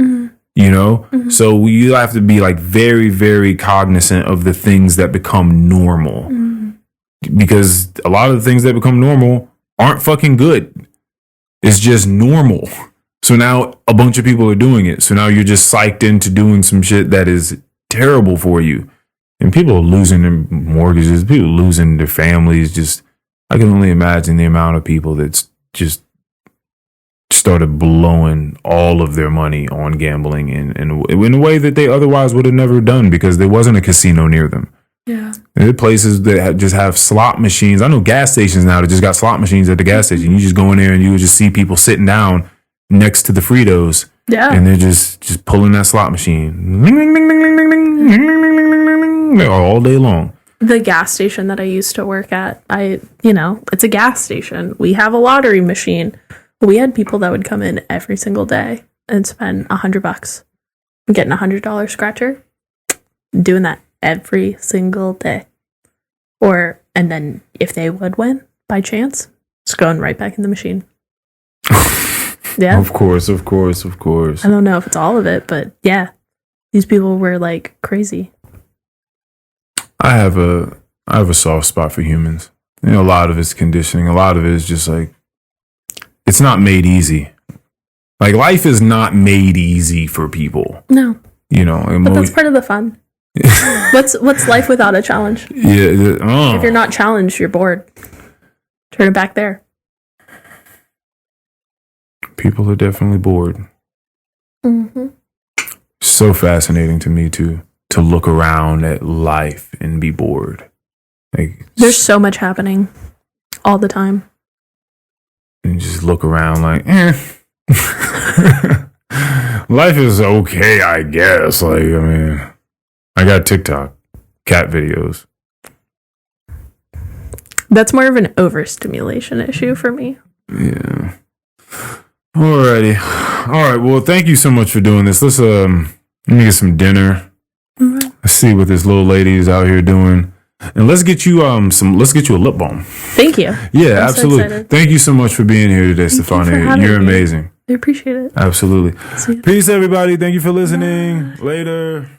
So you have to be like very, very cognizant of the things that become normal. Because a lot of the things that become normal aren't fucking good. It's just normal. So now a bunch of people are doing it. So now you're just psyched into doing some shit that is terrible for you. And people are losing their mortgages, people losing their families. Just, I can only imagine the amount of people that's just started blowing all of their money on gambling in a way that they otherwise would have never done, because there wasn't a casino near them. Yeah. There are places that just have slot machines. I know gas stations now that just got slot machines at the gas station. You just go in there and you would just see people sitting down next to the Fritos. Yeah. And they're just pulling that slot machine all day long. The gas station that I used to work at, it's a gas station. We have a lottery machine. We had people that would come in every single day and spend $100, getting $100 scratcher, doing that every single day. And then if they would win by chance, it's going right back in the machine. Yeah. Of course. I don't know if it's all of it, but yeah, these people were like crazy. I have a soft spot for humans. A lot of it's conditioning. A lot of it is just like, it's not made easy. Like, life is not made easy for people. No. But that's part of the fun. What's life without a challenge? Yeah. If you're not challenged, you're bored. Turn it back there. People are definitely bored. Mm-hmm. So fascinating to me to look around at life and be bored. Like, there's so much happening all the time. And just look around like, life is okay, I guess. Like, I mean, I got TikTok, cat videos. That's more of an overstimulation issue for me. Yeah. Alrighty. All right. Well, thank you so much for doing this. Let's let me get some dinner. Let's see what this little lady is out here doing. And let's get you a lip balm. Thank you. Yeah, I'm absolutely. So thank you so much for being here today, Stefania. You're amazing. I appreciate it. Absolutely. Peace, everybody. Thank you for listening. Bye. Later.